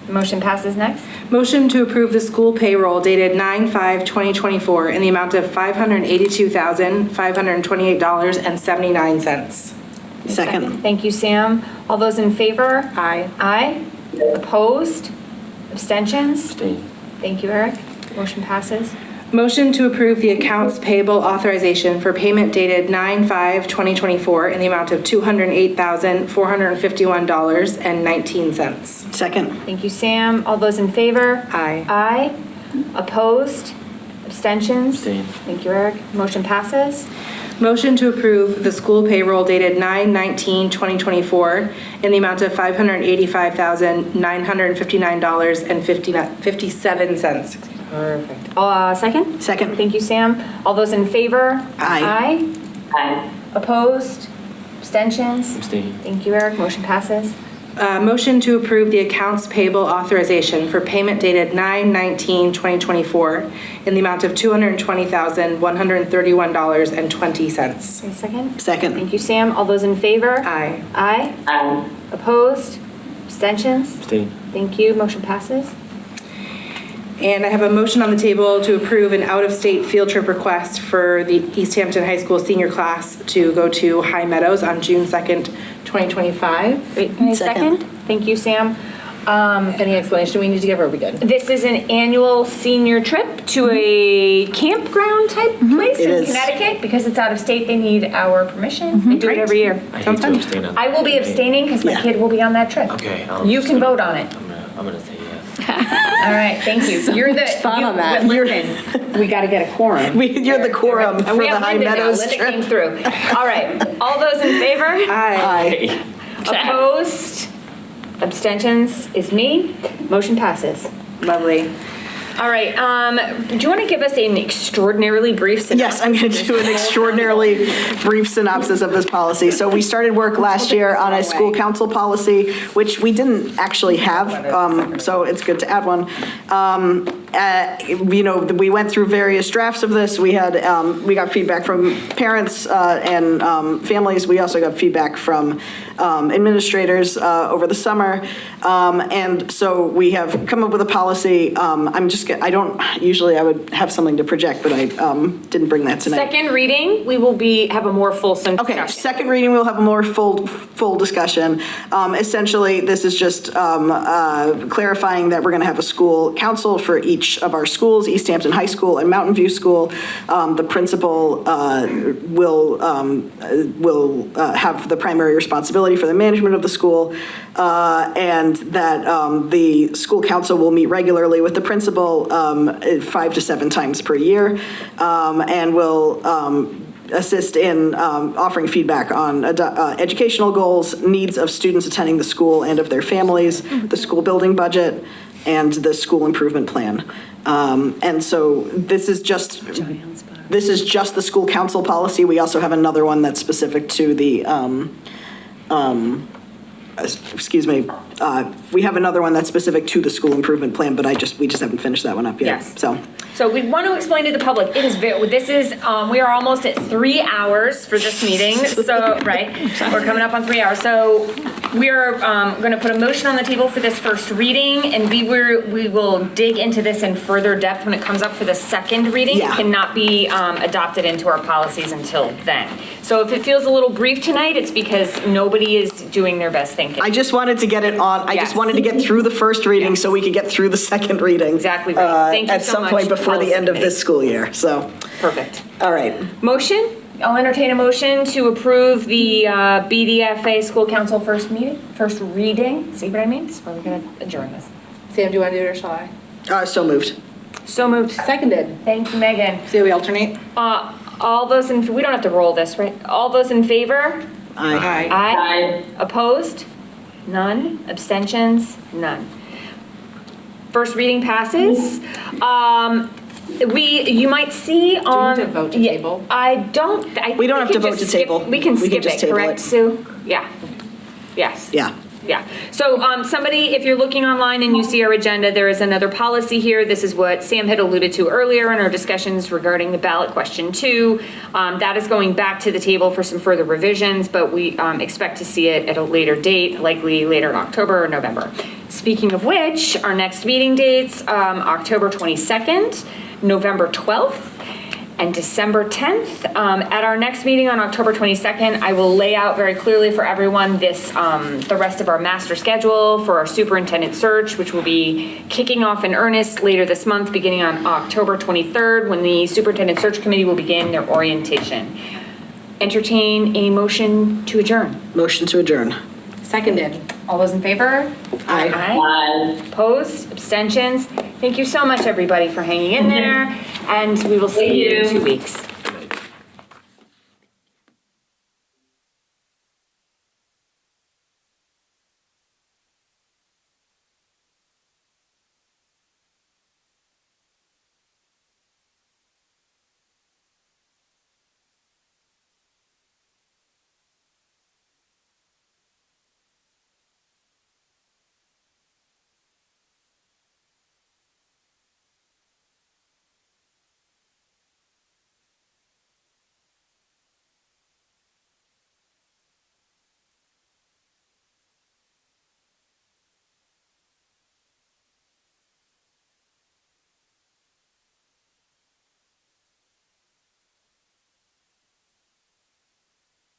Motion passes. Next. Motion to approve the school payroll dated 9/5/2024 in the amount of $582,528.79. Second. Thank you, Sam. All those in favor? Aye. Aye. Opposed? Abstentions? Abstain. Thank you, Eric. Motion passes. Motion to approve the accounts payable authorization for payment dated 9/5/2024 in the amount of $208,451.19. Second. Thank you, Sam. All those in favor? Aye. Aye. Opposed? Abstentions? Abstain. Thank you, Eric. Motion passes. Motion to approve the school payroll dated 9/19/2024 in the amount of $585,959.57. Perfect. Second? Second. Thank you, Sam. All those in favor? Aye. Aye. Opposed? Abstentions? Abstain. Thank you, Eric. Motion passes. Motion to approve the accounts payable authorization for payment dated 9/19/2024 in the amount of $220,131.20. Second? Second. Thank you, Sam. All those in favor? Aye. Aye. Aye. Opposed? Abstentions? Abstain. Thank you. Motion passes. And I have a motion on the table to approve an out-of-state field trip request for the Easthampton High School senior class to go to High Meadows on June 2nd, 2025. Wait, can I second? Thank you, Sam. Any explanation we need to give, or are we good? This is an annual senior trip to a campground type place It in is. Connecticut. Because it's out of state, they need our permission. They do it every year. I hate to abstain on I will be abstaining because my Yeah. kid will be on that trip. Okay. You can vote on it. I'm gonna say yes. All right, thank you. You're the, spot on that. but listen, we got to get a quorum. You're the quorum And for we the have High Linda now. Meadows Linda trip. came through. All right, all those in favor? Aye. Opposed? Abstentions is me. Motion passes. Lovely. All right, do you want to give us an extraordinarily brief synopsis? Yes, I'm going to do an extraordinarily brief synopsis of this policy. So we started work last year on a school council policy, which we didn't actually have, so it's good to add one. We went through various drafts of this. We got feedback from parents and families. We also got feedback from administrators over the summer. And so we have come up with a policy. I would have something to project, but I didn't bring that tonight. Second reading, we will have a more fulsome discussion. Okay, second reading, we'll have a more full discussion. Essentially, this is just clarifying that we're going to have a school council for each of our schools, Easthampton High School and Mountain View School. The principal will have the primary responsibility for the management of the school, and that the school council will meet regularly with the principal 5 to 7 times per year, and will assist in offering feedback on educational goals, needs of students attending the school and of their families, the school building budget, and the school improvement plan. And so this is just the school council policy. We also have another one that's specific to the, we have another one that's specific to the school improvement plan, but we just haven't finished that one up yet. Yes. So we want to explain to the public, it is we are almost at 3 hours for this meeting, so, right? We're coming up on 3 hours. So we're going to put a motion on the table for this first reading, and we will dig into this in further depth when it comes up for the second reading. Yeah. It cannot be adopted into our policies until then. So if it feels a little brief tonight, it's because nobody is doing their best thinking. I just wanted to get it on, I just wanted to get through the first reading so we could get through the second reading. Exactly right. Thank you at so some much, point before the policy end of committee. this school year, so. Perfect. All right. Motion? I'll entertain a motion to approve the BDFA School Council first reading. See what I mean? So we're going to adjourn this. Sam, do you want to do it or shall I? So moved. So moved. Seconded. Thank you, Megan. See how we alternate? All those in, we don't have to roll this, right? All those in favor? Aye. Aye. Opposed? None. Abstentions? None. First reading passes. You might see on. Do we have to vote to table? We don't have to vote to table. We can skip just it, table correct, it. Sue? Yeah. Yes. Yeah. Yeah. So somebody, if you're looking online and you see our agenda, there is another policy here. This is what Sam had alluded to earlier in our discussions regarding the ballot question 2. That is going back to the table for some further revisions, but we expect to see it at a later date, likely later in October or November. Speaking of which, our next meeting dates, October 22nd, November 12th, and December 10th. At our next meeting on October 22nd, I will lay out very clearly for everyone the rest of our master schedule for our superintendent search, which will be kicking off in earnest later this month, beginning on October 23rd, when the superintendent search committee will begin their orientation. Entertain a motion to adjourn. Motion to adjourn. Seconded. All those in favor? Aye. Aye. Opposed? Abstentions? Thank you so much, everybody, for hanging in there, and we will see you in 2 weeks.